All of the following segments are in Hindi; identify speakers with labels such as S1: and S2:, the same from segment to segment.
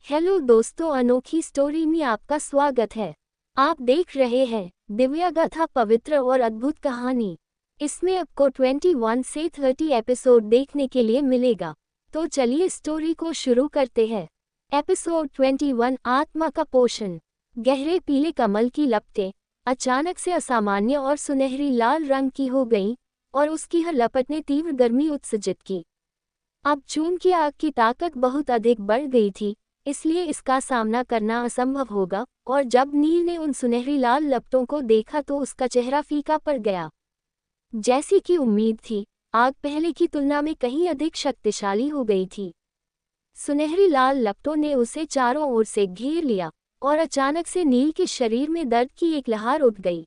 S1: हेलो दोस्तों, अनोखी स्टोरी में आपका स्वागत है। आप देख रहे हैं दिव्या गाथा, पवित्र और अद्भुत कहानी। इसमें आपको 21 से 30 एपिसोड देखने के लिए मिलेगा। तो चलिए स्टोरी को शुरू करते हैं। एपिसोड 21, आत्मा का पोषण। गहरे पीले कमल की लपटें अचानक से असामान्य और सुनहरी लाल रंग की हो गईं और उसकी हर लपट ने तीव्र गर्मी उत्सर्जित की। अब चूंकि आग की ताकत बहुत अधिक बढ़ गई थी, इसलिए इसका सामना करना असंभव होगा, और जब नील ने उन सुनहरी लाल लपटों को देखा तो उसका चेहरा फीका पड़ गया। जैसी कि उम्मीद थी, आग पहले की तुलना में कहीं अधिक शक्तिशाली हो गई थी। सुनहरी लाल लपटों ने उसे चारों ओर से घेर लिया और अचानक से नील के शरीर में दर्द की एक लहर उठ गई।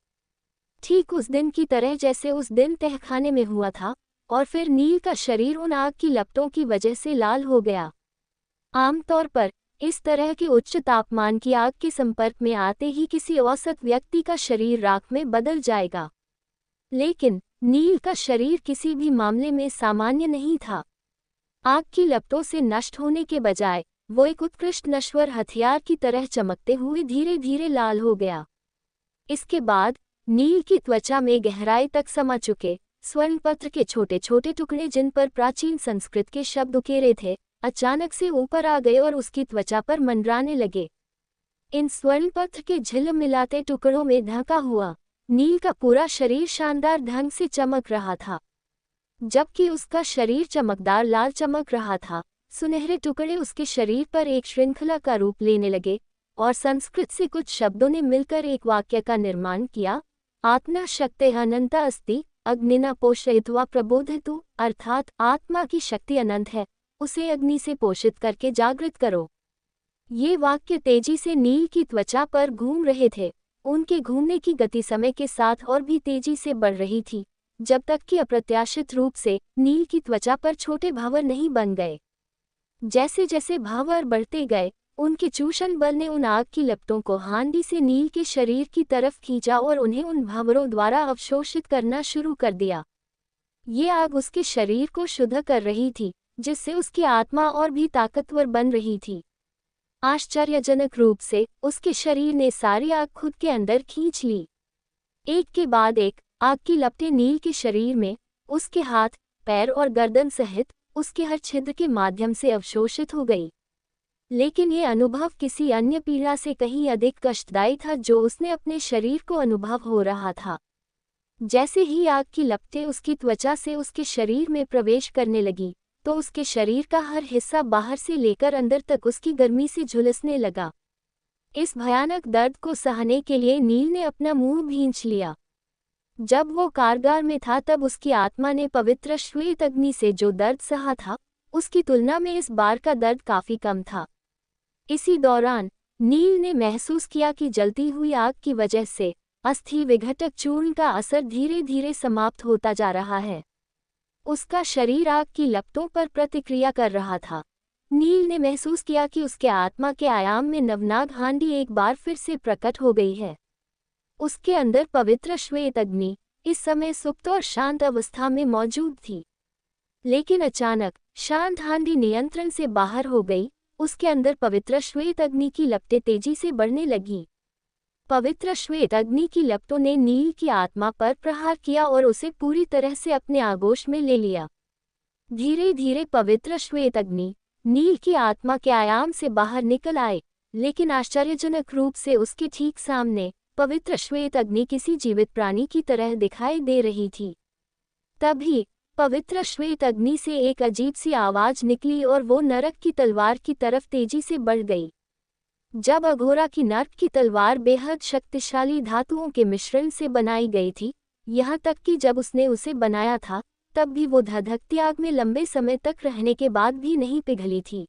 S1: ठीक उस दिन की तरह जैसे उस दिन तहखाने में हुआ था, और फिर नील का शरीर उन आग की लपटों की वजह से लाल हो गया। आमतौर पर इस तरह के उच्च तापमान की आग के संपर्क में आते ही किसी औसत व्यक्ति का शरीर राख में बदल जाएगा, लेकिन नील का शरीर किसी भी मामले में सामान्य नहीं था। आग की लपटों से नष्ट होने के बजाय वो एक उत्कृष्ट नश्वर हथियार की तरह चमकते हुए धीरे धीरे लाल हो गया। इसके बाद नील की त्वचा में गहराई तक समा चुके स्वर्णपत्र के छोटे छोटे टुकड़े, जिन पर प्राचीन संस्कृत के शब्द उकेरे थे, अचानक से ऊपर आ गए और उसकी त्वचा पर मंडराने लगे। इन स्वर्णपत्र के झिलमिलाते टुकड़ों में ढका हुआ नील का पूरा शरीर शानदार ढंग से चमक रहा था। जबकि उसका शरीर चमकदार लाल चमक रहा था, सुनहरे टुकड़े उसके शरीर पर एक श्रृंखला का रूप लेने लगे और संस्कृत से कुछ शब्दों ने मिलकर एक वाक्य का निर्माण किया। आत्मा शक्ति अनंता अस्ति अग्निना पोषयित्वा प्रबोधितु, अर्थात आत्मा की शक्ति अनंत है, उसे अग्नि से पोषित करके जागृत करो। ये वाक्य तेजी से नील की त्वचा पर घूम रहे थे। उनके घूमने की गति समय के साथ और भी तेजी से बढ़ रही थी, जब तक कि अप्रत्याशित रूप से नील की त्वचा पर छोटे भंवर नहीं बन गए। जैसे जैसे भंवर बढ़ते गए, उनके चूषण बल ने उन आग की लपटों को हांडी से नील के शरीर की तरफ खींचा और उन्हें उन भंवरों द्वारा अवशोषित करना शुरू कर दिया। ये आग उसके शरीर को शुद्ध कर रही थी, जिससे उसकी आत्मा और भी ताकतवर बन रही थी। आश्चर्यजनक रूप से उसके शरीर ने सारी आग खुद के अंदर खींच ली। एक के बाद एक आग की लपटें नील के शरीर में, उसके हाथ, पैर और गर्दन सहित उसके हर छिद्र के माध्यम से अवशोषित हो गई। लेकिन ये अनुभव किसी अन्य पीड़ा से कहीं अधिक कष्टदायी था जो उसने अपने शरीर को अनुभव हो रहा था। जैसे ही आग की लपटें उसकी त्वचा से उसके शरीर में प्रवेश करने लगी, तो उसके शरीर का हर हिस्सा बाहर से लेकर अंदर तक उसकी गर्मी से झुलसने लगा। इस भयानक दर्द को सहने के लिए नील ने अपना मुंह भींच लिया। जब वो कारागार में था तब उसकी आत्मा ने पवित्र श्वेत अग्नि से जो दर्द सहा था, उसकी तुलना में इस बार का दर्द काफी कम था। इसी दौरान नील ने महसूस किया कि जलती हुई आग की वजह से अस्थि विघटक चूर्ण का असर धीरे धीरे समाप्त होता जा रहा है। उसका शरीर आग की लपटों पर प्रतिक्रिया कर रहा था। नील ने महसूस किया कि उसके आत्मा के आयाम में नवनाग हांडी एक बार फिर से प्रकट हो गई है। उसके अंदर पवित्र श्वेत अग्नि इस समय सुप्त और शांत अवस्था में मौजूद थी। लेकिन अचानक शांत हांडी नियंत्रण से बाहर हो गई। उसके अंदर पवित्र श्वेत अग्नि की लपटें तेजी से बढ़ने लगीं। पवित्र श्वेत अग्नि की लपटों ने नील की आत्मा पर प्रहार किया और उसे पूरी तरह से अपने आगोश में ले लिया। धीरे धीरे पवित्र श्वेत अग्नि नील की आत्मा के आयाम से बाहर निकल आए, लेकिन आश्चर्यजनक रूप से उसके ठीक सामने पवित्र श्वेत अग्नि किसी जीवित प्राणी की तरह दिखाई दे रही थी। तभी पवित्र श्वेत अग्नि से एक अजीब सी आवाज निकली और वो नरक की तलवार की तरफ तेजी से बढ़ गई। जब अघोरा की नर्क की तलवार बेहद शक्तिशाली धातुओं के मिश्रण से बनाई गई थी, यहाँ तक कि जब उसने उसे बनाया था तब भी वो धधकती आग में लंबे समय तक रहने के बाद भी नहीं पिघली थी।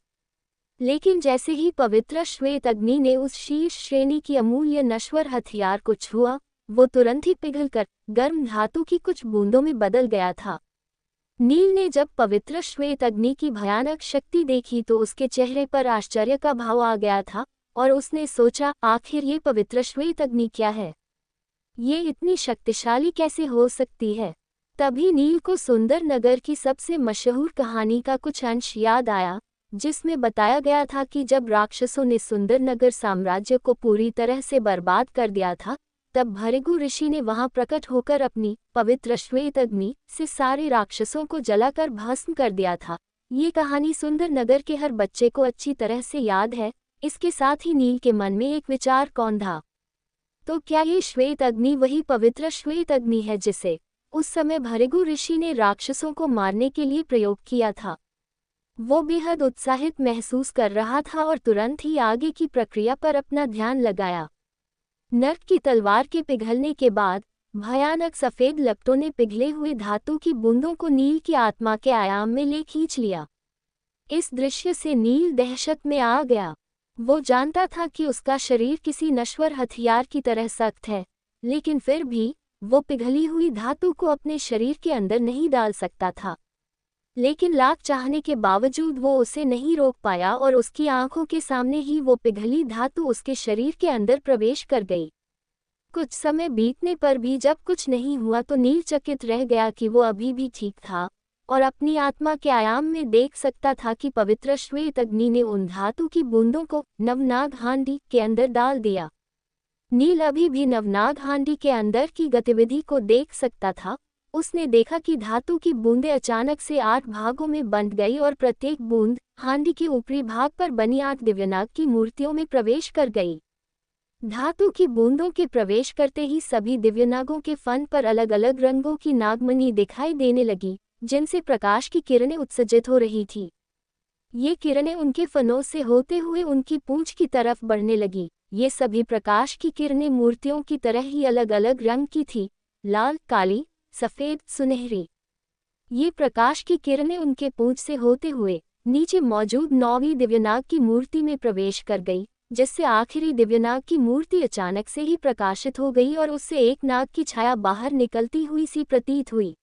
S1: लेकिन जैसे ही पवित्र श्वेत अग्नि ने उस शीर्ष श्रेणी की अमूल्य नश्वर हथियार को छुआ, वो तुरंत ही पिघलकर गर्म धातु की कुछ बूंदों में बदल गया था। नील ने जब पवित्र श्वेत अग्नि की भयानक शक्ति देखी तो उसके चेहरे पर आश्चर्य का भाव आ गया था, और उसने सोचा, आखिर ये पवित्र श्वेत अग्नि क्या है? ये इतनी शक्तिशाली कैसे हो सकती है? तभी नील को सुंदर नगर की सबसे मशहूर कहानी का कुछ अंश याद आया, जिसमें बताया गया था कि जब राक्षसों ने सुंदर नगर साम्राज्य को पूरी तरह से बर्बाद कर दिया था, तब भृगु ऋषि ने वहां प्रकट होकर अपनी पवित्र श्वेत अग्नि से सारे राक्षसों को जलाकर भस्म कर दिया था। ये कहानी सुंदर नगर के हर बच्चे को अच्छी तरह से याद है। इसके साथ ही नील के मन में एक विचार कौन था, तो क्या ये श्वेत अग्नि वही पवित्र श्वेत अग्नि है जिसे उस समय भृगु ऋषि ने राक्षसों को मारने के लिए प्रयोग किया था। वो बेहद उत्साहित महसूस कर रहा था और तुरंत ही आगे की प्रक्रिया पर अपना ध्यान लगाया। नर्क की तलवार के पिघलने के बाद भयानक सफेद लपटों ने पिघले हुए धातु की बूंदों को नील की आत्मा के आयाम में ले खींच लिया। इस दृश्य से नील दहशत में आ गया। वो जानता था कि उसका शरीर किसी नश्वर हथियार की तरह सख्त है, लेकिन फिर भी वो पिघली हुई धातु को अपने शरीर के अंदर नहीं डाल सकता था। लेकिन लाख चाहने के बावजूद वो उसे नहीं रोक पाया और उसकी आंखों के सामने ही वो पिघली धातु उसके शरीर के अंदर प्रवेश कर गई। कुछ समय बीतने पर भी जब कुछ नहीं हुआ तो नील चकित रह गया कि वो अभी भी ठीक था और अपनी आत्मा के आयाम में देख सकता था कि पवित्र श्वेत अग्नि ने उन धातु की बूंदों को नवनाग हांडी के अंदर डाल दिया। नील अभी भी नवनाग हांडी के अंदर की गतिविधि को देख सकता था। उसने देखा कि धातु की बूंदें अचानक से 8 भागों में बंट गई और प्रत्येक बूंद हांडी के ऊपरी भाग पर बनी 8 दिव्यनाग की मूर्तियों में प्रवेश कर गई। धातु की बूंदों के प्रवेश करते ही सभी दिव्यनागों के फन पर अलग अलग रंगों की नागमणि दिखाई देने लगी, जिनसे प्रकाश की किरणें उत्सर्जित हो रही थी। ये किरणें उनके फनों से होते हुए उनकी पूंछ की तरफ बढ़ने लगी। ये सभी प्रकाश की किरणें मूर्तियों की तरह ही अलग अलग रंग की थी, लाल, काली, सफेद, सुनहरी। ये प्रकाश की किरणें उनके पूंछ से होते हुए नीचे मौजूद 9वीं दिव्यनाग की मूर्ति में प्रवेश कर गई, जिससे आखिरी दिव्यनाग की मूर्ति अचानक से ही प्रकाशित हो गई और उससे एक नाग की छाया बाहर निकलती हुई सी प्रतीत हुई।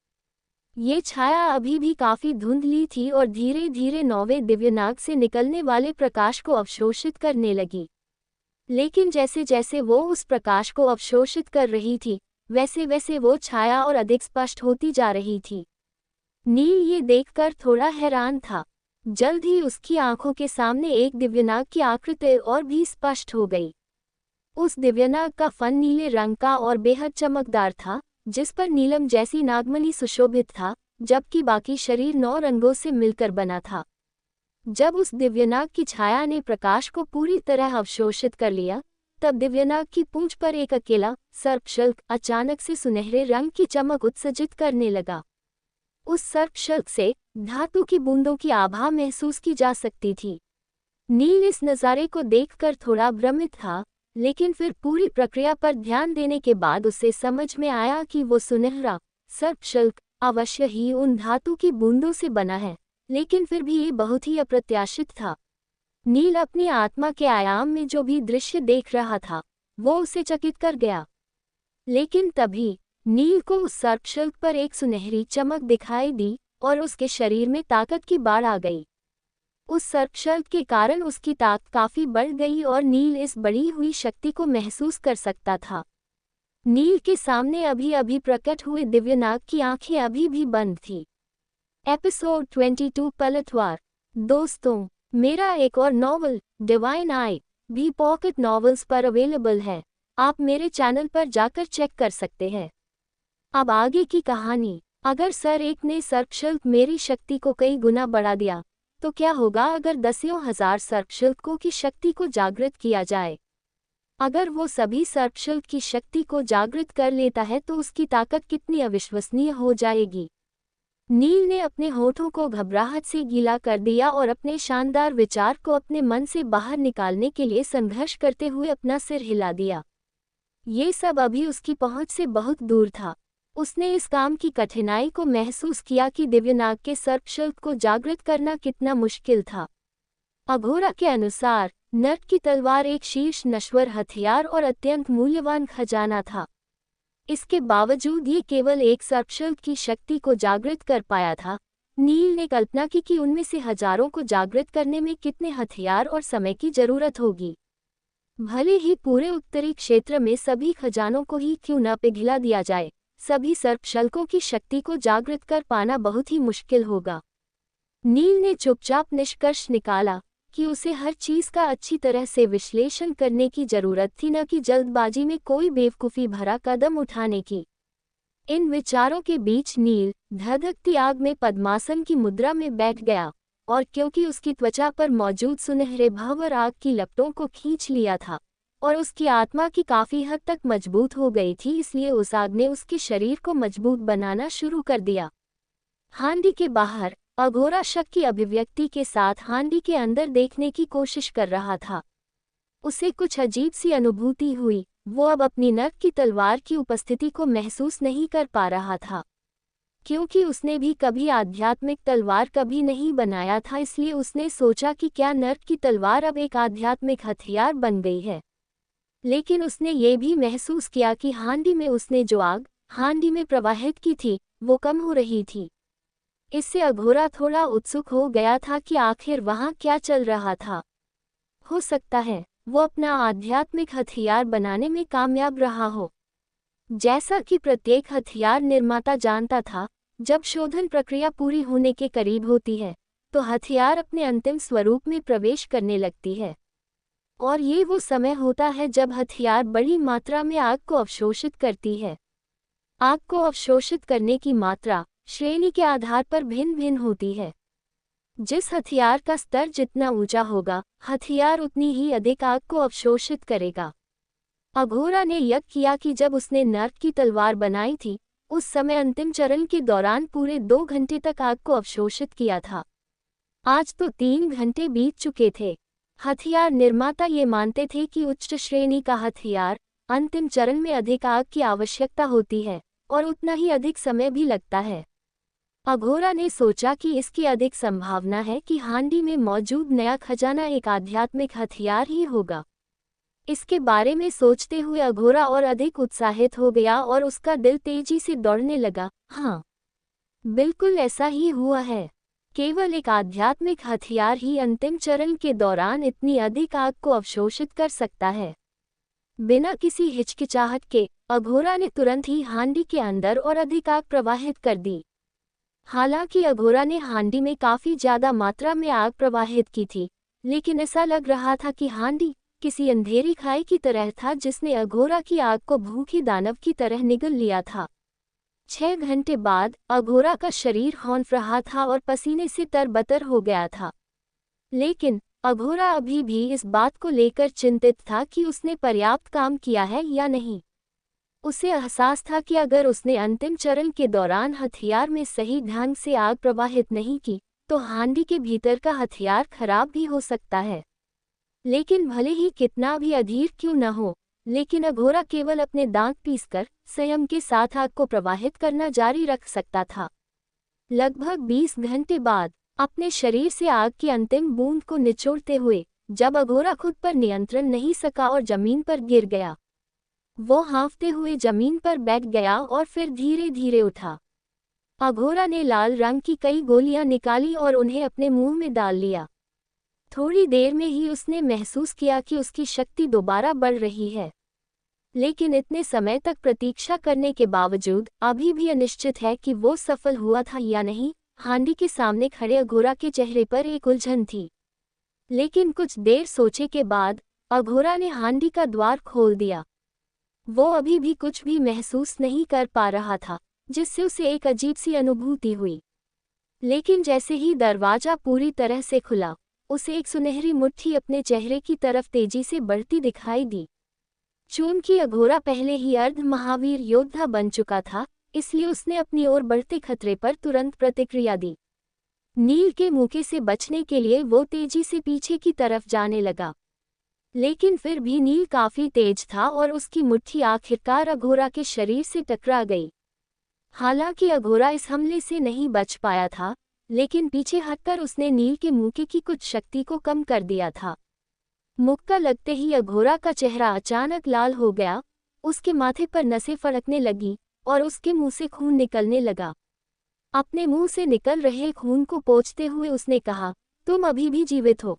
S1: ये छाया अभी भी काफी धुंधली थी और धीरे धीरे 9वें दिव्यनाग से निकलने वाले प्रकाश को अवशोषित करने लगी। लेकिन जैसे जैसे वो उस प्रकाश को अवशोषित कर रही थी, वैसे वैसे वो छाया और अधिक स्पष्ट होती जा रही थी। नील ये देखकर थोड़ा हैरान था। जल्द ही उसकी आंखों के सामने एक दिव्यनाग की आकृति और भी स्पष्ट हो गई। उस दिव्यनाग का फन नीले रंग का और बेहद चमकदार था, जिस पर नीलम जैसी नागमणि सुशोभित था, जबकि बाकी शरीर 9 रंगों से मिलकर बना था। जब उस दिव्यनाग की छाया ने प्रकाश को पूरी तरह अवशोषित कर लिया, तब दिव्यनाग की पूंछ पर एक अकेला सर्पशल्क अचानक से सुनहरे रंग की चमक उत्सर्जित करने लगा। उस सर्पशल्क से धातु की बूंदों की आभा महसूस की जा सकती थी। नील इस नज़ारे को देखकर थोड़ा भ्रमित था, लेकिन फिर पूरी प्रक्रिया पर ध्यान देने के बाद उसे समझ में आया कि वो सुनहरा सर्पशल्क अवश्य ही उन धातु की बूंदों से बना है, लेकिन फिर भी ये बहुत ही अप्रत्याशित था। नील अपनी आत्मा के आयाम में जो भी दृश्य देख रहा था, वो उसे चकित कर गया। लेकिन तभी नील को उस सर्पशल्क पर एक सुनहरी चमक दिखाई दी और उसके शरीर में ताकत की बाढ़ आ गई। उस सर्पशल्क के कारण उसकी ताकत काफी बढ़ गई और नील इस बढ़ी हुई शक्ति को महसूस कर सकता था। नील के सामने अभी अभी प्रकट हुए दिव्यनाग की आंखें अभी भी बंद थी। एपिसोड 22 पलटवार। दोस्तों, मेरा एक और नॉवल डिवाइन आई भी पॉकेट नॉवेल्स पर अवेलेबल है। आप मेरे चैनल पर जाकर चेक कर सकते हैं। अब आगे की कहानी। अगर सर एक ने सर्पशल्क मेरी शक्ति को कई गुना बढ़ा दिया, तो क्या होगा अगर दसियों हजार सर्पशल्कों की शक्ति को जागृत किया जाए? अगर वो सभी सर्पशल्क की शक्ति को जागृत कर लेता है तो उसकी ताकत कितनी अविश्वसनीय हो जाएगी। नील ने अपने होठों को घबराहट से गीला कर दिया और अपने शानदार विचार को अपने मन से बाहर निकालने के लिए संघर्ष करते हुए अपना सिर हिला दिया। ये सब अभी उसकी पहुंच से बहुत दूर था। उसने इस काम की कठिनाई को महसूस किया कि दिव्यनाग के सर्पशल्क को जागृत करना कितना मुश्किल था। अघोरा के अनुसार नर्क की तलवार एक शीर्ष नश्वर हथियार और अत्यंत मूल्यवान खजाना था। इसके बावजूद ये केवल एक सर्पशल्क की शक्ति को जागृत कर पाया था। नील ने कल्पना की कि उनमें से हजारों को जागृत करने में कितने हथियार और समय की जरूरत होगी। भले ही पूरे उत्तरी क्षेत्र में सभी खजानों को ही क्यों न पिघला दिया जाए, सभी सर्पशल्कों की शक्ति को जागृत कर पाना बहुत ही मुश्किल होगा। नील ने चुपचाप निष्कर्ष निकाला कि उसे हर चीज का अच्छी तरह से विश्लेषण करने की जरूरत थी, न कि जल्दबाजी में कोई बेवकूफी भरा कदम उठाने की। इन विचारों के बीच नील धधकती आग में पद्मासन की मुद्रा में बैठ गया, और क्योंकि उसकी त्वचा पर मौजूद सुनहरे भंवर आग की लपटों को खींच लिया था और उसकी आत्मा की काफी हद तक मजबूत हो गई थी, इसलिए उस आग ने उसके शरीर को मजबूत बनाना शुरू कर दिया। हांडी के बाहर अघोरा शक की अभिव्यक्ति के साथ हांडी के अंदर देखने की कोशिश कर रहा था। उसे कुछ अजीब सी अनुभूति हुई। वो अब अपनी नर्क की तलवार की उपस्थिति को महसूस नहीं कर पा रहा था, क्योंकि उसने भी कभी आध्यात्मिक तलवार कभी नहीं बनाया था, इसलिए उसने सोचा कि क्या नर्क की तलवार अब एक आध्यात्मिक हथियार बन गई है। लेकिन उसने ये भी महसूस किया कि हांडी में उसने जो आग हांडी में प्रवाहित की थी वो कम हो रही थी। इससे अघोरा थोड़ा उत्सुक हो गया था कि आखिर वहाँ क्या चल रहा था। हो सकता है वो अपना आध्यात्मिक हथियार बनाने में कामयाब रहा हो। जैसा कि प्रत्येक हथियार निर्माता जानता था, जब शोधन प्रक्रिया पूरी होने के करीब होती है तो हथियार अपने अंतिम स्वरूप में प्रवेश करने लगती है, और ये वो समय होता है जब हथियार बड़ी मात्रा में आग को अवशोषित करती है। आग को अवशोषित करने की मात्रा श्रेणी के आधार पर भिन्न भिन्न होती है। जिस हथियार का स्तर जितना ऊंचा होगा, हथियार उतनी ही अधिक आग को अवशोषित करेगा। अघोरा ने यज्ञ किया कि जब उसने नर्क की तलवार बनाई थी, उस समय अंतिम चरण के दौरान पूरे 2 घंटे तक आग को अवशोषित किया था। आज तो 3 घंटे बीत चुके थे। हथियार निर्माता ये मानते थे कि उच्च श्रेणी का हथियार अंतिम चरण में अधिक आग की आवश्यकता होती है और उतना ही अधिक समय भी लगता है। अघोरा ने सोचा कि इसकी अधिक संभावना है कि हांडी में मौजूद नया खजाना एक आध्यात्मिक हथियार ही होगा। इसके बारे में सोचते हुए अघोरा और अधिक उत्साहित हो गया और उसका दिल तेजी से दौड़ने लगा। हाँ, बिल्कुल ऐसा ही हुआ है। केवल एक आध्यात्मिक हथियार ही अंतिम चरण के दौरान इतनी अधिक आग को अवशोषित कर सकता है। बिना किसी हिचकिचाहट के अघोरा ने तुरंत ही हांडी के अंदर और अधिक आग प्रवाहित कर दी। हालांकि अघोरा ने हांडी में काफी ज्यादा मात्रा में आग प्रवाहित की थी, लेकिन ऐसा लग रहा था कि हांडी किसी अंधेरी खाई की तरह था जिसने अघोरा की आग को भूखे दानव की तरह निगल लिया था। 6 घंटे बाद अघोरा का शरीर हौंफ रहा था और पसीने से तरबतर हो गया था, लेकिन अघोरा अभी भी इस बात को लेकर चिंतित था कि उसने पर्याप्त काम किया है या नहीं। उसे एहसास था कि अगर उसने अंतिम चरण के दौरान हथियार में सही ढंग से आग प्रवाहित नहीं की तो हांडी के भीतर का हथियार खराब भी हो सकता है। लेकिन भले ही कितना भी अधीर क्यों न हो, लेकिन अघोरा केवल अपने दांत पीसकर संयम के साथ आग को प्रवाहित करना जारी रख सकता था। लगभग 20 घंटे बाद अपने शरीर से आग की अंतिम बूंद को निचोड़ते हुए जब अघोरा खुद पर नियंत्रण नहीं सका और जमीन पर गिर गया, वो हाँफते हुए जमीन पर बैठ गया और फिर धीरे धीरे उठा। अघोरा ने लाल रंग की कई गोलियां निकाली और उन्हें अपने मुंह में डाल लिया। थोड़ी देर में ही उसने महसूस किया कि उसकी शक्ति दोबारा बढ़ रही है, लेकिन इतने समय तक प्रतीक्षा करने के बावजूद अभी भी अनिश्चित है कि वो सफल हुआ था या नहीं। हांडी के सामने खड़े अघोरा के चेहरे पर एक उलझन थी, लेकिन कुछ देर सोचे के बाद अघोरा ने हांडी का द्वार खोल दिया। वो अभी भी कुछ भी महसूस नहीं कर पा रहा था, जिससे उसे एक अजीब सी अनुभूति हुई। लेकिन जैसे ही दरवाजा पूरी तरह से खुला, उसे एक सुनहरी मुट्ठी अपने चेहरे की तरफ तेजी से बढ़ती दिखाई दी। चूंकि अघोरा पहले ही अर्ध महावीर योद्धा बन चुका था, इसलिए उसने अपनी ओर बढ़ते खतरे पर तुरंत प्रतिक्रिया दी। नील के मुके से बचने के लिए वो तेजी से पीछे की तरफ जाने लगा, लेकिन फिर भी नील काफी तेज था और उसकी मुट्ठी आखिरकार अघोरा के शरीर से टकरा गई। हालांकि अघोरा इस हमले से नहीं बच पाया था, लेकिन पीछे हटकर उसने नील के मुके की कुछ शक्ति को कम कर दिया था। मुक्का लगते ही अघोरा का चेहरा अचानक लाल हो गया, उसके माथे पर नसें फड़कने लगी और उसके मुंह से खून निकलने लगा। अपने मुंह से निकल रहे खून को पोंछते हुए उसने कहा, तुम अभी भी जीवित हो।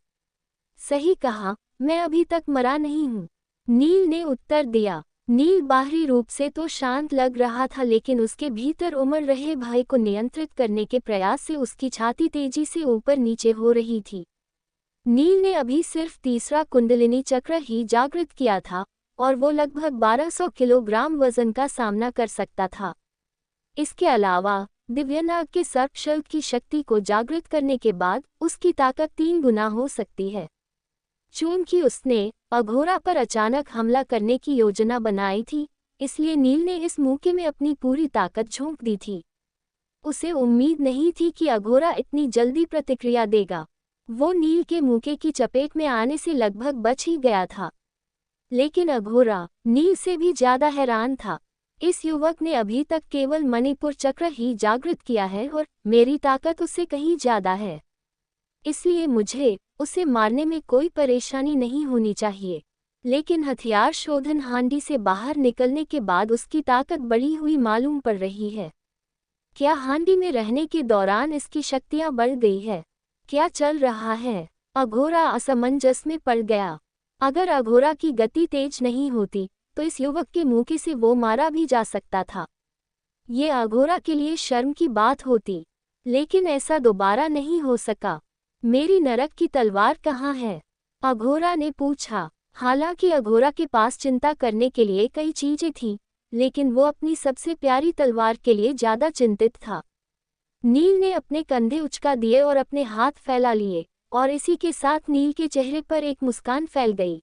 S1: सही कहा, मैं अभी तक मरा नहीं हूँ, नील ने उत्तर दिया। नील बाहरी रूप से तो शांत लग रहा था, लेकिन उसके भीतर उमड़ रहे भय को नियंत्रित करने के प्रयास से उसकी छाती तेजी से ऊपर नीचे हो रही थी। नील ने अभी सिर्फ तीसरा कुंडलिनी चक्र ही जागृत किया था और वो लगभग 1200 किलोग्राम वजन का सामना कर सकता था। इसके अलावा दिव्यनाग के सर्पशल्क की शक्ति को जागृत करने के बाद उसकी ताकत 3 गुना हो सकती है। चूंकि उसने अघोरा पर अचानक हमला करने की योजना बनाई थी, इसलिए नील ने इस मौके में अपनी पूरी ताकत झोंक दी थी। उसे उम्मीद नहीं थी कि अघोरा इतनी जल्दी प्रतिक्रिया देगा। वो नील के मौके की चपेट में आने से लगभग बच ही गया था, लेकिन अघोरा नील से भी ज्यादा हैरान था। इस युवक ने अभी तक केवल मणिपुर चक्र ही जागृत किया है और मेरी ताकत उससे कहीं ज्यादा है, इसलिए मुझे उसे मारने में कोई परेशानी नहीं होनी चाहिए। लेकिन हथियार शोधन हांडी से बाहर निकलने के बाद उसकी ताकत बढ़ी हुई मालूम पड़ रही है। क्या हांडी में रहने के दौरान इसकी शक्तियां बढ़ गई है? क्या चल रहा है? अघोरा असमंजस में पड़ गया। अगर अघोरा की गति तेज नहीं होती तो इस युवक के मौके से वो मारा भी जा सकता था। ये अघोरा के लिए शर्म की बात होती, लेकिन ऐसा दोबारा नहीं हो सका। मेरी नरक की तलवार कहाँ है? अघोरा ने पूछा। हालांकि अघोरा के पास चिंता करने के लिए कई चीजें थीं, लेकिन वो अपनी सबसे प्यारी तलवार के लिए ज्यादा चिंतित था। नील ने अपने कंधे उचका दिए और अपने हाथ फैला लिए, और इसी के साथ नील के चेहरे पर एक मुस्कान फैल गई।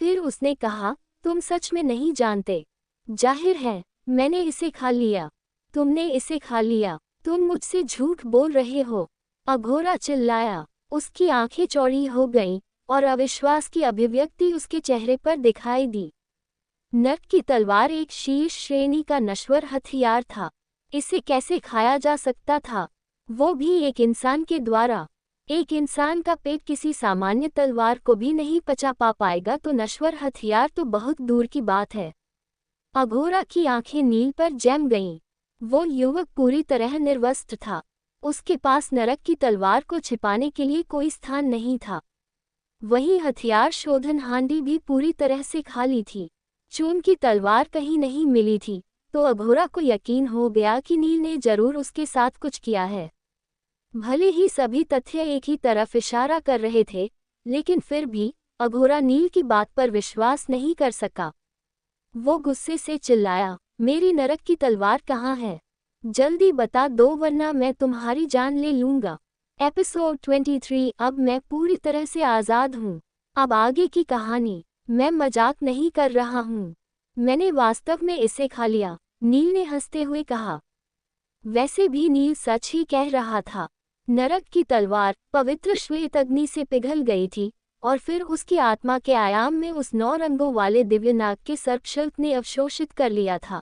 S1: फिर उसने कहा, तुम सच में नहीं जानते। जाहिर है, मैंने इसे खा लिया। तुमने इसे खा लिया। तुम मुझसे झूठ बोल रहे हो। अघोरा चिल्लाया। उसकी आंखें चौड़ी हो गईं और अविश्वास की अभिव्यक्ति उसके चेहरे पर दिखाई दी। नर्क की तलवार एक शीर्ष श्रेणी का नश्वर हथियार था। इसे कैसे खाया जा सकता था, वो भी एक इंसान के द्वारा? एक इंसान का पेट किसी सामान्य तलवार को भी नहीं पचा पाएगा, तो नश्वर हथियार तो बहुत दूर की बात है। अघोरा की आंखें नील पर जम गईं। वो युवक पूरी तरह निर्वस्त्र था। उसके पास नरक की तलवार को छिपाने के लिए कोई स्थान नहीं था। वही हथियार शोधन हांडी भी पूरी तरह से खाली थी। चून की तलवार कहीं नहीं मिली थी, तो अघोरा को यकीन हो गया कि नील ने जरूर उसके साथ कुछ किया है। भले ही सभी तथ्य एक ही तरफ इशारा कर रहे थे, लेकिन फिर भी अघोरा नील की बात पर विश्वास नहीं कर सका। वो गुस्से से चिल्लाया, मेरी नरक की तलवार कहाँ है? जल्दी बता दो वरना मैं तुम्हारी जान ले लूंगा। एपिसोड 23। अब मैं पूरी तरह से आज़ाद हूँ। अब आगे की कहानी। मैं मजाक नहीं कर रहा हूँ, मैंने वास्तव में इसे खा लिया, नील ने हंसते हुए कहा। वैसे भी नील सच ही कह रहा था। नरक की तलवार पवित्र श्वेत अग्नि से पिघल गई थी और फिर उसकी आत्मा के आयाम में उस 9 रंगों वाले दिव्यनाग के सर्पशल्क ने अवशोषित कर लिया था।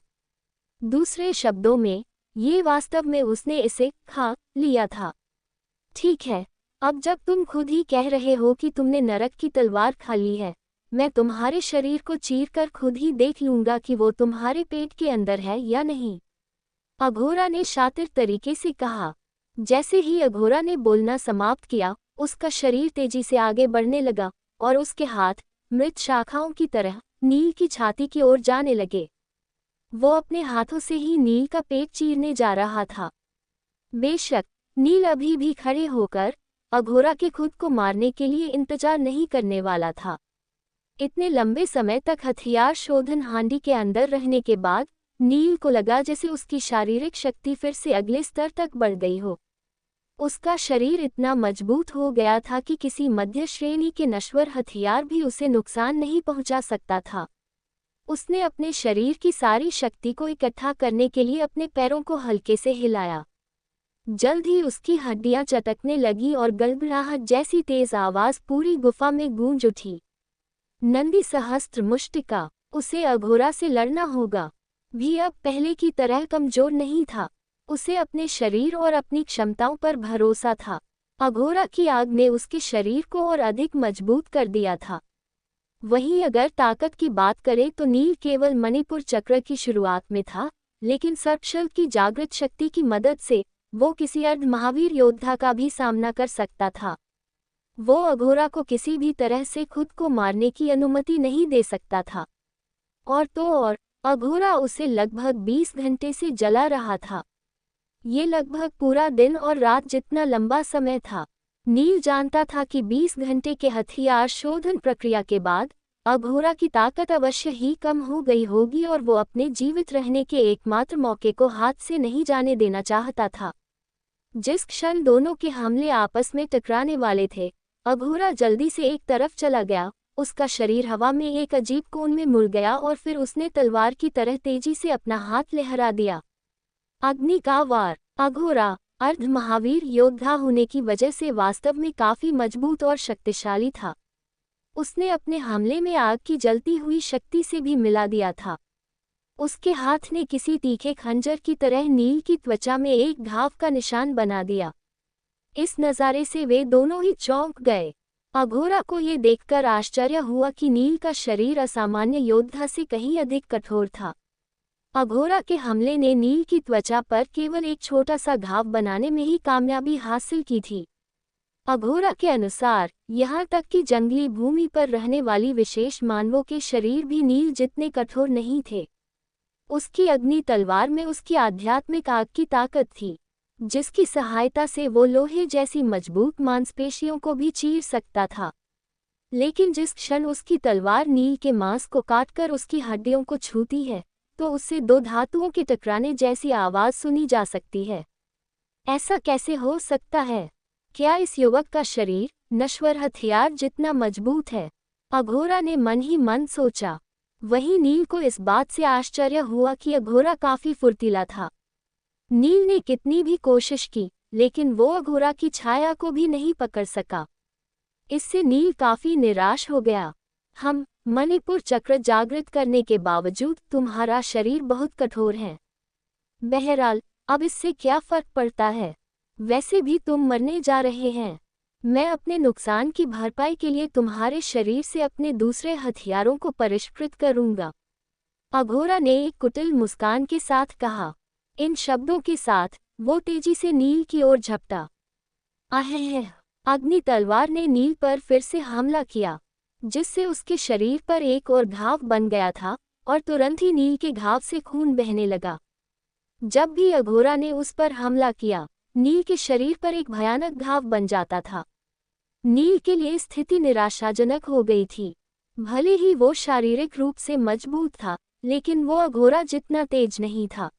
S1: दूसरे शब्दों में, ये वास्तव में उसने इसे खा लिया था। ठीक है, अब जब तुम खुद ही कह रहे हो कि तुमने नरक की तलवार खा ली है, मैं तुम्हारे शरीर को चीरकर खुद ही देख लूंगा कि वो तुम्हारे पेट के अंदर है या नहीं, अघोरा ने शातिर तरीके से कहा। जैसे ही अघोरा ने बोलना समाप्त किया, उसका शरीर तेजी से आगे बढ़ने लगा और उसके हाथ मृत शाखाओं की तरह नील की छाती की ओर जाने लगे। वो अपने हाथों से ही नील का पेट चीरने जा रहा था। बेशक नील अभी भी खड़े होकर अघोरा के खुद को मारने के लिए इंतजार नहीं करने वाला था। इतने लंबे समय तक हथियार शोधन हांडी के अंदर रहने के बाद नील को लगा जैसे उसकी शारीरिक शक्ति फिर से अगले स्तर तक बढ़ गई हो। उसका शरीर इतना मजबूत हो गया था कि किसी मध्य श्रेणी के नश्वर हथियार भी उसे नुकसान नहीं पहुंचा सकता था। उसने अपने शरीर की सारी शक्ति को इकट्ठा करने के लिए अपने पैरों को हल्के से हिलाया। जल्द ही उसकी हड्डियां चटकने लगी और गड़गड़ाहट जैसी तेज आवाज पूरी गुफा में गूंज उठी। नंदी सहस्त्र मुष्टिका, उसे अघोरा से लड़ना होगा। भी अब पहले की तरह कमजोर नहीं था। उसे अपने शरीर और अपनी क्षमताओं पर भरोसा था। अघोरा की आग ने उसके शरीर को और अधिक मजबूत कर दिया था। वहीं अगर ताकत की बात करें तो नील केवल मणिपुर चक्र की शुरुआत में था, लेकिन सर्पशल्क की जागृत शक्ति की मदद से वो किसी अर्ध महावीर योद्धा का भी सामना कर सकता था। वो अघोरा को किसी भी तरह से खुद को मारने की अनुमति नहीं दे सकता था। और तो और अघोरा उसे लगभग 20 घंटे से जला रहा था। ये लगभग पूरा दिन और रात जितना लंबा समय था। नील जानता था कि 20 घंटे के हथियार शोधन प्रक्रिया के बाद अघोरा की ताकत अवश्य ही कम हो गई होगी और वो अपने जीवित रहने के एकमात्र मौके को हाथ से नहीं जाने देना चाहता था। जिस क्षण दोनों के हमले आपस में टकराने वाले थे, अघोरा जल्दी से एक तरफ चला गया। उसका शरीर हवा में एक अजीब कोण में मुड़ गया और फिर उसने तलवार की तरह तेजी से अपना हाथ लहरा दिया। अग्नि का वार। अघोरा अर्ध महावीर योद्धा होने की वजह से वास्तव में काफी मजबूत और शक्तिशाली था। उसने अपने हमले में आग की जलती हुई शक्ति से भी मिला दिया था। उसके हाथ ने किसी तीखे खंजर की तरह नील की त्वचा में एक घाव का निशान बना दिया। इस नज़ारे से वे दोनों ही चौंक गए। अघोरा को ये देखकर आश्चर्य हुआ कि नील का शरीर असामान्य योद्धा से कहीं अधिक कठोर था। अघोरा के हमले ने नील की त्वचा पर केवल एक छोटा सा घाव बनाने में ही कामयाबी हासिल की थी। अघोरा के अनुसार यहाँ तक कि जंगली भूमि पर रहने वाली विशेष मानवों के शरीर भी नील जितने कठोर नहीं थे। उसकी अग्नि तलवार में उसकी आध्यात्मिक आग की ताकत थी, जिसकी सहायता से वो लोहे जैसी मजबूत मांसपेशियों को भी चीर सकता था। लेकिन जिस क्षण उसकी तलवार नील के मांस को काटकर उसकी हड्डियों को छूती है, तो उससे दो धातुओं के टकराने जैसी आवाज सुनी जा सकती है। ऐसा कैसे हो सकता है? क्या इस युवक का शरीर नश्वर हथियार जितना मजबूत है? अघोरा ने मन ही मन सोचा। वहीं नील को इस बात से आश्चर्य हुआ कि अघोरा काफी फुर्तीला था। नील ने कितनी भी कोशिश की, लेकिन वो अघोरा की छाया को भी नहीं पकड़ सका। इससे नील काफी निराश हो गया। मणिपुर चक्र जागृत करने के बावजूद तुम्हारा शरीर बहुत कठोर है। बहरहाल अब इससे क्या फर्क पड़ता है? वैसे भी तुम मरने जा रहे हैं। मैं अपने नुकसान की भरपाई के लिए तुम्हारे शरीर से अपने दूसरे हथियारों को परिष्कृत करूंगा। अघोरा ने एक कुटिल मुस्कान के साथ कहा। इन शब्दों के साथ वो तेजी से नील की ओर झपटा। अग्नि तलवार ने नील पर फिर से हमला किया, जिससे उसके शरीर पर एक और घाव बन गया था और तुरंत ही नील के घाव से खून बहने लगा। जब भी अघोरा ने उस पर हमला किया, नील के शरीर पर एक भयानक घाव बन जाता था। नील के लिए स्थिति निराशाजनक हो गई थी। भले ही वो शारीरिक रूप से मजबूत था, लेकिन वो अघोरा जितना तेज नहीं था।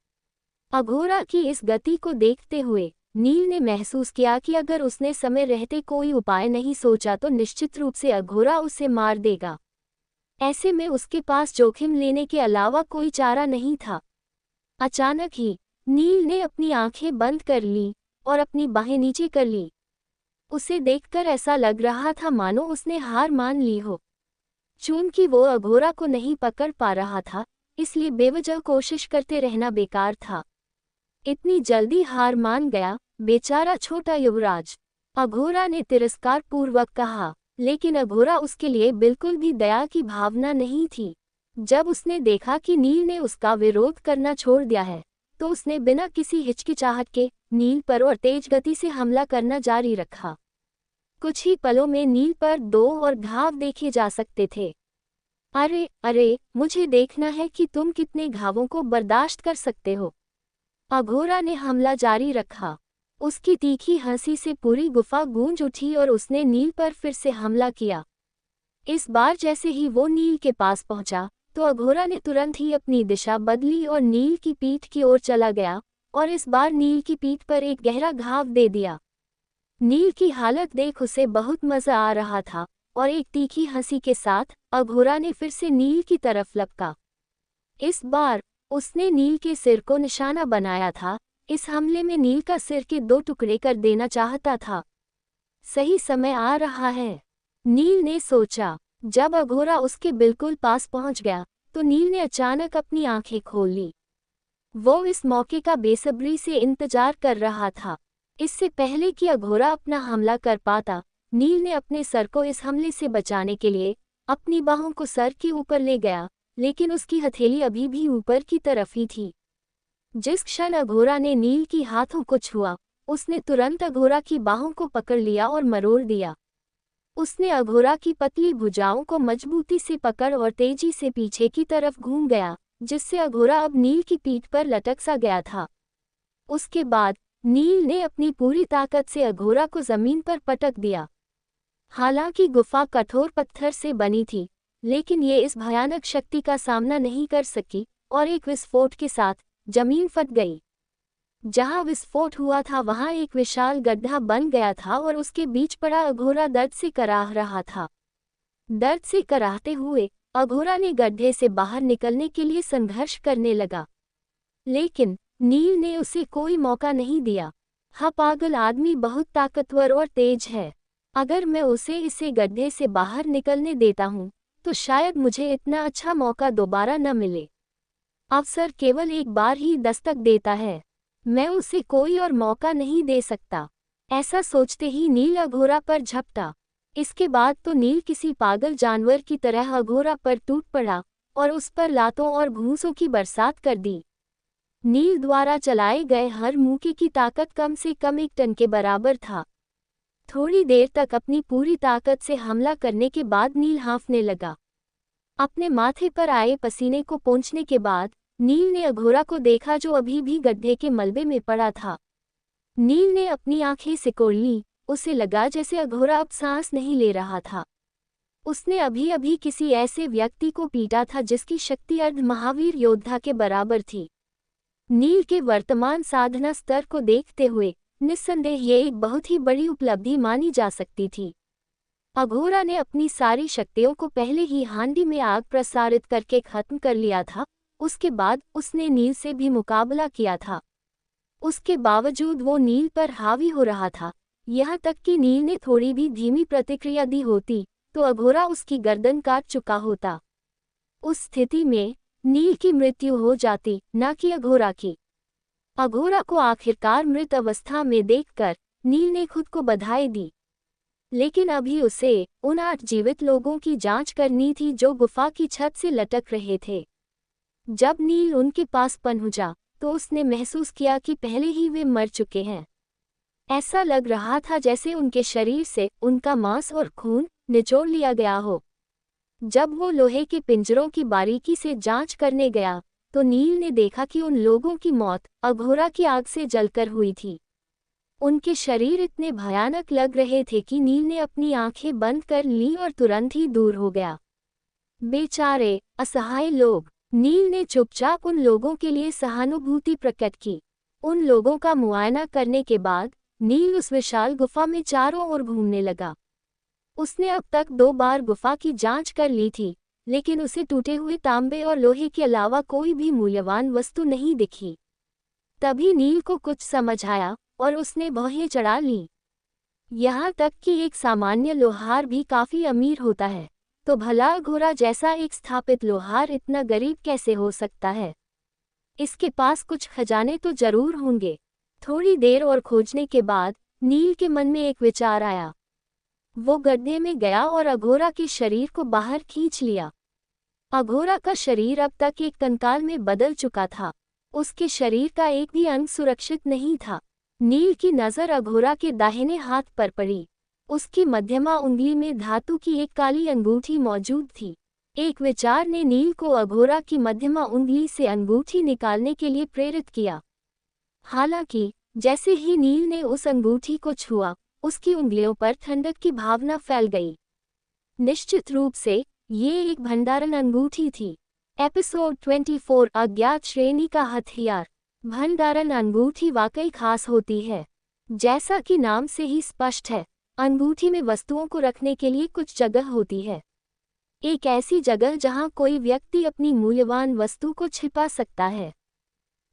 S1: अघोरा की इस गति को देखते हुए नील ने महसूस किया कि अगर उसने समय रहते कोई उपाय नहीं सोचा तो निश्चित रूप से अघोरा उसे मार देगा। ऐसे में उसके पास जोखिम लेने के अलावा कोई चारा नहीं था। अचानक ही नील ने अपनी आंखें बंद कर लीं और अपनी बाहें नीचे कर ली। उसे देखकर ऐसा लग रहा था मानो उसने हार मान ली हो। चूंकि वो अघोरा को नहीं पकड़ पा रहा था, इसलिए बेवजह कोशिश करते रहना बेकार था। इतनी जल्दी हार मान गया, बेचारा छोटा युवराज, अघोरा ने तिरस्कार पूर्वक कहा। लेकिन अघोरा उसके लिए बिल्कुल भी दया की भावना नहीं थी। जब उसने देखा कि नील ने उसका विरोध करना छोड़ दिया है, तो उसने बिना किसी हिचकिचाहट के नील पर और तेज गति से हमला करना जारी रखा। कुछ ही पलों में नील पर 2 और घाव देखे जा सकते थे। अरे, मुझे देखना है कि तुम कितने घावों को बर्दाश्त कर सकते हो। अघोरा ने हमला जारी रखा। उसकी तीखी हंसी से पूरी गुफा गूंज उठी और उसने नील पर फिर से हमला किया। इस बार जैसे ही वो नील के पास पहुंचा, तो अघोरा ने तुरंत ही अपनी दिशा बदली और नील की पीठ की ओर चला गया और इस बार नील की पीठ पर एक गहरा घाव दे दिया। नील की हालत देख उसे बहुत मजा आ रहा था और एक तीखी हंसी के साथ अघोरा ने फिर से नील की तरफ लपका। इस बार उसने नील के सिर को निशाना बनाया था। इस हमले में नील का सिर के 2 टुकड़े कर देना चाहता था। सही समय आ रहा है, नील ने सोचा। जब अघोरा उसके बिल्कुल पास पहुंच गया, तो नील ने अचानक अपनी आंखें खोल ली। वो इस मौके का बेसब्री से इंतजार कर रहा था। इससे पहले कि अघोरा अपना हमला कर पाता, नील ने अपने सर को इस हमले से बचाने के लिए अपनी बाहों को सर के ऊपर ले गया, लेकिन उसकी हथेली अभी भी ऊपर की तरफ ही थी। जिस क्षण अघोरा ने नील की हाथों को छुआ, उसने तुरंत अघोरा की बाहों को पकड़ लिया और मरोड़ दिया। उसने अघोरा की पतली भुजाओं को मजबूती से पकड़ और तेजी से पीछे की तरफ घूम गया, जिससे अघोरा अब नील की पीठ पर लटक सा गया था। उसके बाद नील ने अपनी पूरी ताकत से अघोरा को जमीन पर पटक दिया। हालांकि गुफा कठोर पत्थर से बनी थी, लेकिन ये इस भयानक शक्ति का सामना नहीं कर सकी और एक विस्फोट के साथ जमीन फट गई। जहां विस्फोट हुआ था वहां एक विशाल गड्ढा बन गया था और उसके बीच पड़ा अघोरा दर्द से कराह रहा था। दर्द से कराहते हुए अघोरा ने गड्ढे से बाहर निकलने के लिए संघर्ष करने लगा, लेकिन नील ने उसे कोई मौका नहीं दिया। हाँ, पागल आदमी बहुत ताकतवर और तेज है। अगर मैं उसे इसे गड्ढे से बाहर निकलने देता हूँ तो शायद मुझे इतना अच्छा मौका दोबारा न मिले। अवसर केवल एक बार ही दस्तक देता है, मैं उसे कोई और मौका नहीं दे सकता। ऐसा सोचते ही नील अघोरा पर झपटा। इसके बाद तो नील किसी पागल जानवर की तरह अघोरा पर टूट पड़ा और उस पर लातों और घूंसों की बरसात कर दी। नील द्वारा चलाए गए हर मूके की ताकत कम से कम 1 टन के बराबर था। थोड़ी देर तक अपनी पूरी ताकत से हमला करने के बाद नील हाँफने लगा। अपने माथे पर आए पसीने को पोंछने के बाद नील ने अघोरा को देखा जो अभी भी गड्ढे के मलबे में पड़ा था। नील ने अपनी आंखें सिकोड़ ली। उसे लगा जैसे अघोरा अब सांस नहीं ले रहा था। उसने अभी अभी किसी ऐसे व्यक्ति को पीटा था जिसकी शक्ति अर्ध महावीर योद्धा के बराबर थी। नील के वर्तमान साधना स्तर को देखते हुए निस्संदेह ये एक बहुत ही बड़ी उपलब्धि मानी जा सकती थी। अघोरा ने अपनी सारी शक्तियों को पहले ही हांडी में आग प्रसारित करके खत्म कर लिया था। उसके बाद उसने नील से भी मुकाबला किया था। उसके बावजूद वो नील पर हावी हो रहा था। यहाँ तक कि नील ने थोड़ी भी धीमी प्रतिक्रिया दी होती तो अघोरा उसकी गर्दन काट चुका होता। उस स्थिति में नील की मृत्यु हो जाती, न कि अघोरा की। अघोरा को आखिरकार मृत अवस्था में देखकर नील ने खुद को बधाई दी, लेकिन अभी उसे उन 8 जीवित लोगों की जांच करनी थी जो गुफा की छत से लटक रहे थे। जब नील उनके पास पहुंचा तो उसने महसूस किया कि पहले ही वे मर चुके हैं। ऐसा लग रहा था जैसे उनके शरीर से उनका मांस और खून निचोड़ लिया गया हो। जब वो लोहे के पिंजरों की बारीकी से जांच करने गया तो नील ने देखा कि उन लोगों की मौत अघोरा की आग से जलकर हुई थी। उनके शरीर इतने भयानक लग रहे थे कि नील ने अपनी आंखें बंद कर लीं और तुरंत ही दूर हो गया। बेचारे असहाय लोग। नील ने चुपचाप उन लोगों के लिए सहानुभूति प्रकट की। उन लोगों का मुआयना करने के बाद नील उस विशाल गुफा में चारों ओर घूमने लगा। उसने अब तक 2 बार गुफा की जांच कर ली थी, लेकिन उसे टूटे हुए तांबे और लोहे के अलावा कोई भी मूल्यवान वस्तु नहीं दिखी। तभी नील को कुछ समझ आया और उसने भौहें चढ़ा लीं। यहाँ तक कि एक सामान्य लोहार भी काफी अमीर होता है, तो भला अघोरा जैसा एक स्थापित लोहार इतना गरीब कैसे हो सकता है? इसके पास कुछ खजाने तो जरूर होंगे। थोड़ी देर और खोजने के बाद नील के मन में एक विचार आया। वो गड्ढे में गया और अघोरा के शरीर को बाहर खींच लिया। अघोरा का शरीर अब तक एक कंकाल में बदल चुका था। उसके शरीर का एक भी अंग सुरक्षित नहीं था। नील की नज़र अघोरा के दाहिने हाथ पर पड़ी। उसकी मध्यमा उंगली में धातु की एक काली अंगूठी मौजूद थी। एक विचार ने नील को अघोरा की मध्यमा उंगली से अंगूठी निकालने के लिए प्रेरित किया। हालांकि जैसे ही नील ने उस अंगूठी को छुआ, उसकी उंगलियों पर ठंडक की भावना फैल गई। निश्चित रूप से ये एक भंडारण अंगूठी थी। एपिसोड 24 अज्ञात श्रेणी का हथियार। भंडारण अंगूठी वाकई खास होती है। जैसा कि नाम से ही स्पष्ट है, अंगूठी में वस्तुओं को रखने के लिए कुछ जगह होती है। एक ऐसी जगह जहां कोई व्यक्ति अपनी मूल्यवान वस्तु को छिपा सकता है।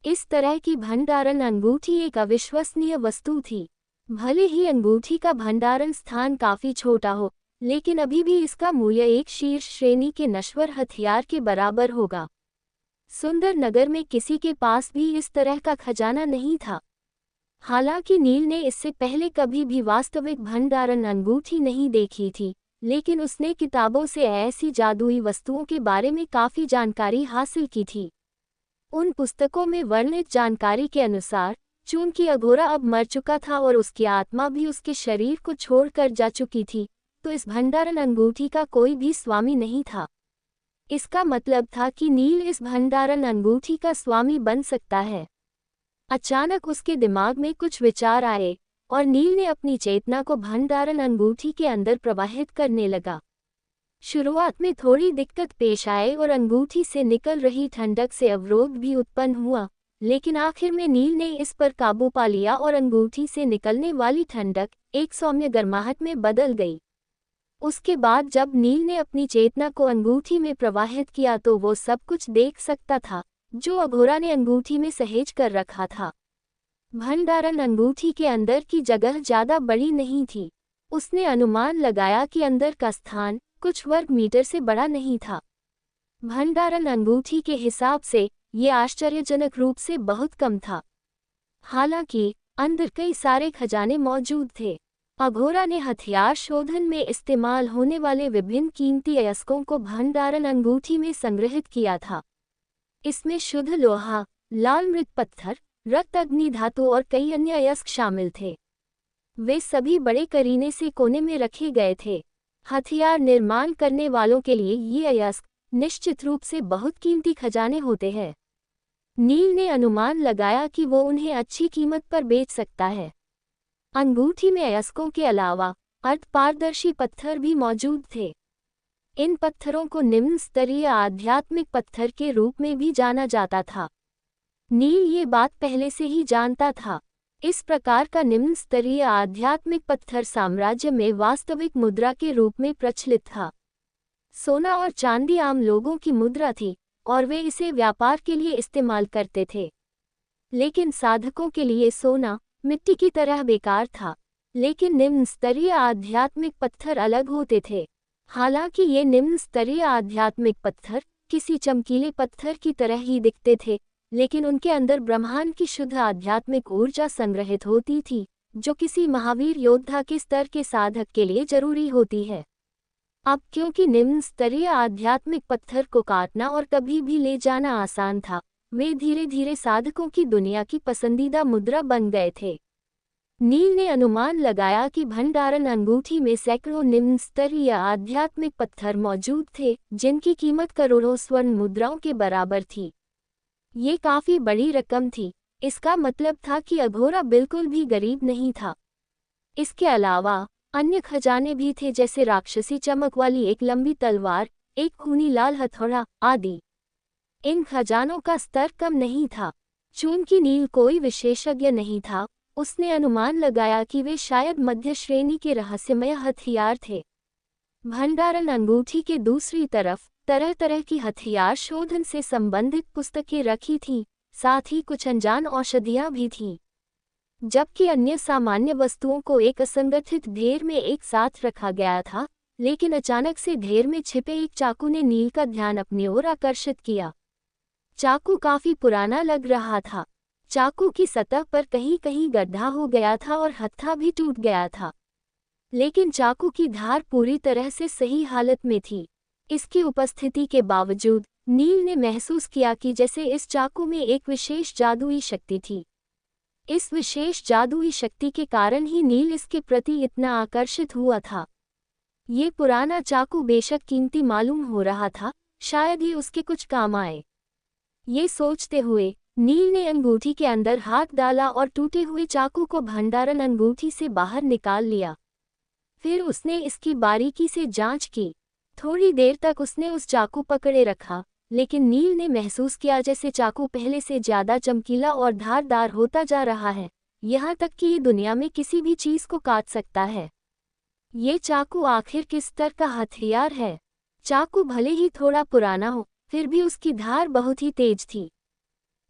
S1: इस तरह की भंडारण अंगूठी एक अविश्वसनीय वस्तु थी। भले ही अंगूठी का भंडारण स्थान काफी छोटा हो, लेकिन अभी भी इसका मूल्य एक शीर्ष श्रेणी के नश्वर हथियार के बराबर होगा। सुंदर नगर में किसी के पास भी इस तरह का खजाना नहीं था। हालांकि नील ने इससे पहले कभी भी वास्तविक भंडारण अंगूठी नहीं देखी थी, लेकिन उसने किताबों से ऐसी जादुई वस्तुओं के बारे में काफी जानकारी हासिल की थी। उन पुस्तकों में वर्णित जानकारी के अनुसार, चूंकि अघोरा अब मर चुका था और उसकी आत्मा भी उसके शरीर को छोड़कर जा चुकी थी, तो इस भंडारण अंगूठी का कोई भी स्वामी नहीं था। इसका मतलब था कि नील इस भंडारण अंगूठी का स्वामी बन सकता है। अचानक उसके दिमाग में कुछ विचार आए और नील ने अपनी चेतना को भंडारण अंगूठी के अंदर प्रवाहित करने लगा। शुरुआत में थोड़ी दिक्कत पेश आए और अंगूठी से निकल रही ठंडक से अवरोध भी उत्पन्न हुआ, लेकिन आखिर में नील ने इस पर काबू पा लिया और अंगूठी से निकलने वाली ठंडक एक सौम्य गर्माहट में बदल गई। उसके बाद जब नील ने अपनी चेतना को अंगूठी में प्रवाहित किया तो वो सब कुछ देख सकता था जो अघोरा ने अंगूठी में सहेज कर रखा था। भंडारण अंगूठी के अंदर की जगह ज्यादा बड़ी नहीं थी। उसने अनुमान लगाया कि अंदर का स्थान कुछ वर्ग मीटर से बड़ा नहीं था। भंडारण अंगूठी के हिसाब से ये आश्चर्यजनक रूप से बहुत कम था। हालांकि अंदर कई सारे खजाने मौजूद थे। अघोरा ने हथियार शोधन में इस्तेमाल होने वाले विभिन्न कीमती अयस्कों को भंडारण अंगूठी में संग्रहित किया था। इसमें शुद्ध लोहा, लाल मृत पत्थर, रक्त अग्नि धातु और कई अन्य अयस्क शामिल थे। वे सभी बड़े करीने से कोने में रखे गए थे। हथियार निर्माण करने वालों के लिए ये अयस्क निश्चित रूप से बहुत कीमती खजाने होते हैं। नील ने अनुमान लगाया कि वो उन्हें अच्छी कीमत पर बेच सकता है। अंगूठी में अयस्कों के अलावा अर्धपारदर्शी पत्थर भी मौजूद थे। इन पत्थरों को निम्न स्तरीय आध्यात्मिक पत्थर के रूप में भी जाना जाता था। नील ये बात पहले से ही जानता था। इस प्रकार का निम्न स्तरीय आध्यात्मिक पत्थर साम्राज्य में वास्तविक मुद्रा के रूप में प्रचलित था। सोना और चांदी आम लोगों की मुद्रा थी और वे इसे व्यापार के लिए इस्तेमाल करते थे। लेकिन साधकों के लिए सोना मिट्टी की तरह बेकार था। लेकिन निम्न स्तरीय आध्यात्मिक पत्थर अलग होते थे। हालांकि ये निम्न स्तरीय आध्यात्मिक पत्थर किसी चमकीले पत्थर की तरह ही दिखते थे, लेकिन उनके अंदर ब्रह्मांड की शुद्ध आध्यात्मिक ऊर्जा संग्रहित होती थी, जो किसी महावीर योद्धा के स्तर के साधक के लिए जरूरी होती है। अब क्योंकि निम्न स्तरीय आध्यात्मिक पत्थर को काटना और कभी भी ले जाना आसान था, वे धीरे धीरे साधकों की दुनिया की पसंदीदा मुद्रा बन गए थे। नील ने अनुमान लगाया कि भंडारण अंगूठी में सैकड़ों निम्न स्तरीय आध्यात्मिक पत्थर मौजूद थे, जिनकी कीमत करोड़ों स्वर्ण मुद्राओं के बराबर थी। ये काफी बड़ी रकम थी। इसका मतलब था कि अघोरा बिल्कुल भी गरीब नहीं था। इसके अलावा अन्य खजाने भी थे, जैसे राक्षसी चमक वाली एक लंबी तलवार, एक खूनी लाल हथौड़ा आदि। इन खजानों का स्तर कम नहीं था। चूंकि नील कोई विशेषज्ञ नहीं था, उसने अनुमान लगाया कि वे शायद मध्य श्रेणी के रहस्यमय हथियार थे। भंडारण अंगूठी के दूसरी तरफ तरह तरह की हथियार शोधन से संबंधित पुस्तकें रखी थीं, साथ ही कुछ अनजान औषधियां भी थीं। जबकि अन्य सामान्य वस्तुओं को एक असंगठित ढेर में एक साथ रखा गया था, लेकिन अचानक से ढेर में छिपे एक चाकू ने नील का ध्यान अपनी ओर आकर्षित किया। चाकू काफी पुराना लग रहा था। चाकू की सतह पर कहीं कहीं गड्ढा हो गया था और हत्था भी टूट गया था, लेकिन चाकू की धार पूरी तरह से सही हालत में थी। इसकी उपस्थिति के बावजूद नील ने महसूस किया कि जैसे इस चाकू में एक विशेष जादुई शक्ति थी। इस विशेष जादुई शक्ति के कारण ही नील इसके प्रति इतना आकर्षित हुआ था। ये पुराना चाकू बेशक कीमती मालूम हो रहा था, शायद ही उसके कुछ काम आए। ये सोचते हुए नील ने अंगूठी के अंदर हाथ डाला और टूटे हुए चाकू को भंडारण अंगूठी से बाहर निकाल लिया। फिर उसने इसकी बारीकी से जांच की। थोड़ी देर तक उसने उस चाकू पकड़े रखा, लेकिन नील ने महसूस किया जैसे चाकू पहले से ज्यादा चमकीला और धारदार होता जा रहा है, यहाँ तक कि ये दुनिया में किसी भी चीज को काट सकता है। ये चाकू आखिर किस स्तर का हथियार है? चाकू भले ही थोड़ा पुराना हो, फिर भी उसकी धार बहुत ही तेज थी।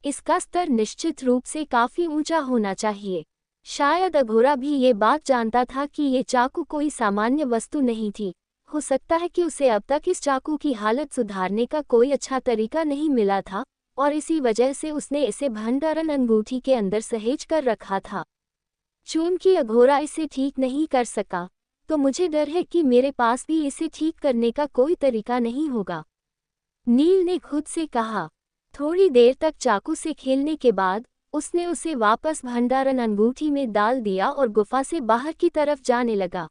S1: इसका स्तर निश्चित रूप से काफी ऊंचा होना चाहिए। शायद अघोरा भी ये बात जानता था कि ये चाकू कोई सामान्य वस्तु नहीं थी। हो सकता है कि उसे अब तक इस चाकू की हालत सुधारने का कोई अच्छा तरीका नहीं मिला था और इसी वजह से उसने इसे भंडारण अंगूठी के अंदर सहेज कर रखा था। चूंकि अघोरा इसे ठीक नहीं कर सका, तो मुझे डर है कि मेरे पास भी इसे ठीक करने का कोई तरीका नहीं होगा, नील ने खुद से कहा। थोड़ी देर तक चाकू से खेलने के बाद उसने उसे वापस भंडारण अंगूठी में डाल दिया और गुफा से बाहर की तरफ जाने लगा।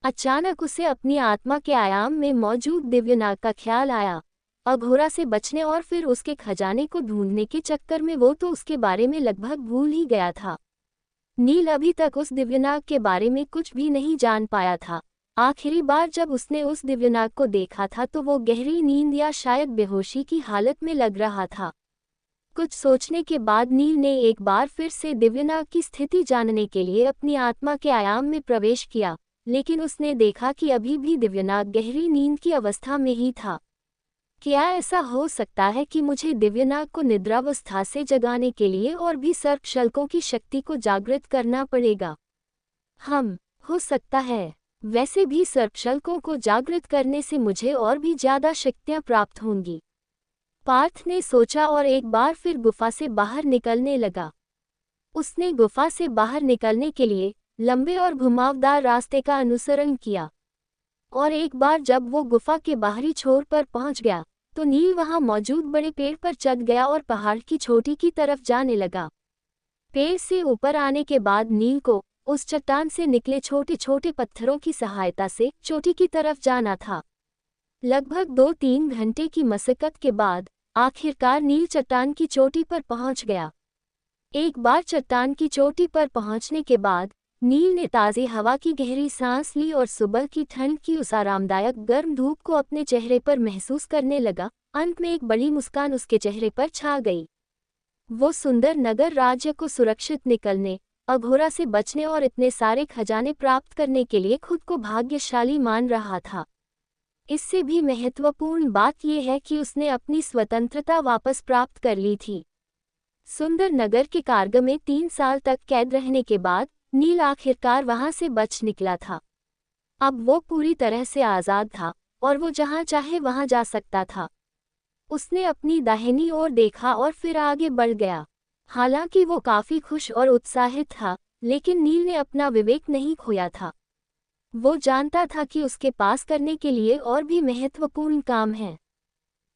S1: अचानक उसे अपनी आत्मा के आयाम में मौजूद दिव्यनाग का ख्याल आया। अघोरा से बचने और फिर उसके खजाने को ढूंढने के चक्कर में वो तो उसके बारे में लगभग भूल ही गया था। नील अभी तक उस दिव्यनाग के बारे में कुछ भी नहीं जान पाया था। आखिरी बार जब उसने उस दिव्यनाग को देखा था तो वो गहरी नींद या शायद बेहोशी की हालत में लग रहा था। कुछ सोचने के बाद नील ने एक बार फिर से दिव्यनाग की स्थिति जानने के लिए अपनी आत्मा के आयाम में प्रवेश किया, लेकिन उसने देखा कि अभी भी दिव्यनाग गहरी नींद की अवस्था में ही था। क्या ऐसा हो सकता है कि मुझे दिव्यनाग को निद्रावस्था से जगाने के लिए और भी सर्पशल्कों की शक्ति को जागृत करना पड़ेगा? हो सकता है। वैसे भी सर्पशल्कों को जागृत करने से मुझे और भी ज्यादा शक्तियां प्राप्त होंगी, पार्थ ने सोचा और एक बार फिर गुफा से बाहर निकलने लगा। उसने गुफा से बाहर निकलने के लिए लंबे और घुमावदार रास्ते का अनुसरण किया, और एक बार जब वो गुफा के बाहरी छोर पर पहुंच गया तो नील वहां मौजूद बड़े पेड़ पर चढ़ गया और पहाड़ की चोटी की तरफ जाने लगा। पेड़ से ऊपर आने के बाद नील को उस चट्टान से निकले छोटे छोटे पत्थरों की सहायता से चोटी की तरफ जाना था। लगभग 2-3 घंटे की मशक्कत के बाद आखिरकार नील चट्टान की चोटी पर पहुंच गया। एक बार चट्टान की चोटी पर पहुंचने के बाद नील ने ताज़ी हवा की गहरी सांस ली और सुबह की ठंड की उस आरामदायक गर्म धूप को अपने चेहरे पर महसूस करने लगा। अंत में एक बड़ी मुस्कान उसके चेहरे पर छा गई। वो सुंदर नगर राज्य को सुरक्षित निकलने, अघोरा से बचने और इतने सारे खजाने प्राप्त करने के लिए खुद को भाग्यशाली मान रहा था। इससे भी महत्वपूर्ण बात यह है कि उसने अपनी स्वतंत्रता वापस प्राप्त कर ली थी। सुंदर नगर के कारागार में 3 साल तक कैद रहने के बाद नील आखिरकार वहां से बच निकला था। अब वो पूरी तरह से आज़ाद था और वो जहां चाहे वहां जा सकता था। उसने अपनी दाहिनी ओर देखा और फिर आगे बढ़ गया। हालांकि वो काफी खुश और उत्साहित था, लेकिन नील ने अपना विवेक नहीं खोया था। वो जानता था कि उसके पास करने के लिए और भी महत्वपूर्ण काम है।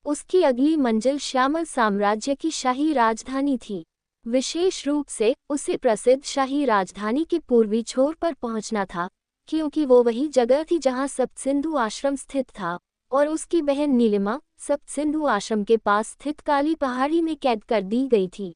S1: उसकी अगली मंजिल श्यामल साम्राज्य की शाही राजधानी थी। विशेष रूप से उसे प्रसिद्ध शाही राजधानी के पूर्वी छोर पर पहुंचना था, क्योंकि वो वही जगह थी जहां सप्तसिंधु आश्रम स्थित था और उसकी बहन नीलिमा सप्तसिंधु आश्रम के पास स्थित काली पहाड़ी में कैद कर दी गई थी।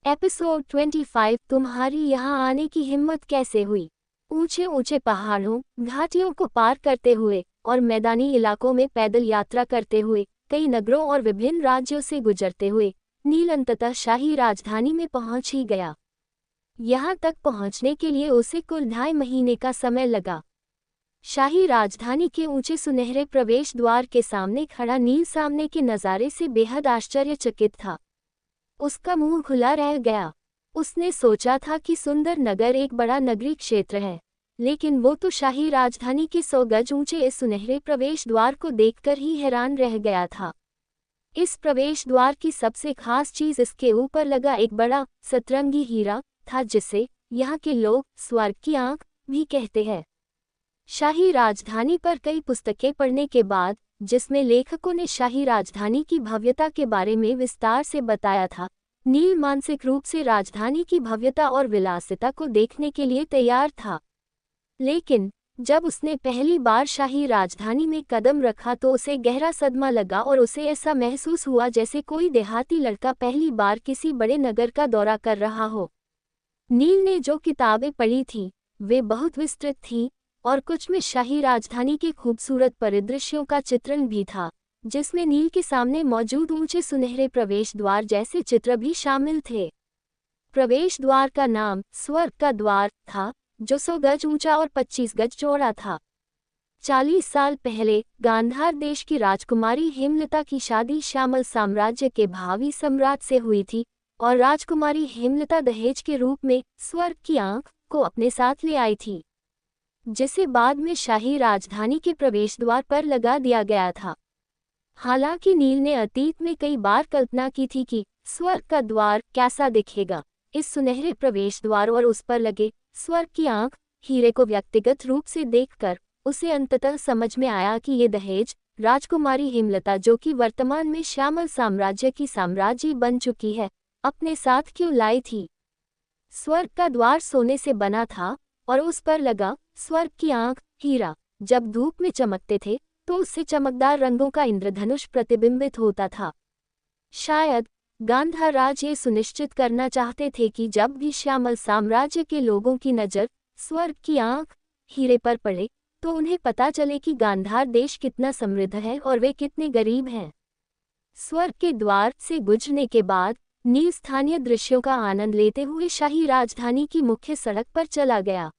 S1: एपिसोड 25 तुम्हारी यहाँ आने की हिम्मत कैसे हुई? ऊंचे ऊंचे पहाड़ों, घाटियों को पार करते हुए और मैदानी इलाकों में पैदल यात्रा करते हुए, कई नगरों और विभिन्न राज्यों से गुजरते हुए नील अंततः शाही राजधानी में पहुंच ही गया। यहाँ तक पहुंचने के लिए उसे कुल 2.5 महीने का समय लगा। शाही राजधानी के ऊंचे सुनहरे प्रवेश द्वार के सामने खड़ा नील सामने के नज़ारे से बेहद आश्चर्यचकित था। उसका मुंह खुला रह गया। उसने सोचा था कि सुंदर नगर एक बड़ा नगरीय क्षेत्र है, लेकिन वो तो शाही राजधानी के 100 गज ऊंचे इस सुनहरे प्रवेश द्वार को देखकर ही हैरान रह गया था। इस प्रवेश द्वार की सबसे खास चीज इसके ऊपर लगा एक बड़ा सतरंगी हीरा था, जिसे यहाँ के लोग स्वर्ग की आंख भी कहते हैं। शाही राजधानी पर कई पुस्तकें पढ़ने के बाद, जिसमें लेखकों ने शाही राजधानी की भव्यता के बारे में विस्तार से बताया था, नील मानसिक रूप से राजधानी की भव्यता और विलासिता को देखने के लिए तैयार था। लेकिन जब उसने पहली बार शाही राजधानी में कदम रखा तो उसे गहरा सदमा लगा और उसे ऐसा महसूस हुआ जैसे कोई देहाती लड़का पहली बार किसी बड़े नगर का दौरा कर रहा हो। नील ने जो किताबें पढ़ी थीं, वे बहुत विस्तृत थीं और कुछ में शाही राजधानी के खूबसूरत परिदृश्यों का चित्रण भी था, जिसमें नील के सामने मौजूद ऊंचे सुनहरे प्रवेश द्वार जैसे चित्र भी शामिल थे। प्रवेश द्वार का नाम स्वर्ग का द्वार था, जो 100 गज ऊंचा और 25 गज चौड़ा था। 40 साल पहले गांधार देश की राजकुमारी हेमलता की शादी श्यामल साम्राज्य के भावी सम्राट से हुई थी और राजकुमारी हेमलता दहेज के रूप में स्वर्ग की आंख को अपने साथ ले आई थी, जिसे बाद में शाही राजधानी के प्रवेश द्वार पर लगा दिया गया था। हालांकि नील ने अतीत में कई बार कल्पना की थी कि स्वर्ग का द्वार कैसा दिखेगा। इस सुनहरे प्रवेश द्वार और उस पर लगे स्वर्ग की आंख हीरे को व्यक्तिगत रूप से देखकर उसे अंततः समझ में आया कि ये दहेज राजकुमारी हेमलता, जो कि वर्तमान में श्यामल साम्राज्य की साम्राज्ञी बन चुकी है, अपने साथ क्यों लाई थी। स्वर्ग का द्वार सोने से बना था और उस पर लगा स्वर्ग की आंख हीरा जब धूप में चमकते थे तो उससे चमकदार रंगों का इंद्रधनुष प्रतिबिंबित होता था। शायद गांधाराज ये सुनिश्चित करना चाहते थे कि जब भी श्यामल साम्राज्य के लोगों की नज़र स्वर्ग की आंख हीरे पर पड़े तो उन्हें पता चले कि गांधार देश कितना समृद्ध है और वे कितने गरीब हैं। स्वर्ग के द्वार से गुजरने के बाद नील स्थानीय दृश्यों का आनंद लेते हुए शाही राजधानी की मुख्य सड़क पर चला गया।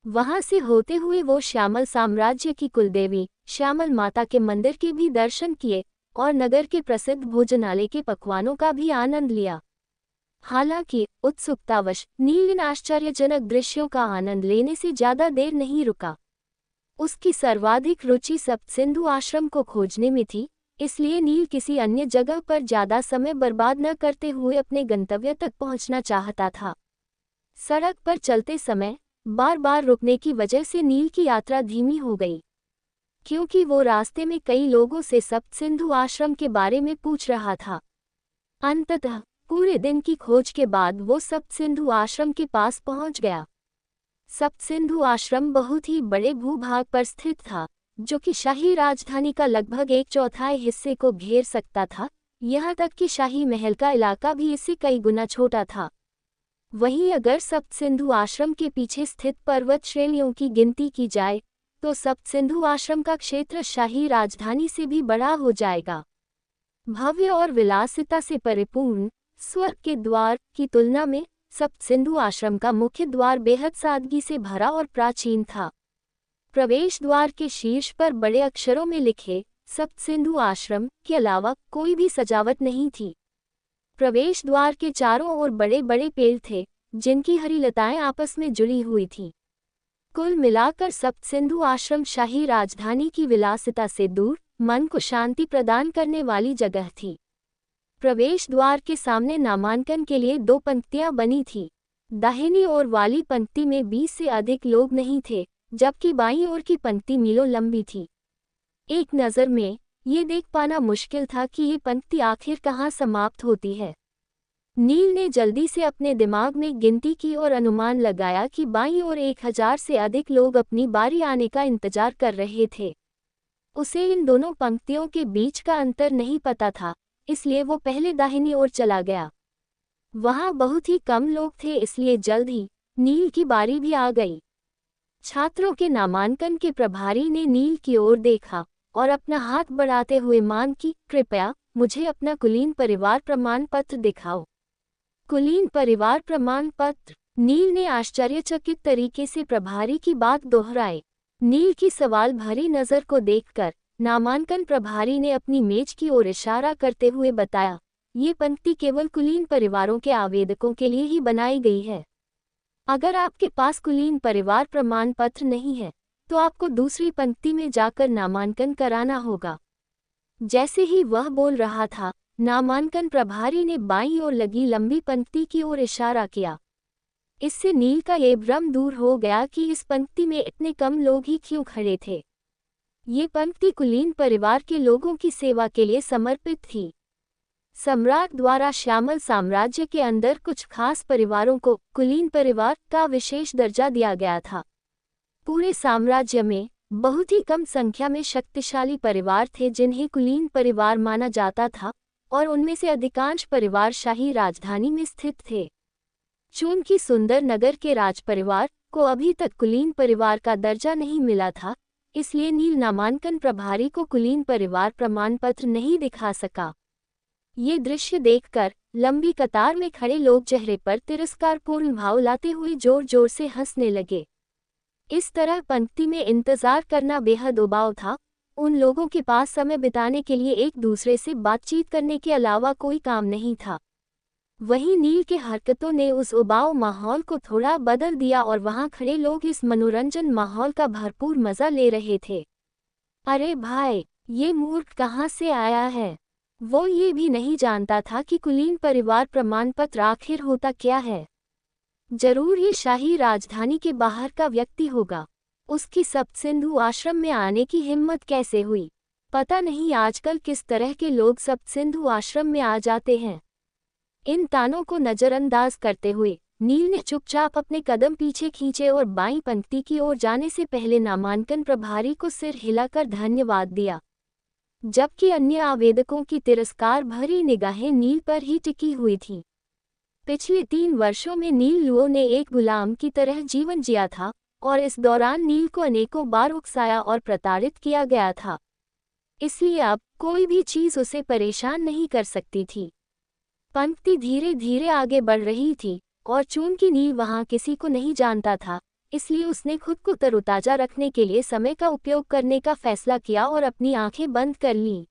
S1: वहां से होते हुए वो श्यामल साम्राज्य की कुलदेवी श्यामल माता के मंदिर के भी दर्शन किए और नगर के प्रसिद्ध भोजनालय के पकवानों का भी आनंद लिया। हालांकि उत्सुकतावश नील इन आश्चर्यजनक दृश्यों का आनंद लेने से ज्यादा देर नहीं रुका। उसकी सर्वाधिक रुचि सप्तसिंधु आश्रम को खोजने में थी, इसलिए नील किसी अन्य जगह पर ज्यादा समय बर्बाद न करते हुए अपने गंतव्य तक पहुंचना चाहता था। सड़क पर चलते समय बार बार रुकने की वजह से नील की यात्रा धीमी हो गई, क्योंकि वो रास्ते में कई लोगों से सप्तसिंधु आश्रम के बारे में पूछ रहा था। अंततः पूरे दिन की खोज के बाद वो सप्तसिंधु आश्रम के पास पहुंच गया। सप्तसिंधु आश्रम बहुत ही बड़े भूभाग पर स्थित था, जो कि शाही राजधानी का लगभग 1/4 हिस्से को घेर सकता था। यहाँ तक कि शाही महल का इलाका भी इससे कई गुना छोटा था। वहीं अगर सप्तसिंधु आश्रम के पीछे स्थित पर्वत श्रेणियों की गिनती की जाए तो सप्तसिंधु आश्रम का क्षेत्र शाही राजधानी से भी बड़ा हो जाएगा। भव्य और विलासिता से परिपूर्ण स्वर्ग के द्वार की तुलना में सप्तसिंधु आश्रम का मुख्य द्वार बेहद सादगी से भरा और प्राचीन था। प्रवेश द्वार के शीर्ष पर बड़े अक्षरों में लिखे सप्तसिंधु आश्रम के अलावा कोई भी सजावट नहीं थी। प्रवेश द्वार के चारों ओर बड़े बड़े पेड़ थे, जिनकी हरी लताएं आपस में जुड़ी हुई थीं। कुल मिलाकर सप्तसिंधु आश्रम शाही राजधानी की विलासिता से दूर मन को शांति प्रदान करने वाली जगह थी। प्रवेश द्वार के सामने नामांकन के लिए 2 पंक्तियां बनी थीं। दाहिनी ओर वाली पंक्ति में 20 से अधिक लोग नहीं थे, जबकि बाईं ओर की पंक्ति मीलों लंबी थी। एक नज़र में ये देख पाना मुश्किल था कि ये पंक्ति आखिर कहाँ समाप्त होती है। नील ने जल्दी से अपने दिमाग में गिनती की और अनुमान लगाया कि बाईं ओर 1000 से अधिक लोग अपनी बारी आने का इंतजार कर रहे थे। उसे इन दोनों पंक्तियों के बीच का अंतर नहीं पता था, इसलिए वो पहले दाहिनी ओर चला गया। वहाँ बहुत ही कम लोग थे, इसलिए जल्द ही नील की बारी भी आ गई। छात्रों के नामांकन के प्रभारी ने नील की ओर देखा और अपना हाथ बढ़ाते हुए मांग की, कृपया मुझे अपना कुलीन परिवार प्रमाण पत्र दिखाओ। कुलीन परिवार प्रमाण पत्र? नील ने आश्चर्यचकित तरीके से प्रभारी की बात दोहराई। नील की सवाल भरी नज़र को देखकर नामांकन प्रभारी ने अपनी मेज की ओर इशारा करते हुए बताया, ये पंक्ति केवल कुलीन परिवारों के आवेदकों के लिए ही बनाई गई है। अगर आपके पास कुलीन परिवार प्रमाण पत्र नहीं है तो आपको दूसरी पंक्ति में जाकर नामांकन कराना होगा। जैसे ही वह बोल रहा था, नामांकन प्रभारी ने बाईं ओर लगी लंबी पंक्ति की ओर इशारा किया। इससे नील का ये भ्रम दूर हो गया कि इस पंक्ति में इतने कम लोग ही क्यों खड़े थे। ये पंक्ति कुलीन परिवार के लोगों की सेवा के लिए समर्पित थी। सम्राट द्वारा श्यामल साम्राज्य के अंदर कुछ खास परिवारों को कुलीन परिवार का विशेष दर्जा दिया गया था। पूरे साम्राज्य में बहुत ही कम संख्या में शक्तिशाली परिवार थे जिन्हें कुलीन परिवार माना जाता था, और उनमें से अधिकांश परिवार शाही राजधानी में स्थित थे। चूंकि सुंदर नगर के राजपरिवार को अभी तक कुलीन परिवार का दर्जा नहीं मिला था, इसलिए नील नामांकन प्रभारी को कुलीन परिवार प्रमाण पत्र नहीं दिखा सका। ये दृश्य देखकर लंबी कतार में खड़े लोग चेहरे पर तिरस्कारपूर्ण भाव लाते हुए जोर जोर से हंसने लगे। इस तरह पंक्ति में इंतजार करना बेहद उबाऊ था। उन लोगों के पास समय बिताने के लिए एक दूसरे से बातचीत करने के अलावा कोई काम नहीं था। वहीं नील के हरकतों ने उस उबाऊ माहौल को थोड़ा बदल दिया और वहां खड़े लोग इस मनोरंजन माहौल का भरपूर मजा ले रहे थे। अरे भाई, ये मूर्ख कहाँ से आया है? वो ये भी नहीं जानता था कि कुलीन परिवार प्रमाण पत्र आखिर होता क्या है। जरूर ये शाही राजधानी के बाहर का व्यक्ति होगा। उसकी सप्तसिंधु आश्रम में आने की हिम्मत कैसे हुई? पता नहीं आजकल किस तरह के लोग सप्तसिंधु आश्रम में आ जाते हैं। इन तानों को नज़रअंदाज करते हुए नील ने चुपचाप अपने कदम पीछे खींचे और बाईं पंक्ति की ओर जाने से पहले नामांकन प्रभारी को सिर हिलाकर धन्यवाद दिया, जबकि अन्य आवेदकों की तिरस्कार भरी निगाहें नील पर ही टिकी हुई थीं। पिछले 3 वर्षों में नील लुओ ने एक गुलाम की तरह जीवन जिया था और इस दौरान नील को अनेकों बार उकसाया और प्रताड़ित किया गया था। इसलिए अब कोई भी चीज़ उसे परेशान नहीं कर सकती थी। पंक्ति धीरे धीरे आगे बढ़ रही थी और चूंकि नील वहां किसी को नहीं जानता था, इसलिए उसने खुद को तरोताजा रखने के लिए समय का उपयोग करने का फैसला किया और अपनी आंखें बंद कर लीं।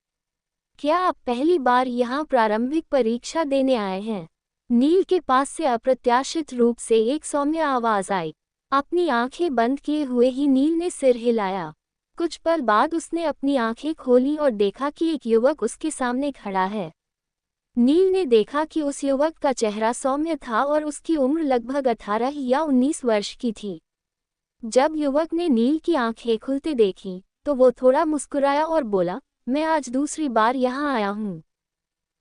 S1: क्या आप पहली बार यहाँ प्रारंभिक परीक्षा देने आए हैं? नील के पास से अप्रत्याशित रूप से एक सौम्य आवाज आई। अपनी आंखें बंद किए हुए ही नील ने सिर हिलाया। कुछ पल बाद उसने अपनी आंखें खोलीं और देखा कि एक युवक उसके सामने खड़ा है। नील ने देखा कि उस युवक का चेहरा सौम्य था और उसकी उम्र लगभग 18 या 19 वर्ष की थी। जब युवक ने नील की आंखें खुलते देखीं, तो वो थोड़ा मुस्कुराया और बोला, मैं आज दूसरी बार यहाँ आया हूँ।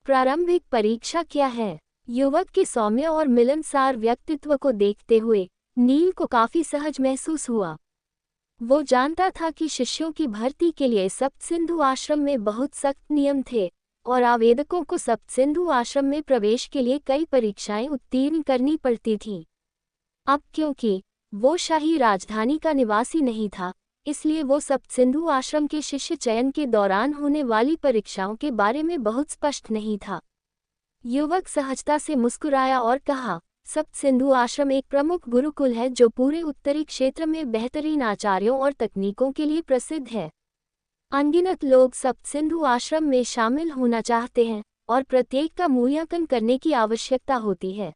S1: प्रारंभिक परीक्षा क्या है? युवक के सौम्य और मिलनसार व्यक्तित्व को देखते हुए नील को काफी सहज महसूस हुआ। वो जानता था कि शिष्यों की भर्ती के लिए सप्तसिंधु आश्रम में बहुत सख्त नियम थे और आवेदकों को सप्तसिंधु आश्रम में प्रवेश के लिए कई परीक्षाएं उत्तीर्ण करनी पड़ती थीं। अब क्योंकि वो शाही राजधानी का निवासी नहीं था, इसलिए वो सप्तसिंधु आश्रम के शिष्य चयन के दौरान होने वाली परीक्षाओं के बारे में बहुत स्पष्ट नहीं था। युवक सहजता से मुस्कुराया और कहा, सप्तसिंधु आश्रम एक प्रमुख गुरुकुल है जो पूरे उत्तरी क्षेत्र में बेहतरीन आचार्यों और तकनीकों के लिए प्रसिद्ध है। अनगिनत लोग सप्तसिंधु आश्रम में शामिल होना चाहते हैं और प्रत्येक का मूल्यांकन करने की आवश्यकता होती है।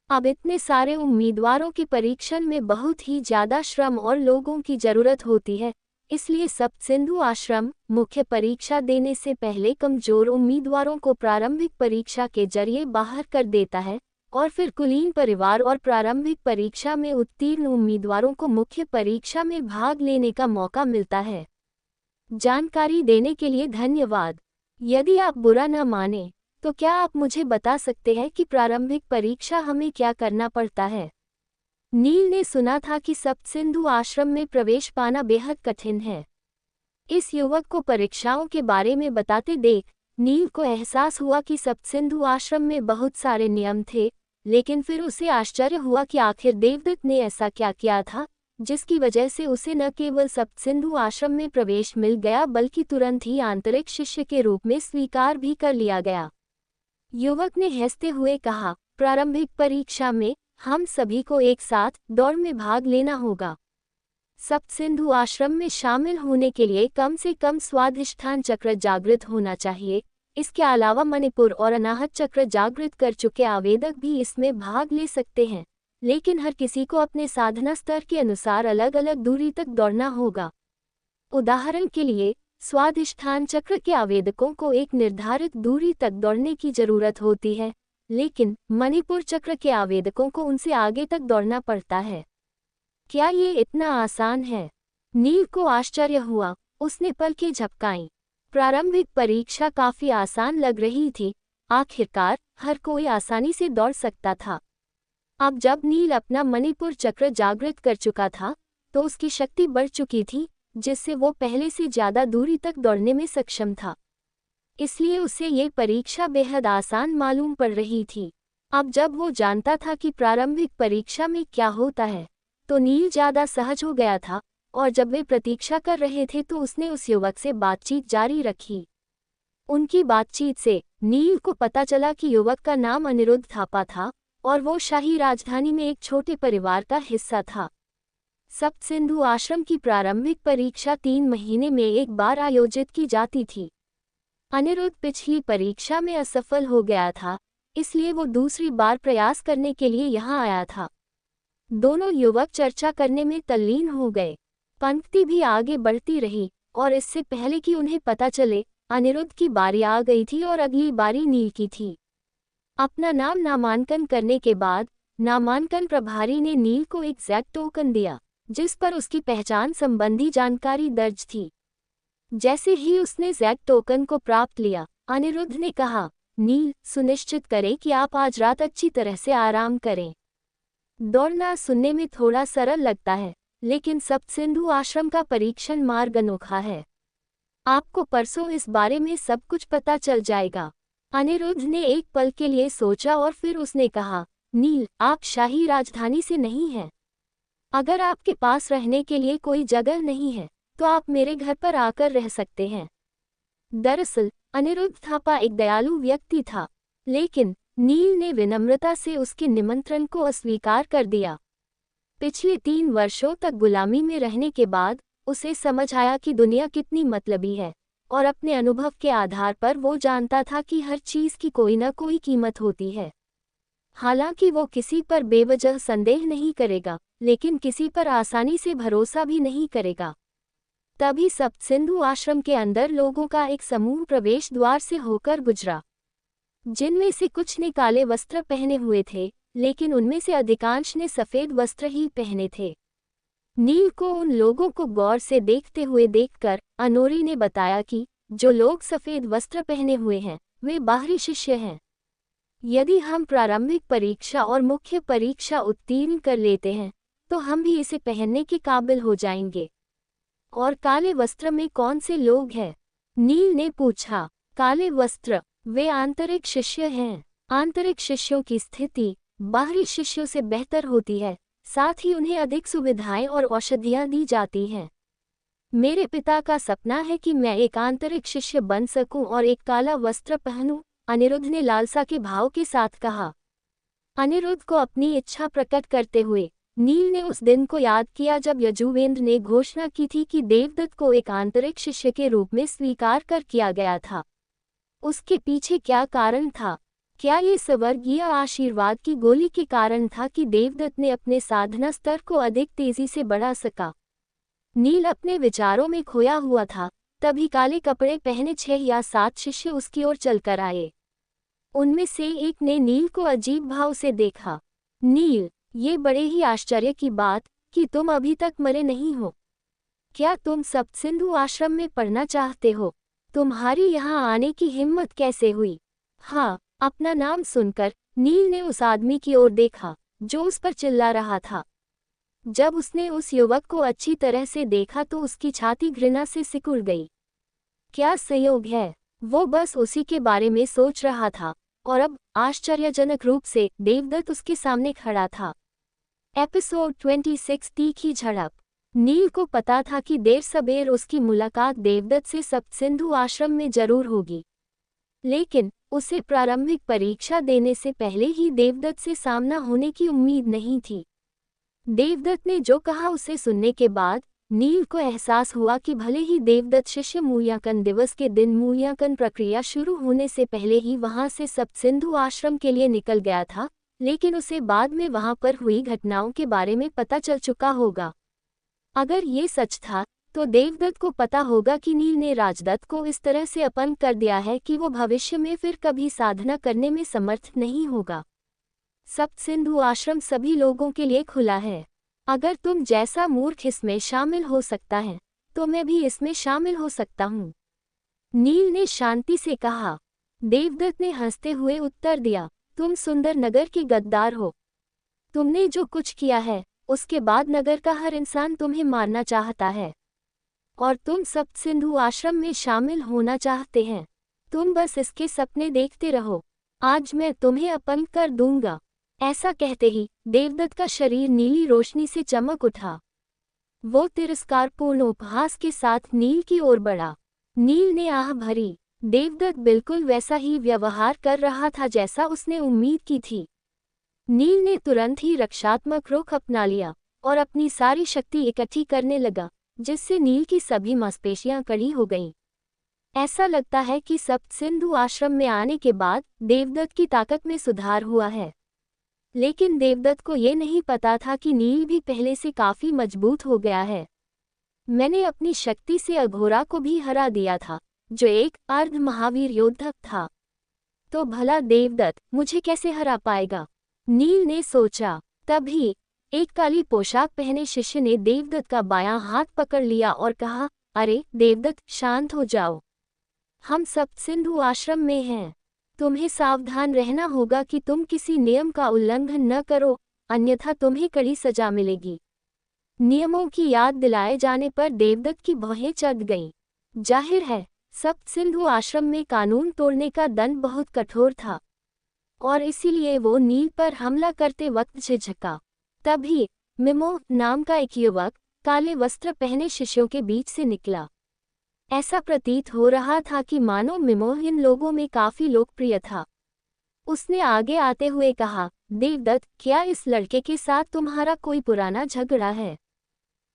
S1: अब इतने सारे उम्मीदवारों के परीक्षण में बहुत ही ज्यादा श्रम और लोगों की जरूरत होती है, इसलिए सप्तसिंधु आश्रम मुख्य परीक्षा देने से पहले कमजोर उम्मीदवारों को प्रारंभिक परीक्षा के जरिए बाहर कर देता है और फिर कुलीन परिवार और प्रारंभिक परीक्षा में उत्तीर्ण उम्मीदवारों को मुख्य परीक्षा में भाग लेने का मौका मिलता है। जानकारी देने के लिए धन्यवाद। यदि आप बुरा न माने, तो क्या आप मुझे बता सकते हैं कि प्रारंभिक परीक्षा हमें क्या करना पड़ता है? नील ने सुना था कि सप्तसिंधु आश्रम में प्रवेश पाना बेहद कठिन है। इस युवक को परीक्षाओं के बारे में बताते देख नील को एहसास हुआ कि सप्तसिंधु आश्रम में बहुत सारे नियम थे, लेकिन फिर उसे आश्चर्य हुआ कि आखिर देवदत्त ने ऐसा क्या किया था जिसकी वजह से उसे न केवल सप्तसिंधु आश्रम में प्रवेश मिल गया बल्कि तुरंत ही आंतरिक शिष्य के रूप में स्वीकार भी कर लिया गया। युवक ने हंसते हुए कहा, प्रारंभिक परीक्षा में हम सभी को एक साथ दौड़ में भाग लेना होगा। सप्तसिंधु आश्रम में शामिल होने के लिए कम से कम स्वाधिष्ठान चक्र जागृत होना चाहिए। इसके अलावा मणिपुर और अनाहत चक्र जागृत कर चुके आवेदक भी इसमें भाग ले सकते हैं, लेकिन हर किसी को अपने साधना स्तर के अनुसार अलग अलग दूरी तक दौड़ना होगा। उदाहरण के लिए, स्वाधिष्ठान चक्र के आवेदकों को एक निर्धारित दूरी तक दौड़ने की जरूरत होती है, लेकिन मणिपुर चक्र के आवेदकों को उनसे आगे तक दौड़ना पड़ता है। क्या ये इतना आसान है? नील को आश्चर्य हुआ। उसने पलकें झपकाईं। प्रारंभिक परीक्षा काफी आसान लग रही थी। आखिरकार हर कोई आसानी से दौड़ सकता था। अब जब नील अपना मणिपुर चक्र जागृत कर चुका था, तो उसकी शक्ति बढ़ चुकी थी, जिससे वो पहले से ज्यादा दूरी तक दौड़ने में सक्षम था। इसलिए उसे ये परीक्षा बेहद आसान मालूम पड़ रही थी। अब जब वो जानता था कि प्रारंभिक परीक्षा में क्या होता है, तो नील ज्यादा सहज हो गया था और जब वे प्रतीक्षा कर रहे थे तो उसने उस युवक से बातचीत जारी रखी। उनकी बातचीत से नील को पता चला कि युवक का नाम अनिरुद्ध थापा था और वो शाही राजधानी में एक छोटे परिवार का हिस्सा था। सप्तसिंधु आश्रम की प्रारंभिक परीक्षा 3 महीने में एक बार आयोजित की जाती थी। अनिरुद्ध पिछली परीक्षा में असफल हो गया था, इसलिए वो दूसरी बार प्रयास करने के लिए यहाँ आया था। दोनों युवक चर्चा करने में तल्लीन हो गए। पंक्ति भी आगे बढ़ती रही और इससे पहले कि उन्हें पता चले, अनिरुद्ध की बारी आ गई थी और अगली बारी नील की थी। अपना नाम नामांकन करने के बाद नामांकन प्रभारी ने नील को एक ज़ेड टोकन दिया, जिस पर उसकी पहचान संबंधी जानकारी दर्ज थी। जैसे ही उसने ज़ेड टोकन को प्राप्त लिया, अनिरुद्ध ने कहा, नील, सुनिश्चित करें कि आप आज रात अच्छी तरह से आराम करें। दौड़ना सुनने में थोड़ा सरल लगता है, लेकिन सप्तसिंधु आश्रम का परीक्षण मार्ग अनोखा है। आपको परसों इस बारे में सब कुछ पता चल जाएगा। अनिरुद्ध ने एक पल के लिए सोचा और फिर उसने कहा, नील, आप शाही राजधानी से नहीं हैं। अगर आपके पास रहने के लिए कोई जगह नहीं है, तो आप मेरे घर पर आकर रह सकते हैं। दरअसल अनिरुद्ध थापा एक दयालु व्यक्ति था, लेकिन नील ने विनम्रता से उसके निमंत्रण को अस्वीकार कर दिया। पिछले 3 वर्षों तक गुलामी में रहने के बाद उसे समझ आया कि दुनिया कितनी मतलबी है, और अपने अनुभव के आधार पर वो जानता था कि हर चीज़ की कोई न कोई कीमत होती है। हालांकि वो किसी पर बेवजह संदेह नहीं करेगा, लेकिन किसी पर आसानी से भरोसा भी नहीं करेगा। तभी सप्तसिंधु आश्रम के अंदर लोगों का एक समूह प्रवेश द्वार से होकर गुजरा, जिनमें से कुछ ने काले वस्त्र पहने हुए थे, लेकिन उनमें से अधिकांश ने सफ़ेद वस्त्र ही पहने थे। नील को उन लोगों को गौर से देखते हुए देखकर अनोरी ने बताया कि जो लोग सफ़ेद वस्त्र पहने हुए हैं, वे बाहरी शिष्य हैं। यदि हम प्रारंभिक परीक्षा और मुख्य परीक्षा उत्तीर्ण कर लेते हैं, तो हम भी इसे पहनने के काबिल हो जाएंगे। और काले वस्त्र में कौन से लोग हैं? नील ने पूछा। काले वस्त्र, वे आंतरिक शिष्य हैं। आंतरिक शिष्यों की स्थिति बाहरी शिष्यों से बेहतर होती है, साथ ही उन्हें अधिक सुविधाएं और औषधियां दी जाती हैं। मेरे पिता का सपना है कि मैं एक आंतरिक शिष्य बन सकूं और एक काला वस्त्र पहनूं, अनिरुद्ध ने लालसा के भाव के साथ कहा। अनिरुद्ध को अपनी इच्छा प्रकट करते हुए नील ने उस दिन को याद किया जब यजुवेंद्र ने घोषणा की थी कि देवदत्त को एक आंतरिक शिष्य के रूप में स्वीकार कर किया गया था। उसके पीछे क्या कारण था? क्या ये स्वर्गीय आशीर्वाद की गोली के कारण था कि देवदत्त ने अपने साधना स्तर को अधिक तेजी से बढ़ा सका? नील अपने विचारों में खोया हुआ था, तभी काले कपड़े पहने 6 या 7 शिष्य उसकी ओर चलकर आए। उनमें से एक ने नील को अजीब भाव से देखा। नील, ये बड़े ही आश्चर्य की बात कि तुम अभी तक मरे नहीं हो। क्या तुम सप्तसिंधु आश्रम में पढ़ना चाहते हो? तुम्हारी यहाँ आने की हिम्मत कैसे हुई? हाँ, अपना नाम सुनकर नील ने उस आदमी की ओर देखा जो उस पर चिल्ला रहा था। जब उसने उस युवक को अच्छी तरह से देखा तो उसकी छाती घृणा से सिकुड़ गई। क्या संयोग है, वो बस उसी के बारे में सोच रहा था, और अब आश्चर्यजनक रूप से देवदत्त उसके सामने खड़ा था। एपिसोड 26 तीखी झड़प। नील को पता था कि देर सबेर उसकी मुलाकात देवदत्त से सप्तसिंधु आश्रम में जरूर होगी, लेकिन उसे प्रारंभिक परीक्षा देने से पहले ही देवदत्त से सामना होने की उम्मीद नहीं थी। देवदत्त ने जो कहा उसे सुनने के बाद नील को एहसास हुआ कि भले ही देवदत्त शिष्य मूल्यांकन दिवस के दिन मूल्यांकन प्रक्रिया शुरू होने से पहले ही वहां से सप्तसिंधु आश्रम के लिए निकल गया था, लेकिन उसे बाद में वहां पर हुई घटनाओं के बारे में पता चल चुका होगा। अगर ये सच था, तो देवदत्त को पता होगा कि नील ने राजदत्त को इस तरह से अपंग कर दिया है कि वो भविष्य में फिर कभी साधना करने में समर्थ नहीं होगा। सप्तसिंधु आश्रम सभी लोगों के लिए खुला है। अगर तुम जैसा मूर्ख इसमें शामिल हो सकता है, तो मैं भी इसमें शामिल हो सकता हूँ, नील ने शांति से कहा। देवदत्त ने हंसते हुए उत्तर दिया, तुम सुंदर नगर के गद्दार हो। तुमने जो कुछ किया है, उसके बाद नगर का हर इंसान तुम्हें मारना चाहता है, और तुम सप्तसिंधु आश्रम में शामिल होना चाहते हैं। तुम बस इसके सपने देखते रहो, आज मैं तुम्हें अपंग कर दूंगा। ऐसा कहते ही देवदत्त का शरीर नीली रोशनी से चमक उठा। वो तिरस्कारपूर्ण उपहास के साथ नील की ओर बढ़ा। नील ने आह भरी। देवदत्त बिल्कुल वैसा ही व्यवहार कर रहा था जैसा उसने उम्मीद की थी। नील ने तुरंत ही रक्षात्मक रुख अपना लिया और अपनी सारी शक्ति इकट्ठी करने लगा, जिससे नील की सभी मांसपेशियां कड़ी हो गईं। ऐसा लगता है कि सप्तसिंधु आश्रम में आने के बाद देवदत्त की ताकत में सुधार हुआ है, लेकिन देवदत्त को ये नहीं पता था कि नील भी पहले से काफी मजबूत हो गया है। मैंने अपनी शक्ति से अघोरा को भी हरा दिया था, जो एक अर्ध महावीर योद्धा था, तो भला देवदत्त मुझे कैसे हरा पाएगा? नील ने सोचा। तभी एक काली पोशाक पहने शिष्य ने देवदत्त का बायां हाथ पकड़ लिया और कहा, अरे देवदत्त, शांत हो जाओ। हम सप्तसिंधु आश्रम में हैं। तुम्हें सावधान रहना होगा कि तुम किसी नियम का उल्लंघन न करो, अन्यथा तुम्हें कड़ी सजा मिलेगी। नियमों की याद दिलाए जाने पर देवदत्त की भौहें चढ़ गईं। जाहिर है, सप्तसिंधु आश्रम में कानून तोड़ने का दंड बहुत कठोर था और इसीलिए वो नील पर हमला करते वक्त झिझका। तभी मिमो नाम का एक युवक काले वस्त्र पहने शिष्यों के बीच से निकला। ऐसा प्रतीत हो रहा था कि मानो मिमो इन लोगों में काफी लोकप्रिय था। उसने आगे आते हुए कहा, देवदत्त, क्या इस लड़के के साथ तुम्हारा कोई पुराना झगड़ा है?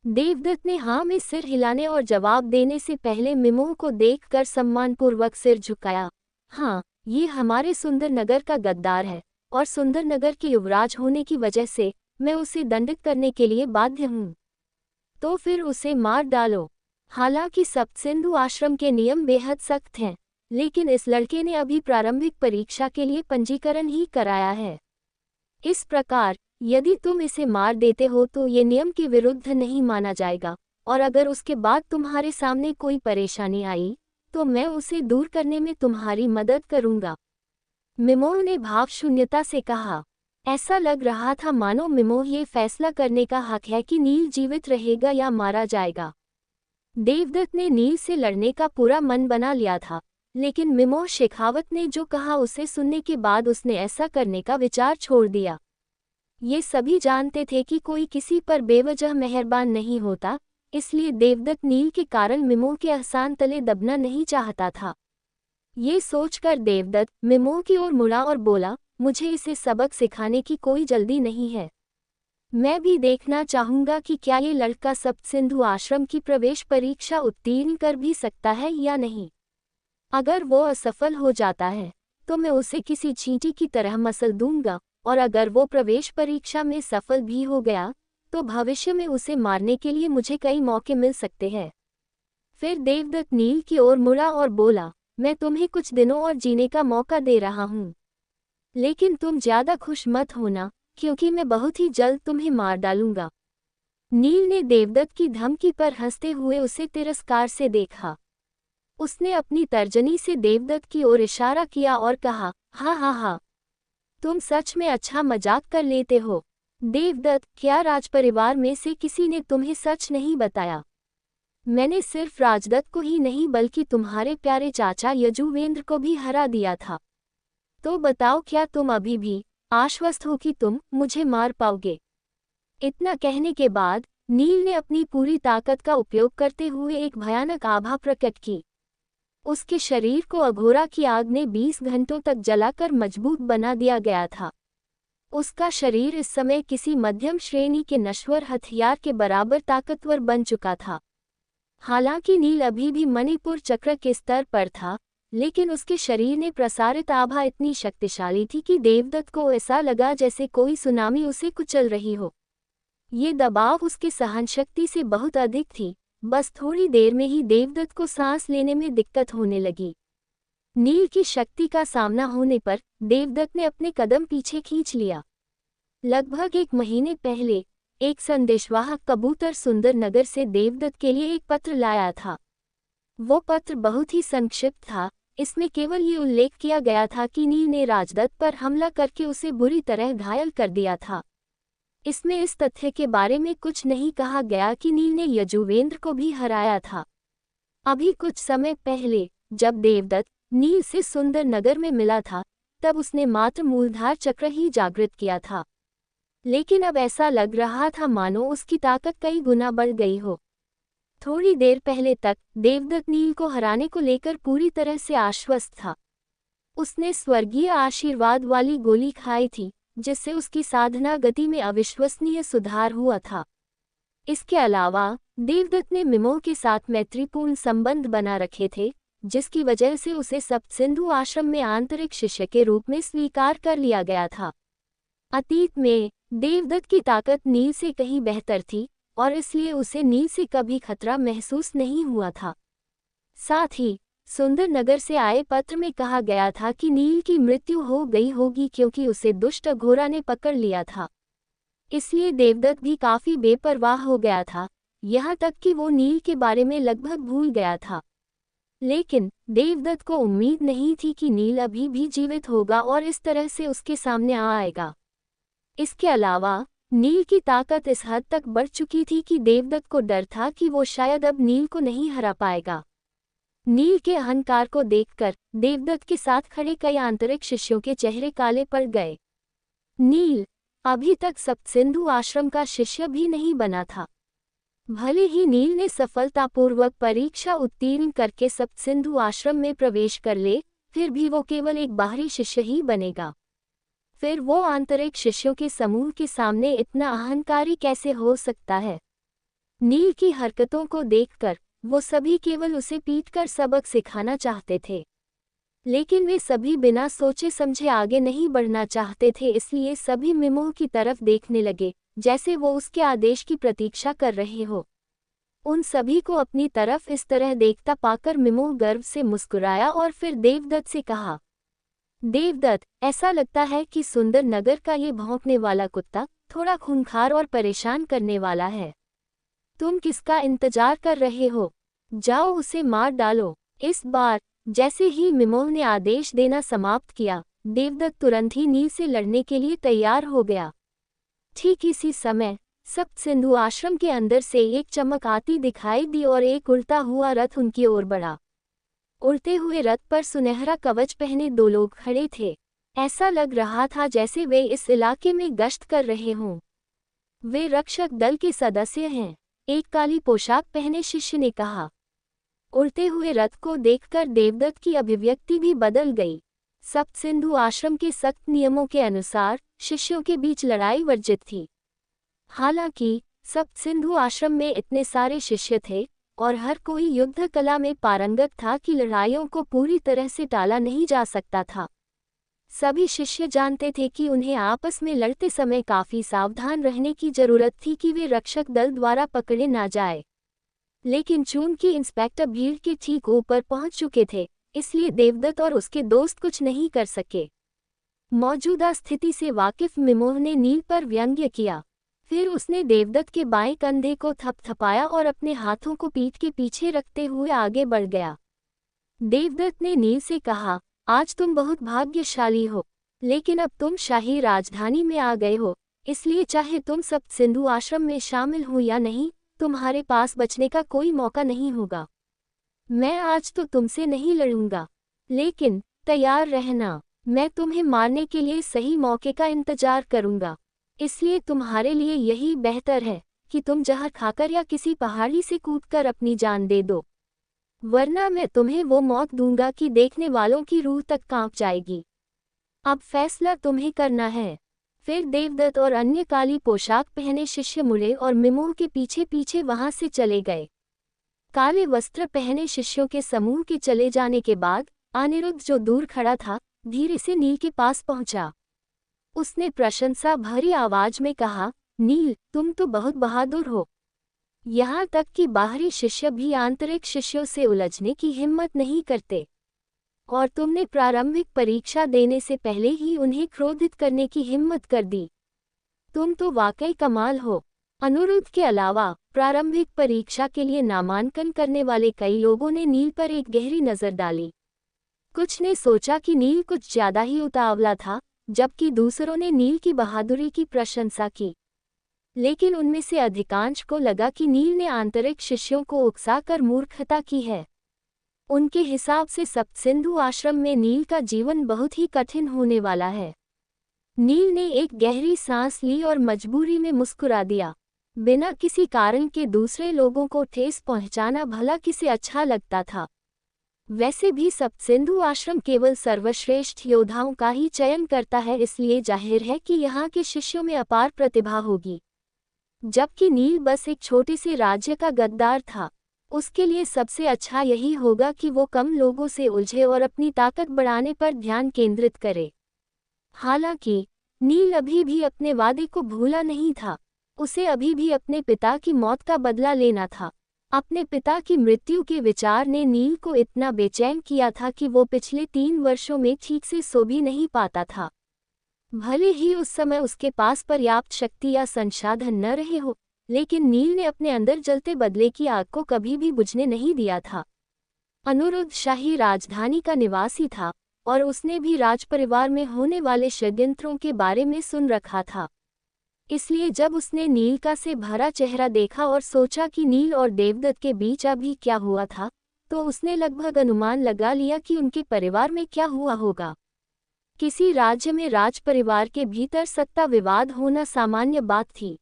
S1: देवदत्त ने हाँ में सिर हिलाने और जवाब देने से पहले मिमो को देखकर सम्मानपूर्वक सिर झुकाया। हाँ, ये हमारे सुंदरनगर का गद्दार है और सुंदरनगर के युवराज होने की वजह से मैं उसे दंडित करने के लिए बाध्य हूँ। तो फिर उसे मार डालो। हालांकि सप्तसिंधु आश्रम के नियम बेहद सख्त हैं, लेकिन इस लड़के ने अभी प्रारंभिक परीक्षा के लिए पंजीकरण ही कराया है। इस प्रकार यदि तुम इसे मार देते हो तो ये नियम के विरुद्ध नहीं माना जाएगा, और अगर उसके बाद तुम्हारे सामने कोई परेशानी आई तो मैं उसे दूर करने में तुम्हारी मदद करूंगा। मिमो ने भावशून्यता से कहा। ऐसा लग रहा था मानो मिमो ये फैसला करने का हक है कि नील जीवित रहेगा या मारा जाएगा। देवदत्त ने नील से लड़ने का पूरा मन बना लिया था, लेकिन मिमो शेखावत ने जो कहा उसे सुनने के बाद उसने ऐसा करने का विचार छोड़ दिया। ये सभी जानते थे कि कोई किसी पर बेवजह मेहरबान नहीं होता, इसलिए देवदत्त नील के कारण मिमो के एहसान तले दबना नहीं चाहता था। ये सोचकर देवदत्त मिमो की ओर मुड़ा और बोला, मुझे इसे सबक सिखाने की कोई जल्दी नहीं है। मैं भी देखना चाहूंगा कि क्या ये लड़का सप्तसिंधु आश्रम की प्रवेश परीक्षा उत्तीर्ण कर भी सकता है या नहीं। अगर वो असफल हो जाता है तो मैं उसे किसी चींटी की तरह मसल दूंगा, और अगर वो प्रवेश परीक्षा में सफल भी हो गया तो भविष्य में उसे मारने के लिए मुझे कई मौके मिल सकते हैं। फिर देवदत्त नील की ओर मुड़ा और बोला, मैं तुम्हें कुछ दिनों और जीने का मौका दे रहा हूँ, लेकिन तुम ज्यादा खुश मत होना, क्योंकि मैं बहुत ही जल्द तुम्हें मार डालूंगा। नील ने देवदत्त की धमकी पर हंसते हुए उसे तिरस्कार से देखा। उसने अपनी तर्जनी से देवदत्त की ओर इशारा किया और कहा, हाँ हाँ हाँ, तुम सच में अच्छा मजाक कर लेते हो। देवदत्त, क्या राजपरिवार में से किसी ने तुम्हें सच नहीं बताया? मैंने सिर्फ राजदत्त को ही नहीं बल्कि तुम्हारे प्यारे चाचा यजुवेंद्र को भी हरा दिया था। तो बताओ, क्या तुम अभी भी आश्वस्त हो कि तुम मुझे मार पाओगे? इतना कहने के बाद नील ने अपनी पूरी ताकत का उपयोग करते हुए एक भयानक आभा प्रकट की। उसके शरीर को अघोरा की आग ने 20 घंटों तक जलाकर मजबूत बना दिया गया था। उसका शरीर इस समय किसी मध्यम श्रेणी के नश्वर हथियार के बराबर ताकतवर बन चुका था। हालांकि नील अभी भी मणिपुर चक्र के स्तर पर था, लेकिन उसके शरीर ने प्रसारित आभा इतनी शक्तिशाली थी कि देवदत्त को ऐसा लगा जैसे कोई सुनामी उसे कुचल रही हो। ये दबाव उसकी सहनशक्ति से बहुत अधिक थी। बस थोड़ी देर में ही देवदत्त को सांस लेने में दिक्कत होने लगी। नील की शक्ति का सामना होने पर देवदत्त ने अपने कदम पीछे खींच लिया। लगभग 1 महीने पहले एक संदेशवाहक कबूतर सुंदरनगर से देवदत्त के लिए एक पत्र लाया था। वो पत्र बहुत ही संक्षिप्त था। इसमें केवल ये उल्लेख किया गया था कि नील ने राजदत्त पर हमला करके उसे बुरी तरह घायल कर दिया था। इसमें इस तथ्य के बारे में कुछ नहीं कहा गया कि नील ने यजुवेंद्र को भी हराया था। अभी कुछ समय पहले जब देवदत्त नील से सुंदरनगर में मिला था, तब उसने मात्र मूलधार चक्र ही जागृत किया था, लेकिन अब ऐसा लग रहा था मानो उसकी ताकत कई गुना बढ़ गई हो। थोड़ी देर पहले तक देवदत्त नील को हराने को लेकर पूरी तरह से आश्वस्त था। उसने स्वर्गीय आशीर्वाद वाली गोली खाई थी, जिससे उसकी साधना गति में अविश्वसनीय सुधार हुआ था। इसके अलावा देवदत्त ने मिमो के साथ मैत्रीपूर्ण संबंध बना रखे थे, जिसकी वजह से उसे सप्तसिंधु आश्रम में आंतरिक शिष्य के रूप में स्वीकार कर लिया गया था। अतीत में देवदत्त की ताकत नील से कहीं बेहतर थी और इसलिए उसे नील से कभी खतरा महसूस नहीं हुआ था। साथ ही सुंदरनगर से आए पत्र में कहा गया था कि नील की मृत्यु हो गई होगी क्योंकि उसे दुष्ट अघोरा ने पकड़ लिया था। इसलिए देवदत्त भी काफी बेपरवाह हो गया था, यहाँ तक कि वो नील के बारे में लगभग भूल गया था। लेकिन देवदत्त को उम्मीद नहीं थी कि नील अभी भी जीवित होगा और इस तरह से उसके सामने आ आएगा। इसके अलावा नील की ताकत इस हद तक बढ़ चुकी थी कि देवदत्त को डर था कि वो शायद अब नील को नहीं हरा पाएगा। नील के अहंकार को देखकर देवदत्त के साथ खड़े कई आंतरिक शिष्यों के चेहरे काले पड़ गए। नील अभी तक सप्तसिंधु आश्रम का शिष्य भी नहीं बना था। भले ही नील ने सफलतापूर्वक परीक्षा उत्तीर्ण करके सप्तसिंधु आश्रम में प्रवेश कर ले, फिर भी वो केवल एक बाहरी शिष्य ही बनेगा। फिर वो आंतरिक शिष्यों के समूह के सामने इतना अहंकारी कैसे हो सकता है? नील की हरकतों को देखकर वो सभी केवल उसे पीटकर सबक सिखाना चाहते थे, लेकिन वे सभी बिना सोचे समझे आगे नहीं बढ़ना चाहते थे, इसलिए सभी मिमोह की तरफ देखने लगे जैसे वो उसके आदेश की प्रतीक्षा कर रहे हो। उन सभी को अपनी तरफ इस तरह देखता पाकर मिमोह गर्व से मुस्कुराया और फिर देवदत्त से कहा, देवदत्त, ऐसा लगता है कि सुंदर नगर का ये भौंकने वाला कुत्ता थोड़ा खूंखार और परेशान करने वाला है। तुम किसका इंतजार कर रहे हो? जाओ उसे मार डालो। इस बार जैसे ही मिमोह ने आदेश देना समाप्त किया, देवदत्त तुरंत ही नील से लड़ने के लिए तैयार हो गया। ठीक इसी समय सप्तसिंधु आश्रम के अंदर से एक चमक आती दिखाई दी और एक उड़ता हुआ रथ उनकी ओर बढ़ा। उड़ते हुए रथ पर सुनहरा कवच पहने दो लोग खड़े थे। ऐसा लग रहा था जैसे वे इस इलाके में गश्त कर रहे हों। वे रक्षक दल के सदस्य हैं, एक काली पोशाक पहने शिष्य ने कहा। उड़ते हुए रथ को देखकर देवदत्त की अभिव्यक्ति भी बदल गई। सप्तसिंधु आश्रम के सख्त नियमों के अनुसार शिष्यों के बीच लड़ाई वर्जित थी। हालांकि सप्तसिंधु आश्रम में इतने सारे शिष्य थे और हर कोई युद्ध कला में पारंगत था कि लड़ाइयों को पूरी तरह से टाला नहीं जा सकता था। सभी शिष्य जानते थे कि उन्हें आपस में लड़ते समय काफी सावधान रहने की जरूरत थी कि वे रक्षक दल द्वारा पकड़े ना जाए। लेकिन चूंकि इंस्पेक्टर भीड़ के ठीक ऊपर पहुंच चुके थे, इसलिए देवदत्त और उसके दोस्त कुछ नहीं कर सके। मौजूदा स्थिति से वाकिफ मिमोह ने नील पर व्यंग्य किया। फिर उसने देवदत्त के बाएं कंधे को थपथपाया और अपने हाथों को पीठ के पीछे रखते हुए आगे बढ़ गया। देवदत्त ने नील से कहा, आज तुम बहुत भाग्यशाली हो, लेकिन अब तुम शाही राजधानी में आ गए हो, इसलिए चाहे तुम सप्तसिंधु आश्रम में शामिल हो या नहीं, तुम्हारे पास बचने का कोई मौका नहीं होगा। मैं आज तो तुमसे नहीं लड़ूंगा, लेकिन तैयार रहना, मैं तुम्हें मारने के लिए सही मौके का इंतजार करूंगा। इसलिए तुम्हारे लिए यही बेहतर है कि तुम जहर खाकर या किसी पहाड़ी से कूदकर अपनी जान दे दो, वरना मैं तुम्हें वो मौत दूंगा कि देखने वालों की रूह तक कांप जाएगी। अब फैसला तुम्हें करना है। फिर देवदत्त और अन्य काली पोशाक पहने शिष्य मुड़े और मिमोह के पीछे पीछे वहां से चले गए। काले वस्त्र पहने शिष्यों के समूह के चले जाने के बाद अनिरुद्ध, जो दूर खड़ा था, धीरे से नील के पास पहुंचा। उसने प्रशंसा भरी आवाज में कहा, नील, तुम तो बहुत बहादुर हो। यहाँ तक कि बाहरी शिष्य भी आंतरिक शिष्यों से उलझने की हिम्मत नहीं करते, और तुमने प्रारंभिक परीक्षा देने से पहले ही उन्हें क्रोधित करने की हिम्मत कर दी। तुम तो वाकई कमाल हो। अनिरुद्ध के अलावा प्रारंभिक परीक्षा के लिए नामांकन करने वाले कई लोगों ने नील पर एक गहरी नजर डाली। कुछ ने सोचा कि नील कुछ ज्यादा ही उतावला था, जबकि दूसरों ने नील की बहादुरी की प्रशंसा की। लेकिन उनमें से अधिकांश को लगा कि नील ने आंतरिक शिष्यों को उकसाकर मूर्खता की है। उनके हिसाब से सप्तसिंधु आश्रम में नील का जीवन बहुत ही कठिन होने वाला है। नील ने एक गहरी सांस ली और मजबूरी में मुस्कुरा दिया। बिना किसी कारण के दूसरे लोगों को ठेस पहुंचाना भला किसे अच्छा लगता था। वैसे भी सप्तसिंधु आश्रम केवल सर्वश्रेष्ठ योद्धाओं का ही चयन करता है, इसलिए जाहिर है कि यहाँ के शिष्यों में अपार प्रतिभा होगी। जबकि नील बस एक छोटे से राज्य का गद्दार था, उसके लिए सबसे अच्छा यही होगा कि वो कम लोगों से उलझे और अपनी ताकत बढ़ाने पर ध्यान केंद्रित करे। हालांकि नील अभी भी अपने वादे को भूला नहीं था। उसे अभी भी अपने पिता की मौत का बदला लेना था। अपने पिता की मृत्यु के विचार ने नील को इतना बेचैन किया था कि वो पिछले 3 वर्षों में ठीक से सो भी नहीं पाता था। भले ही उस समय उसके पास पर्याप्त शक्ति या संसाधन न रहे हो, लेकिन नील ने अपने अंदर जलते बदले की आग को कभी भी बुझने नहीं दिया था। अनिरुद्ध शाही राजधानी का निवासी था और उसने भी राजपरिवार में होने वाले षड्यंत्रों के बारे में सुन रखा था। इसलिए जब उसने नील से भरा चेहरा देखा और सोचा कि नील और देवदत्त के बीच अभी क्या हुआ था, तो उसने लगभग अनुमान लगा लिया कि उनके परिवार में क्या हुआ होगा। किसी राज्य में राज परिवार के भीतर सत्ता विवाद होना सामान्य बात थी।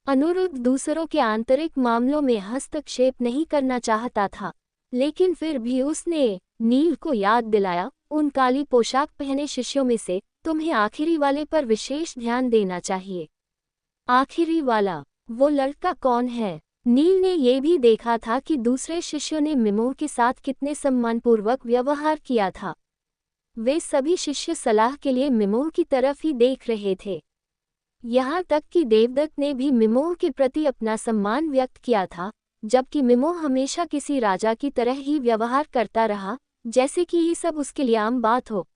S1: अनिरुद्ध दूसरों के आंतरिक मामलों में हस्तक्षेप नहीं करना चाहता था, लेकिन फिर भी उसने नील को याद दिलाया, उन काली पोशाक पहने शिष्यों में से तुम्हें आखिरी वाले पर विशेष ध्यान देना चाहिए। आखिरी वाला, वो लड़का कौन है? नील ने ये भी देखा था कि दूसरे शिष्यों ने मिमोह के साथ कितने सम्मानपूर्वक व्यवहार किया था। वे सभी शिष्य सलाह के लिए मिमोह की तरफ ही देख रहे थे। यहाँ तक कि देवदत्त ने भी मिमोह के प्रति अपना सम्मान व्यक्त किया था, जबकि मिमोह हमेशा किसी राजा की तरह ही व्यवहार करता रहा, जैसे कि ये सब उसके लिए आम बात हो।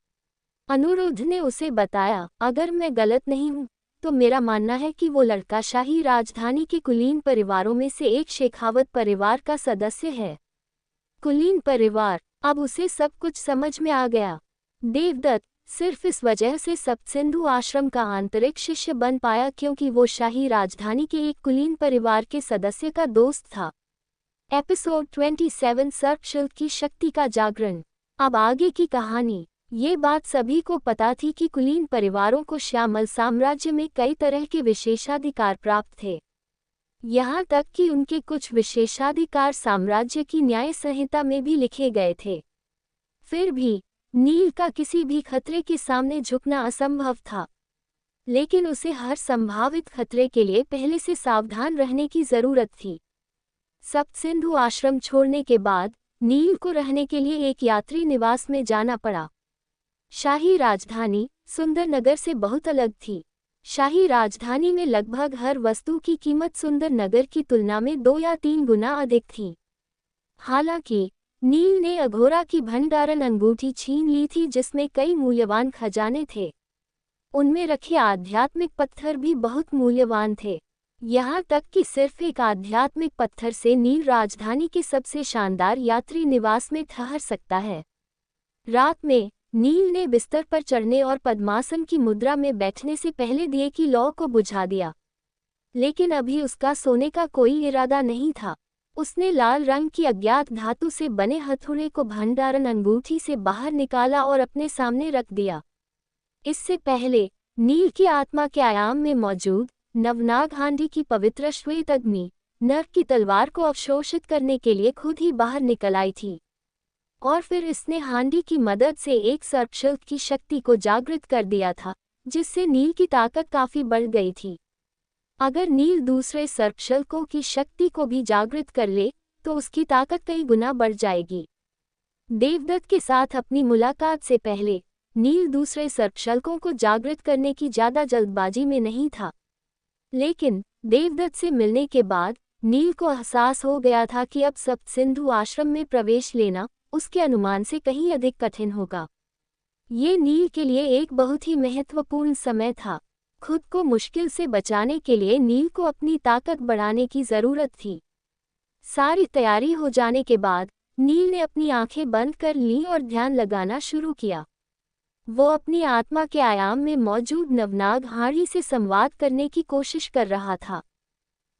S1: अनिरुद्ध ने उसे बताया, अगर मैं गलत नहीं हूँ तो मेरा मानना है कि वो लड़का शाही राजधानी के कुलीन परिवारों में से एक शेखावत परिवार का सदस्य है। कुलीन परिवार, अब उसे सब कुछ समझ में आ गया। देवदत्त सिर्फ इस वजह से सप्तसिंधु आश्रम का आंतरिक शिष्य बन पाया क्योंकि वो शाही राजधानी के एक कुलीन परिवार के सदस्य का दोस्त था। एपिसोड 27 सर्पशिल्प की शक्ति का जागरण। अब आगे की कहानी। ये बात सभी को पता थी कि कुलीन परिवारों को श्यामल साम्राज्य में कई तरह के विशेषाधिकार प्राप्त थे। यहाँ तक कि उनके कुछ विशेषाधिकार साम्राज्य की न्याय संहिता में भी लिखे गए थे। फिर भी नील का किसी भी खतरे के सामने झुकना असंभव था, लेकिन उसे हर संभावित खतरे के लिए पहले से सावधान रहने की जरूरत थी। सप्तसिंधु आश्रम छोड़ने के बाद नील को रहने के लिए एक यात्री निवास में जाना पड़ा। शाही राजधानी सुंदरनगर से बहुत अलग थी। शाही राजधानी में लगभग हर वस्तु की कीमत सुंदरनगर की तुलना में 2 या 3 गुना अधिक थी। हालांकि नील ने अघोरा की भंडारण अंगूठी छीन ली थी जिसमें कई मूल्यवान खजाने थे। उनमें रखे आध्यात्मिक पत्थर भी बहुत मूल्यवान थे। यहाँ तक कि सिर्फ एक आध्यात्मिक पत्थर से नील राजधानी के सबसे शानदार यात्री निवास में ठहर सकता है। रात में नील ने बिस्तर पर चढ़ने और पद्मासन की मुद्रा में बैठने से पहले दिए की लौ को बुझा दिया, लेकिन अभी उसका सोने का कोई इरादा नहीं था। उसने लाल रंग की अज्ञात धातु से बने हथौड़े को भंडारण अंगूठी से बाहर निकाला और अपने सामने रख दिया। इससे पहले नील की आत्मा के आयाम में मौजूद नवनाग हांडी की पवित्र श्वेत अग्नि नर की तलवार को अवशोषित करने के लिए खुद ही बाहर निकल आई थी, और फिर इसने हांडी की मदद से एक सर्पशिल्प की शक्ति को जागृत कर दिया था, जिससे नील की ताकत काफी बढ़ गई थी। अगर नील दूसरे सर्पशिल्पों की शक्ति को भी जागृत कर ले तो उसकी ताकत कई गुना बढ़ जाएगी। देवदत्त के साथ अपनी मुलाकात से पहले नील दूसरे सर्पशिल्पों को जागृत करने की ज्यादा जल्दबाजी में नहीं था, लेकिन देवदत्त से मिलने के बाद नील को एहसास हो गया था कि अब सप्तसिंधु आश्रम में प्रवेश लेना उसके अनुमान से कहीं अधिक कठिन होगा। ये नील के लिए एक बहुत ही महत्वपूर्ण समय था। खुद को मुश्किल से बचाने के लिए नील को अपनी ताकत बढ़ाने की जरूरत थी। सारी तैयारी हो जाने के बाद नील ने अपनी आंखें बंद कर लीं और ध्यान लगाना शुरू किया। वो अपनी आत्मा के आयाम में मौजूद नवनाग हांडी से संवाद करने की कोशिश कर रहा था।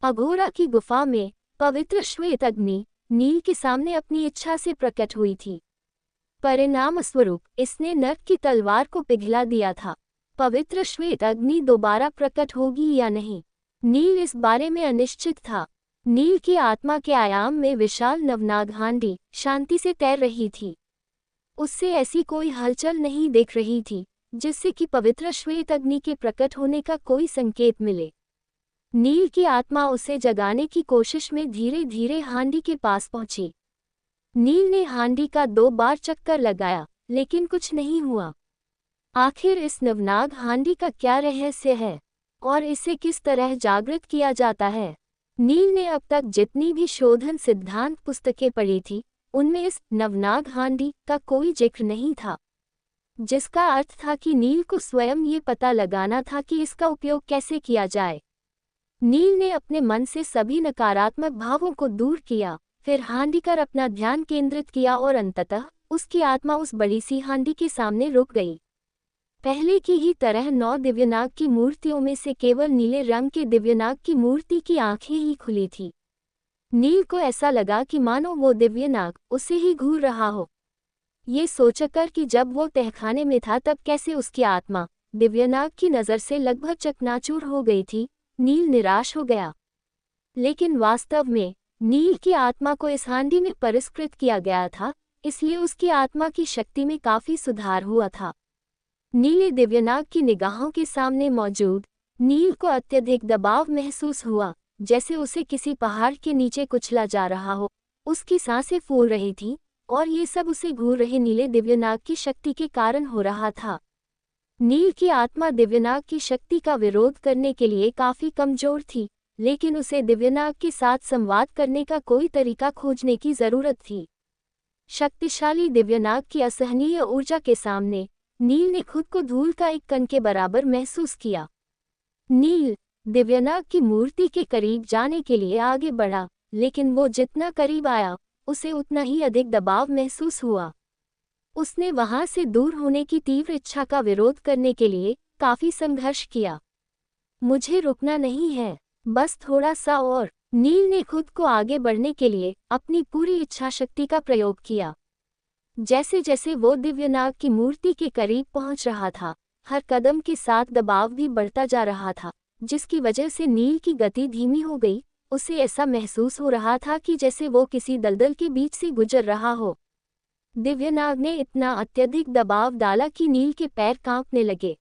S1: अघोरा की गुफा में पवित्र श्वेत अग्नि नील के सामने अपनी इच्छा से प्रकट हुई थी। परिणाम स्वरूप इसने नर की तलवार को पिघला दिया था। पवित्र श्वेत अग्नि दोबारा प्रकट होगी या नहीं, नील इस बारे में अनिश्चित था। नील की आत्मा के आयाम में विशाल नवनाग हांडी शांति से तैर रही थी। उससे ऐसी कोई हलचल नहीं दिख रही थी जिससे कि पवित्र श्वेत अग्नि के प्रकट होने का कोई संकेत मिले। नील की आत्मा उसे जगाने की कोशिश में धीरे धीरे हांडी के पास पहुंची। नील ने हांडी का 2 बार चक्कर लगाया, लेकिन कुछ नहीं हुआ। आखिर इस नवनाग हांडी का क्या रहस्य है और इसे किस तरह जागृत किया जाता है? नील ने अब तक जितनी भी शोधन सिद्धांत पुस्तकें पढ़ी थी, उनमें इस नवनाग हांडी का कोई जिक्र नहीं था, जिसका अर्थ था कि नील को स्वयं ये पता लगाना था कि इसका उपयोग कैसे किया जाए। नील ने अपने मन से सभी नकारात्मक भावों को दूर किया, फिर हांडी पर अपना ध्यान केंद्रित किया और अंततः उसकी आत्मा उस बड़ी सी हांडी के सामने रुक गई। पहले की ही तरह 9 दिव्यनाग की मूर्तियों में से केवल नीले रंग के दिव्यनाग की मूर्ति की आंखें ही खुली थी। नील को ऐसा लगा कि मानो वो दिव्यनाग उसे ही घूर रहा हो। ये सोचकर कि जब वो तहखाने में था तब कैसे उसकी आत्मा दिव्यनाग की नज़र से लगभग चकनाचूर हो गई थी, नील निराश हो गया। लेकिन वास्तव में नील की आत्मा को इस हांडी में परिष्कृत किया गया था, इसलिए उसकी आत्मा की शक्ति में काफी सुधार हुआ था। नीले दिव्यनाग की निगाहों के सामने मौजूद नील को अत्यधिक दबाव महसूस हुआ, जैसे उसे किसी पहाड़ के नीचे कुचला जा रहा हो। उसकी सांसें फूल रही थीं और ये सब उसे घूर रहे नीले दिव्यनाग की शक्ति के कारण हो रहा था। नील की आत्मा दिव्यनाग की शक्ति का विरोध करने के लिए काफी कमजोर थी, लेकिन उसे दिव्यनाग के साथ संवाद करने का कोई तरीका खोजने की जरूरत थी। शक्तिशाली दिव्यनाग की असहनीय ऊर्जा के सामने नील ने खुद को धूल का एक कण के बराबर महसूस किया। नील दिव्यनाग की मूर्ति के करीब जाने के लिए आगे बढ़ा, लेकिन वो जितना करीब आया उसे उतना ही अधिक दबाव महसूस हुआ। उसने वहां से दूर होने की तीव्र इच्छा का विरोध करने के लिए काफी संघर्ष किया। मुझे रुकना नहीं है, बस थोड़ा सा और। नील ने खुद को आगे बढ़ने के लिए अपनी पूरी इच्छा शक्ति का प्रयोग किया। जैसे जैसे वो दिव्यनाग की मूर्ति के करीब पहुंच रहा था, हर कदम के साथ दबाव भी बढ़ता जा रहा था, जिसकी वजह से नील की गति धीमी हो गई। उसे ऐसा महसूस हो रहा था कि जैसे वो किसी दलदल के बीच से गुजर रहा हो। दिव्यनाग ने इतना अत्यधिक दबाव डाला कि नील के पैर कांपने लगे।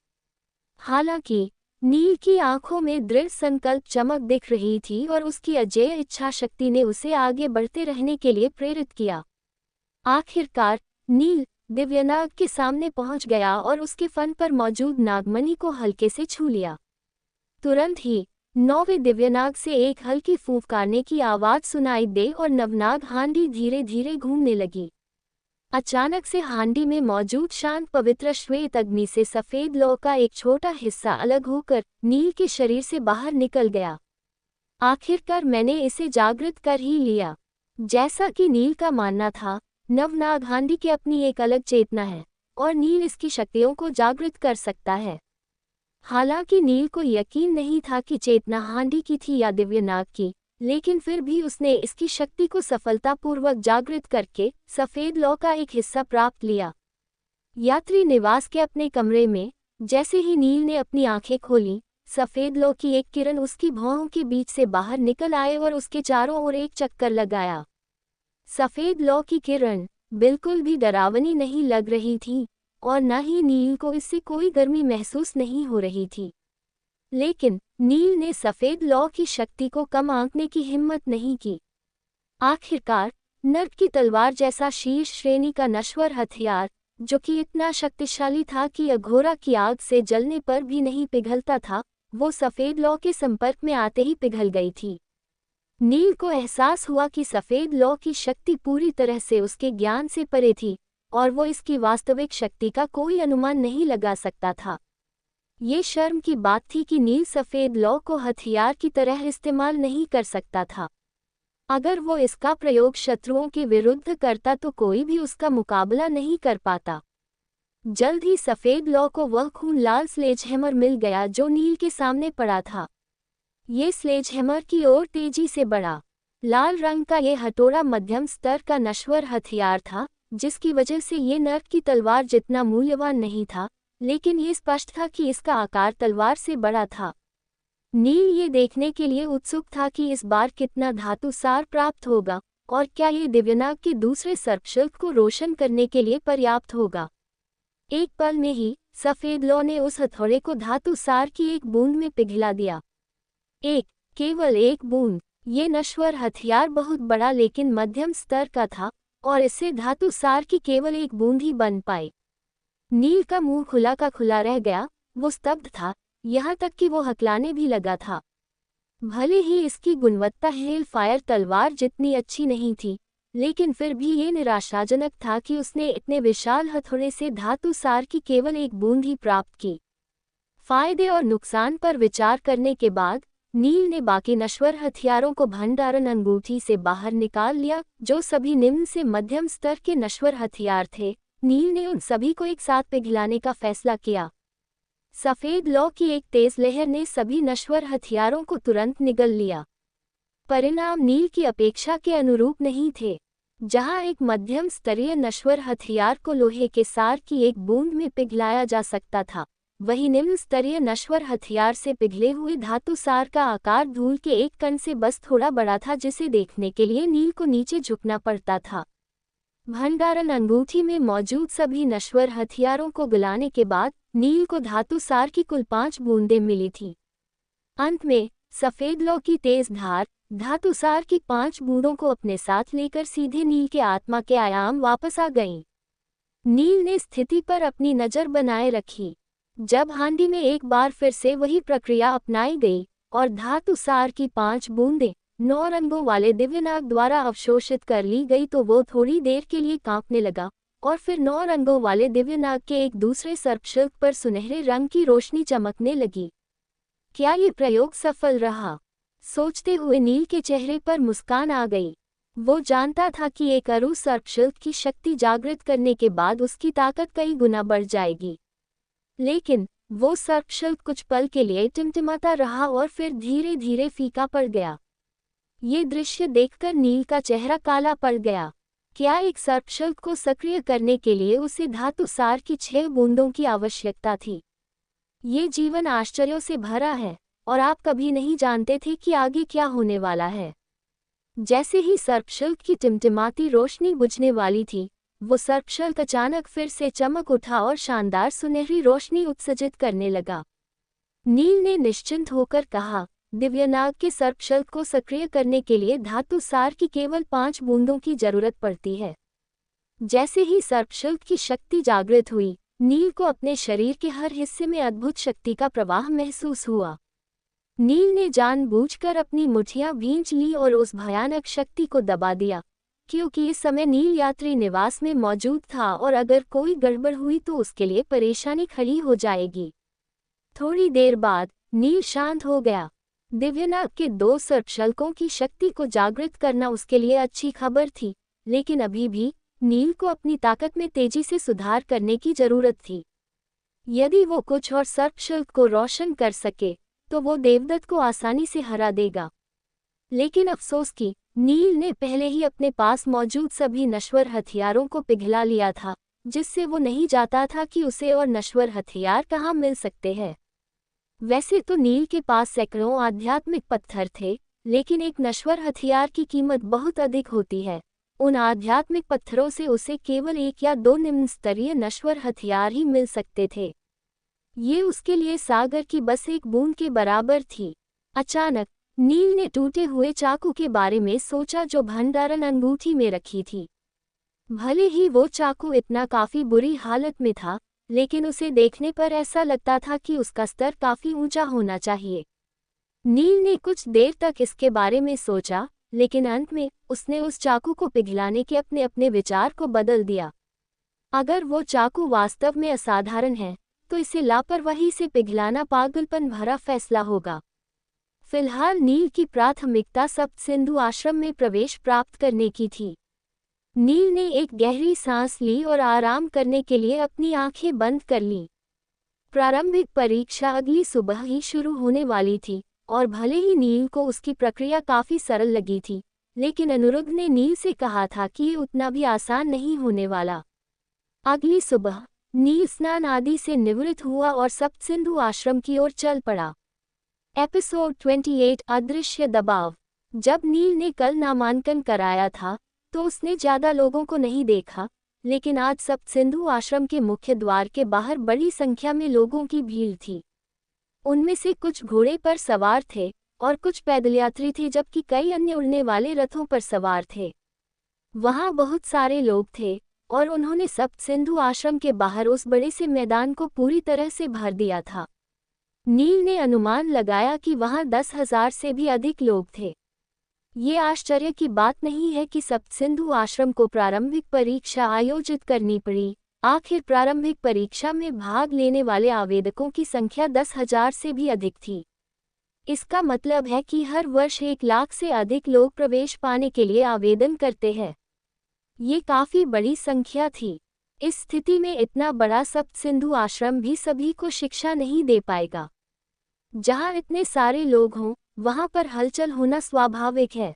S1: हालांकि नील की आंखों में दृढ़ संकल्प चमक दिख रही थी और उसकी अजेय इच्छा शक्ति ने उसे आगे बढ़ते रहने के लिए प्रेरित किया। आखिरकार नील दिव्यनाग के सामने पहुंच गया और उसके फन पर मौजूद नागमणि को हल्के से छू लिया। तुरंत ही 9वें दिव्यनाग से एक हल्की फूंफकारने की आवाज सुनाई दे और नवनाग हांडी धीरे धीरे घूमने लगी। अचानक से हांडी में मौजूद शांत पवित्र श्वेत अग्नि से सफेद लौ का एक छोटा हिस्सा अलग होकर नील के शरीर से बाहर निकल गया। आखिरकार मैंने इसे जागृत कर ही लिया। जैसा कि नील का मानना था, नवनाग हांडी की अपनी एक अलग चेतना है और नील इसकी शक्तियों को जागृत कर सकता है। हालांकि नील को यकीन नहीं था कि चेतना हांडी की थी या दिव्यनाग की, लेकिन फिर भी उसने इसकी शक्ति को सफलतापूर्वक जागृत करके सफेद लौ का एक हिस्सा प्राप्त लिया। यात्री निवास के अपने कमरे में जैसे ही नील ने अपनी आंखें खोलीं, सफेद लौ की एक किरण उसकी भौहों के बीच से बाहर निकल आए और उसके चारों ओर एक चक्कर लगाया। सफेद लौ की किरण बिल्कुल भी डरावनी नहीं लग रही थी और न ही नील को इससे कोई गर्मी महसूस नहीं हो रही थी। लेकिन नील ने सफेद लौ की शक्ति को कम आंकने की हिम्मत नहीं की। आखिरकार नर्क की तलवार जैसा शीर्ष श्रेणी का नश्वर हथियार, जो कि इतना शक्तिशाली था कि अघोरा की आग से जलने पर भी नहीं पिघलता था, वो सफेद लौ के संपर्क में आते ही पिघल गई थी। नील को एहसास हुआ कि सफेद लौ की शक्ति पूरी तरह से उसके ज्ञान से परे थी और वो इसकी वास्तविक शक्ति का कोई अनुमान नहीं लगा सकता था। ये शर्म की बात थी कि नील सफेद लौ को हथियार की तरह इस्तेमाल नहीं कर सकता था। अगर वो इसका प्रयोग शत्रुओं के विरुद्ध करता तो कोई भी उसका मुकाबला नहीं कर पाता। जल्द ही सफेद लौ को वह खून लाल स्लेजहैमर मिल गया जो नील के सामने पड़ा था। ये स्लेजहैमर की ओर तेजी से बढ़ा। लाल रंग का ये हथौड़ा मध्यम स्तर का नश्वर हथियार था, जिसकी वजह से ये नर्क की तलवार जितना मूल्यवान नहीं था, लेकिन ये स्पष्ट था कि इसका आकार तलवार से बड़ा था। नील ये देखने के लिए उत्सुक था कि इस बार कितना धातु सार प्राप्त होगा और क्या ये दिव्यनाग के दूसरे सर्पशिल्प को रोशन करने के लिए पर्याप्त होगा। एक पल में ही सफेद लौ ने उस हथौड़े को धातु सार की एक बूंद में पिघला दिया। केवल एक बूंद। ये नश्वर हथियार बहुत बड़ा लेकिन मध्यम स्तर का था और इससे धातु सार की केवल एक बूंद ही बन पाई। नील का मुंह खुला का खुला रह गया। वो स्तब्ध था, यहाँ तक कि वो हकलाने भी लगा था। भले ही इसकी गुणवत्ता हेल फायर तलवार जितनी अच्छी नहीं थी, लेकिन फिर भी ये निराशाजनक था कि उसने इतने विशाल हथौड़े से धातु सार की केवल एक बूंद ही प्राप्त की। फायदे और नुकसान पर विचार करने के बाद नील ने बाकी नश्वर हथियारों को भंडारण अंगूठी से बाहर निकाल लिया, जो सभी निम्न से मध्यम स्तर के नश्वर हथियार थे। नील ने उन सभी को एक साथ पिघलाने का फैसला किया। सफेद लौ की एक तेज लहर ने सभी नश्वर हथियारों को तुरंत निगल लिया। परिणाम नील की अपेक्षा के अनुरूप नहीं थे। जहां एक मध्यम स्तरीय नश्वर हथियार को लोहे के सार की एक बूंद में पिघलाया जा सकता था, वहीं निम्न स्तरीय नश्वर हथियार से पिघले हुए धातु सार का आकार धूल के एक कण से बस थोड़ा बड़ा था, जिसे देखने के लिए नील को नीचे झुकना पड़ता था। भंडारण अंगूठी में मौजूद सभी नश्वर हथियारों को गलाने के बाद नील को धातु सार की कुल 5 बूंदें मिली थीं। अंत में सफेद लौ की तेज धार धातु सार की 5 बूंदों को अपने साथ लेकर सीधे नील के आत्मा के आयाम वापस आ गईं। नील ने स्थिति पर अपनी नज़र बनाए रखी। जब हांडी में एक बार फिर से वही प्रक्रिया अपनाई गई और धातु सार की 5 बूंदें 9 रंगों वाले दिव्यनाग द्वारा अवशोषित कर ली गई तो वो थोड़ी देर के लिए कांपने लगा और फिर 9 रंगों वाले दिव्यनाग के एक दूसरे सर्पशिल्प पर सुनहरे रंग की रोशनी चमकने लगी। क्या ये प्रयोग सफल रहा? सोचते हुए नील के चेहरे पर मुस्कान आ गई। वो जानता था कि एक अरु सर्पशिल्प की शक्ति जागृत करने के बाद उसकी ताकत कई गुना बढ़ जाएगी। लेकिन वो सर्पशिल्प कुछ पल के लिए टिमटिमाता रहा और फिर धीरे धीरे फीका पड़ गया। ये दृश्य देखकर नील का चेहरा काला पड़ गया। क्या एक सर्पशिल्प को सक्रिय करने के लिए उसे धातु सार की 6 बूंदों की आवश्यकता थी? ये जीवन आश्चर्यों से भरा है और आप कभी नहीं जानते थे कि आगे क्या होने वाला है। जैसे ही सर्पशिल्प की टिमटिमाती रोशनी बुझने वाली थी, वो सर्पशिल्प अचानक फिर से चमक उठा और शानदार सुनहरी रोशनी उत्सर्जित करने लगा। नील ने निश्चिंत होकर कहा, दिव्यनाग के सर्पशिल्प को सक्रिय करने के लिए धातु सार की केवल 5 बूंदों की जरूरत पड़ती है। जैसे ही सर्पशिल्प की शक्ति जागृत हुई, नील को अपने शरीर के हर हिस्से में अद्भुत शक्ति का प्रवाह महसूस हुआ। नील ने जानबूझकर अपनी मुट्ठियां भींच ली और उस भयानक शक्ति को दबा दिया, क्योंकि इस समय नील यात्री निवास में मौजूद था और अगर कोई गड़बड़ हुई तो उसके लिए परेशानी खड़ी हो जाएगी। थोड़ी देर बाद नील शांत हो गया। दिव्यनाग के 2 सर्पशल्कों की शक्ति को जागृत करना उसके लिए अच्छी खबर थी, लेकिन अभी भी नील को अपनी ताकत में तेजी से सुधार करने की जरूरत थी। यदि वो कुछ और सर्पशल्क को रोशन कर सके तो वो देवदत्त को आसानी से हरा देगा। लेकिन अफसोस कि नील ने पहले ही अपने पास मौजूद सभी नश्वर हथियारों को पिघला लिया था, जिससे वो नहीं जानता था कि उसे और नश्वर हथियार कहाँ मिल सकते हैं। वैसे तो नील के पास सैकड़ों आध्यात्मिक पत्थर थे, लेकिन एक नश्वर हथियार की कीमत बहुत अधिक होती है। उन आध्यात्मिक पत्थरों से उसे केवल 1 या 2 निम्न स्तरीय नश्वर हथियार ही मिल सकते थे। ये उसके लिए सागर की बस एक बूंद के बराबर थी। अचानक नील ने टूटे हुए चाकू के बारे में सोचा जो भंडारण अंगूठी में रखी थी। भले ही वो चाकू इतना काफी बुरी हालत में था, लेकिन उसे देखने पर ऐसा लगता था कि उसका स्तर काफी ऊंचा होना चाहिए। नील ने कुछ देर तक इसके बारे में सोचा, लेकिन अंत में उसने उस चाकू को पिघलाने के अपने विचार को बदल दिया। अगर वो चाकू वास्तव में असाधारण है तो इसे लापरवाही से पिघलाना पागलपन भरा फैसला होगा। फिलहाल नील की प्राथमिकता सप्तसिंधु आश्रम में प्रवेश प्राप्त करने की थी। नील ने एक गहरी सांस ली और आराम करने के लिए अपनी आंखें बंद कर लीं। प्रारंभिक परीक्षा अगली सुबह ही शुरू होने वाली थी और भले ही नील को उसकी प्रक्रिया काफी सरल लगी थी, लेकिन अनुरुद्ध ने नील से कहा था कि ये उतना भी आसान नहीं होने वाला। अगली सुबह नील स्नान आदि से निवृत्त हुआ और सप्तसिंधु आश्रम की ओर चल पड़ा। एपिसोड 28 अदृश्य दबाव। जब नील ने कल नामांकन कराया था तो उसने ज्यादा लोगों को नहीं देखा, लेकिन आज सप्तसिंधु आश्रम के मुख्य द्वार के बाहर बड़ी संख्या में लोगों की भीड़ थी। उनमें से कुछ घोड़े पर सवार थे और कुछ पैदल यात्री थे, जबकि कई अन्य उड़ने वाले रथों पर सवार थे। वहां बहुत सारे लोग थे और उन्होंने सप्तसिंधु आश्रम के बाहर उस बड़े से मैदान को पूरी तरह से भर दिया था। नील ने अनुमान लगाया कि वहां 10,000 से भी अधिक लोग थे। ये आश्चर्य की बात नहीं है कि सप्तसिंधु आश्रम को प्रारंभिक परीक्षा आयोजित करनी पड़ी। आखिर प्रारंभिक परीक्षा में भाग लेने वाले आवेदकों की संख्या 10,000 से भी अधिक थी। इसका मतलब है कि हर वर्ष 1 लाख से अधिक लोग प्रवेश पाने के लिए आवेदन करते हैं। ये काफी बड़ी संख्या थी। इस स्थिति में इतना बड़ा सप्तसिंधु आश्रम भी सभी को शिक्षा नहीं दे पाएगा। जहाँ इतने सारे लोग हों, वहाँ पर हलचल होना स्वाभाविक है।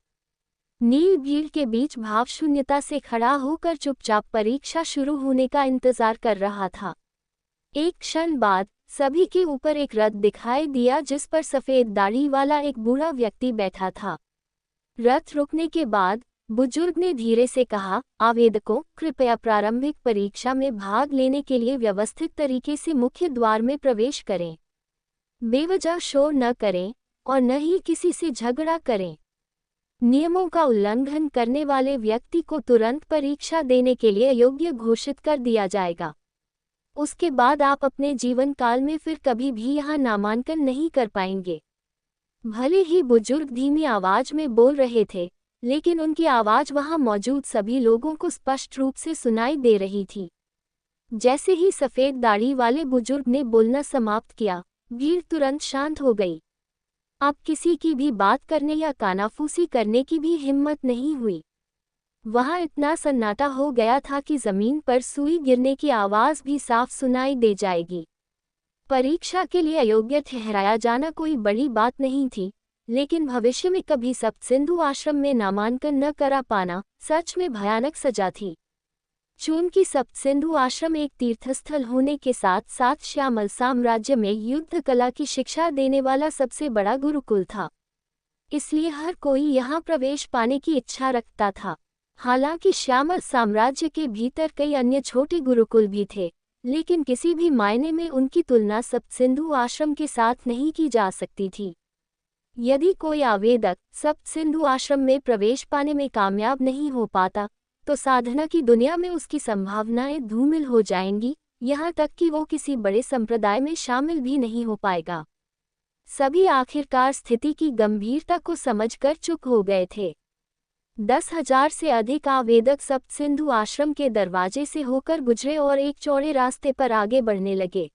S1: नील भीड़ के बीच भावशून्यता से खड़ा होकर चुपचाप परीक्षा शुरू होने का इंतजार कर रहा था। एक क्षण बाद सभी के ऊपर एक रथ दिखाई दिया जिस पर सफेद दाढ़ी वाला एक बूढ़ा व्यक्ति बैठा था। रथ रुकने के बाद बुजुर्ग ने धीरे से कहा, आवेदकों, कृपया प्रारंभिक परीक्षा में भाग लेने के लिए व्यवस्थित तरीके से मुख्य द्वार में प्रवेश करें। बेवजह शोर न करें और न ही किसी से झगड़ा करें। नियमों का उल्लंघन करने वाले व्यक्ति को तुरंत परीक्षा देने के लिए अयोग्य घोषित कर दिया जाएगा। उसके बाद आप अपने जीवन काल में फिर कभी भी यहाँ नामांकन नहीं कर पाएंगे। भले ही बुजुर्ग धीमी आवाज में बोल रहे थे, लेकिन उनकी आवाज वहां मौजूद सभी लोगों को स्पष्ट रूप से सुनाई दे रही थी। जैसे ही सफेद दाढ़ी वाले बुजुर्ग ने बोलना समाप्त किया, भीड़ तुरंत शांत हो गई। अब किसी की भी बात करने या कानाफूसी करने की भी हिम्मत नहीं हुई। वहां इतना सन्नाटा हो गया था कि जमीन पर सुई गिरने की आवाज भी साफ सुनाई दे जाएगी। परीक्षा के लिए अयोग्य ठहराया जाना कोई बड़ी बात नहीं थी, लेकिन भविष्य में कभी सप्तसिंधु आश्रम में नामांकन न करा पाना सच में भयानक सजा थी। चूंकि सप्तसिंधु आश्रम एक तीर्थस्थल होने के साथ साथ श्यामल साम्राज्य में युद्ध कला की शिक्षा देने वाला सबसे बड़ा गुरुकुल था, इसलिए हर कोई यहाँ प्रवेश पाने की इच्छा रखता था। हालांकि श्यामल साम्राज्य के भीतर कई अन्य छोटे गुरुकुल भी थे, लेकिन किसी भी मायने में उनकी तुलना सप्तसिंधु आश्रम के साथ नहीं की जा सकती थी। यदि कोई आवेदक सप्तसिंधु आश्रम में प्रवेश पाने में कामयाब नहीं हो पाता, तो साधना की दुनिया में उसकी संभावनाएं धूमिल हो जाएंगी, यहाँ तक कि वो किसी बड़े संप्रदाय में शामिल भी नहीं हो पाएगा। सभी आखिरकार स्थिति की गंभीरता को समझकर चुप हो गए थे। 10,000 से अधिक आवेदक सप्तसिंधु आश्रम के दरवाजे से होकर गुजरे और एक चौड़े रास्ते पर आगे बढ़ने लगे।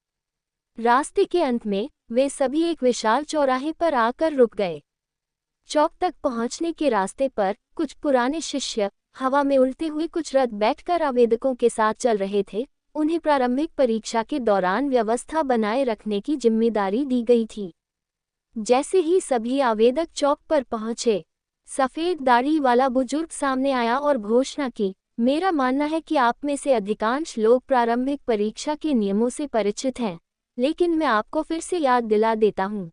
S1: रास्ते के अंत में वे सभी एक विशाल चौराहे पर आकर रुक गए। चौक तक पहुंचने के रास्ते पर कुछ पुराने शिष्य हवा में उड़ते हुए कुछ रथ बैठकर आवेदकों के साथ चल रहे थे। उन्हें प्रारंभिक परीक्षा के दौरान व्यवस्था बनाए रखने की जिम्मेदारी दी गई थी। जैसे ही सभी आवेदक चौक पर पहुंचे, सफेद दाढ़ी वाला बुजुर्ग सामने आया और घोषणा की, मेरा मानना है कि आप में से अधिकांश लोग प्रारंभिक परीक्षा के नियमों से परिचित हैं, लेकिन मैं आपको फिर से याद दिला देता हूँ।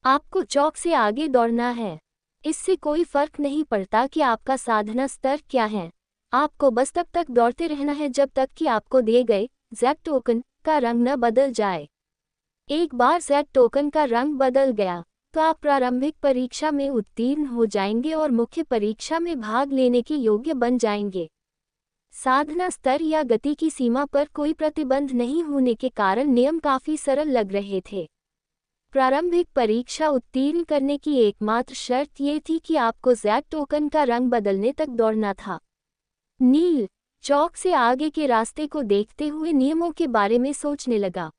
S1: आपको चौक से आगे दौड़ना है। इससे कोई फर्क नहीं पड़ता कि आपका साधना स्तर क्या है। आपको बस तब तक दौड़ते रहना है जब तक कि आपको दिए गए ज़ेड टोकन का रंग न बदल जाए। एक बार ज़ेड टोकन का रंग बदल गया तो आप प्रारंभिक परीक्षा में उत्तीर्ण हो जाएंगे और मुख्य परीक्षा में भाग लेने के योग्य बन जाएंगे। साधना स्तर या गति की सीमा पर कोई प्रतिबंध नहीं होने के कारण नियम काफी सरल लग रहे थे। प्रारंभिक परीक्षा उत्तीर्ण करने की एकमात्र शर्त ये थी कि आपको ज़ेड टोकन का रंग बदलने तक दौड़ना था। नील चौक से आगे के रास्ते को देखते हुए नियमों के बारे में सोचने लगा।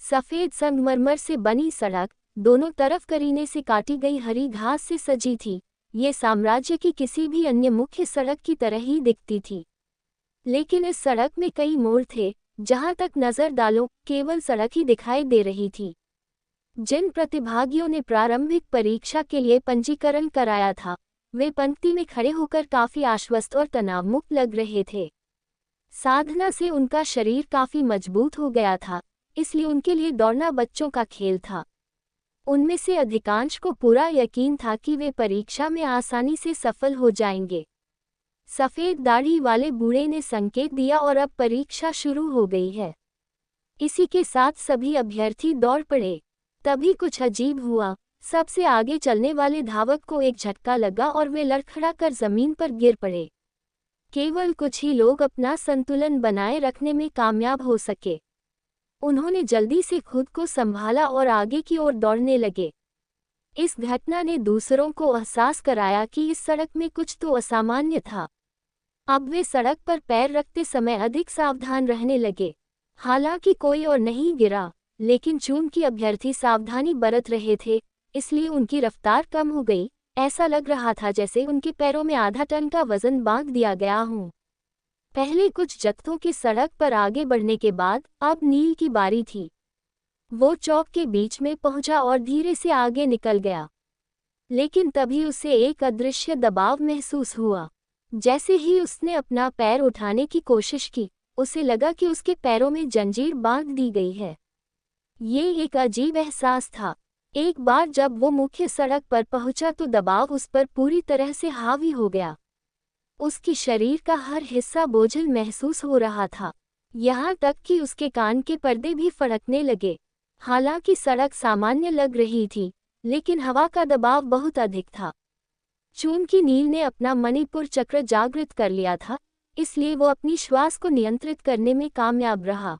S1: सफेद संगमरमर से बनी सड़क दोनों तरफ करीने से काटी गई हरी घास से सजी थी। ये साम्राज्य की किसी भी अन्य मुख्य सड़क की तरह ही दिखती थी, लेकिन इस सड़क में कई मोड़ थे। जहां तक नजर डालो केवल सड़क ही दिखाई दे रही थी। जिन प्रतिभागियों ने प्रारंभिक परीक्षा के लिए पंजीकरण कराया था, वे पंक्ति में खड़े होकर काफी आश्वस्त और तनावमुक्त लग रहे थे। साधना से उनका शरीर काफी मजबूत हो गया था, इसलिए उनके लिए दौड़ना बच्चों का खेल था। उनमें से अधिकांश को पूरा यकीन था कि वे परीक्षा में आसानी से सफल हो जाएंगे। सफेद दाढ़ी वाले बूढ़े ने संकेत दिया और अब परीक्षा शुरू हो गई है। इसी के साथ सभी अभ्यर्थी दौड़ पड़े। तभी कुछ अजीब हुआ। सबसे आगे चलने वाले धावक को एक झटका लगा और वे लड़खड़ाकर जमीन पर गिर पड़े। केवल कुछ ही लोग अपना संतुलन बनाए रखने में कामयाब हो सके। उन्होंने जल्दी से खुद को संभाला और आगे की ओर दौड़ने लगे। इस घटना ने दूसरों को एहसास कराया कि इस सड़क में कुछ तो असामान्य था। अब वे सड़क पर पैर रखते समय अधिक सावधान रहने लगे। हालांकि कोई और नहीं गिरा, लेकिन चूंकि अभ्यर्थी सावधानी बरत रहे थे, इसलिए उनकी रफ्तार कम हो गई। ऐसा लग रहा था जैसे उनके पैरों में आधा टन का वजन बांध दिया गया हो। पहले कुछ जत्थों की सड़क पर आगे बढ़ने के बाद अब नील की बारी थी। वो चौक के बीच में पहुंचा और धीरे से आगे निकल गया। लेकिन तभी उसे एक अदृश्य दबाव महसूस हुआ। जैसे ही उसने अपना पैर उठाने की कोशिश की, उसे लगा कि उसके पैरों में जंजीर बांध दी गई है। ये एक अजीब एहसास था। एक बार जब वो मुख्य सड़क पर पहुंचा तो दबाव उस पर पूरी तरह से हावी हो गया। उसकी शरीर का हर हिस्सा बोझिल महसूस हो रहा था, यहाँ तक कि उसके कान के पर्दे भी फड़कने लगे। हालांकि सड़क सामान्य लग रही थी, लेकिन हवा का दबाव बहुत अधिक था। चूंकि नील ने अपना मणिपुर चक्र जागृत कर लिया था, इसलिए वो अपनी श्वास को नियंत्रित करने में कामयाब रहा।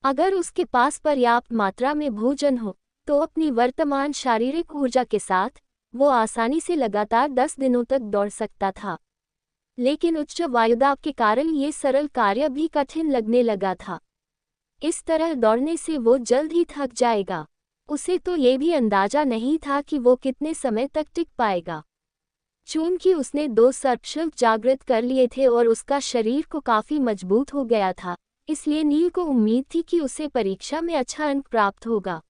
S1: अगर उसके पास पर्याप्त मात्रा में भोजन हो, तो अपनी वर्तमान शारीरिक ऊर्जा के साथ वो आसानी से लगातार 10 दिनों तक दौड़ सकता था। लेकिन उच्च वायुदाब के कारण ये सरल कार्य भी कठिन लगने लगा था। इस तरह दौड़ने से वो जल्द ही थक जाएगा। उसे तो ये भी अंदाजा नहीं था कि वो कितने समय तक टिक पाएगा। चूंकि उसने 2 सर्पशल्क जागृत कर लिए थे और उसका शरीर को काफी मजबूत हो गया था, इसलिए नील को उम्मीद थी कि उसे परीक्षा में अच्छा अंक प्राप्त होगा।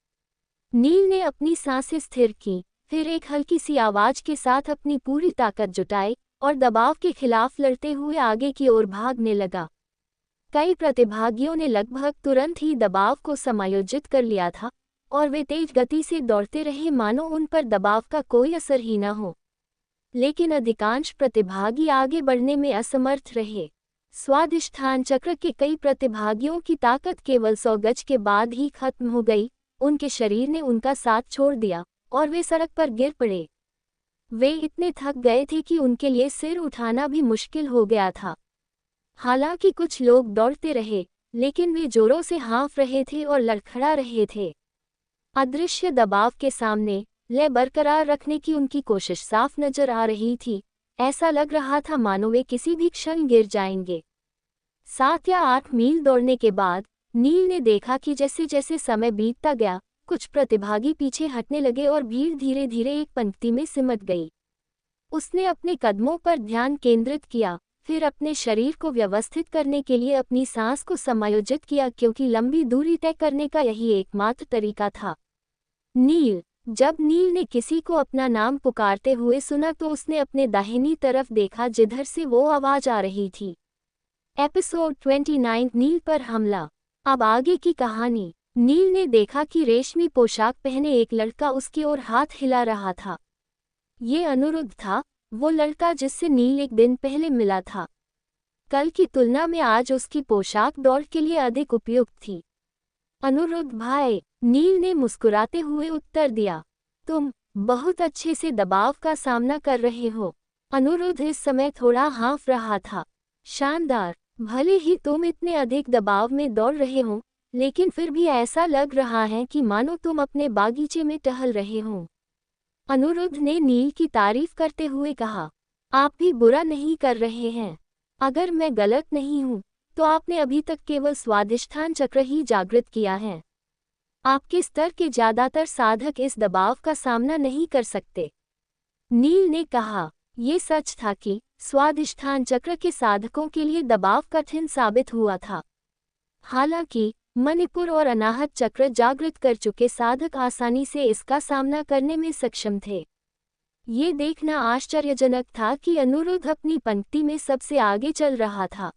S1: नील ने अपनी सांसें स्थिर की, फिर एक हल्की सी आवाज के साथ अपनी पूरी ताकत जुटाई और दबाव के खिलाफ लड़ते हुए आगे की ओर भागने लगा। कई प्रतिभागियों ने लगभग तुरंत ही दबाव को समायोजित कर लिया था और वे तेज गति से दौड़ते रहे मानो उन पर दबाव का कोई असर ही न हो। लेकिन अधिकांश प्रतिभागी आगे बढ़ने में असमर्थ रहे। स्वादिष्ठान चक्र के कई प्रतिभागियों की ताकत केवल 100 गज के बाद ही खत्म हो गई। उनके शरीर ने उनका साथ छोड़ दिया और वे सड़क पर गिर पड़े। वे इतने थक गए थे कि उनके लिए सिर उठाना भी मुश्किल हो गया था। हालांकि कुछ लोग दौड़ते रहे, लेकिन वे जोरों से हाँफ रहे थे और लड़खड़ा रहे थे। अदृश्य दबाव के सामने लय बरकरार रखने की उनकी कोशिश साफ नजर आ रही थी। ऐसा लग रहा था मानो वे किसी भी क्षण गिर जाएंगे। 7 या 8 मील दौड़ने के बाद नील ने देखा कि जैसे जैसे समय बीतता गया, कुछ प्रतिभागी पीछे हटने लगे और भीड़ धीरे धीरे एक पंक्ति में सिमट गई। उसने अपने कदमों पर ध्यान केंद्रित किया, फिर अपने शरीर को व्यवस्थित करने के लिए अपनी सांस को समायोजित किया, क्योंकि लंबी दूरी तय करने का यही एकमात्र तरीका था। नील। जब नील ने किसी को अपना नाम पुकारते हुए सुना तो उसने अपने दाहिनी तरफ देखा जिधर से वो आवाज आ रही थी। एपिसोड 29 नील पर हमला। अब आगे की कहानी। नील ने देखा कि रेशमी पोशाक पहने एक लड़का उसकी ओर हाथ हिला रहा था। ये अनुरुद्ध था, वो लड़का जिससे नील एक दिन पहले मिला था। कल की तुलना में आज उसकी पोशाक दौड़ के लिए अधिक उपयुक्त थी। अनुरुद्ध भाई, नील ने मुस्कुराते हुए उत्तर दिया। तुम बहुत अच्छे से दबाव का सामना कर रहे हो। अनुरुद्ध इस समय थोड़ा हाँफ रहा था। शानदार। भले ही तुम इतने अधिक दबाव में दौड़ रहे हो, लेकिन फिर भी ऐसा लग रहा है कि मानो तुम अपने बागीचे में टहल रहे हो। अनुरुद्ध ने नील की तारीफ करते हुए कहा। आप भी बुरा नहीं कर रहे हैं। अगर मैं गलत नहीं हूँ, तो आपने अभी तक केवल स्वादिष्ठान चक्र ही जागृत किया है। आपके स्तर के ज्यादातर साधक इस दबाव का सामना नहीं कर सकते। नील ने कहा। ये सच था कि स्वादिष्ठान चक्र के साधकों के लिए दबाव कठिन साबित हुआ था। हालांकि मणिपुर और अनाहत चक्र जागृत कर चुके साधक आसानी से इसका सामना करने में सक्षम थे। ये देखना आश्चर्यजनक था कि अनुरुद्ध अपनी पंक्ति में सबसे आगे चल रहा था।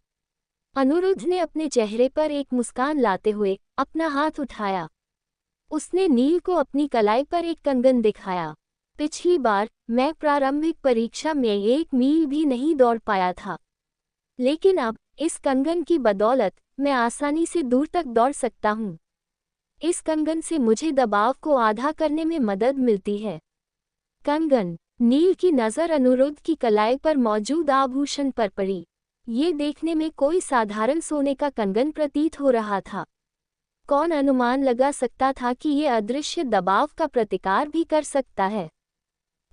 S1: अनुरुद्ध ने अपने चेहरे पर एक मुस्कान लाते हुए अपना हाथ उठाया। उसने नील को अपनी कलाई पर एक कंगन दिखाया। पिछली बार मैं प्रारंभिक परीक्षा में 1 मील भी नहीं दौड़ पाया था, लेकिन अब इस कंगन की बदौलत मैं आसानी से दूर तक दौड़ सकता हूँ। इस कंगन से मुझे दबाव को आधा करने में मदद मिलती है। कंगन। नील की नज़र अनुरुद्ध की कलाई पर मौजूद आभूषण पर पड़ी। ये देखने में कोई साधारण सोने का कंगन प्रतीत हो रहा था। कौन अनुमान लगा सकता था कि ये अदृश्य दबाव का प्रतिकार भी कर सकता है।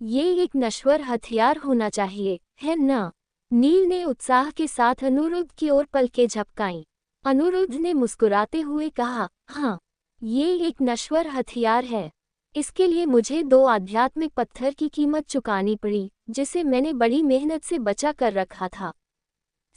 S1: ये एक नश्वर हथियार होना चाहिए, है ना? नील ने उत्साह के साथ अनुरुद्ध की ओर पलकें झपकाईं। अनुरुद्ध ने मुस्कुराते हुए कहा, हाँ, ये एक नश्वर हथियार है। इसके लिए मुझे 2 आध्यात्मिक पत्थर की कीमत चुकानी पड़ी, जिसे मैंने बड़ी मेहनत से बचा कर रखा था।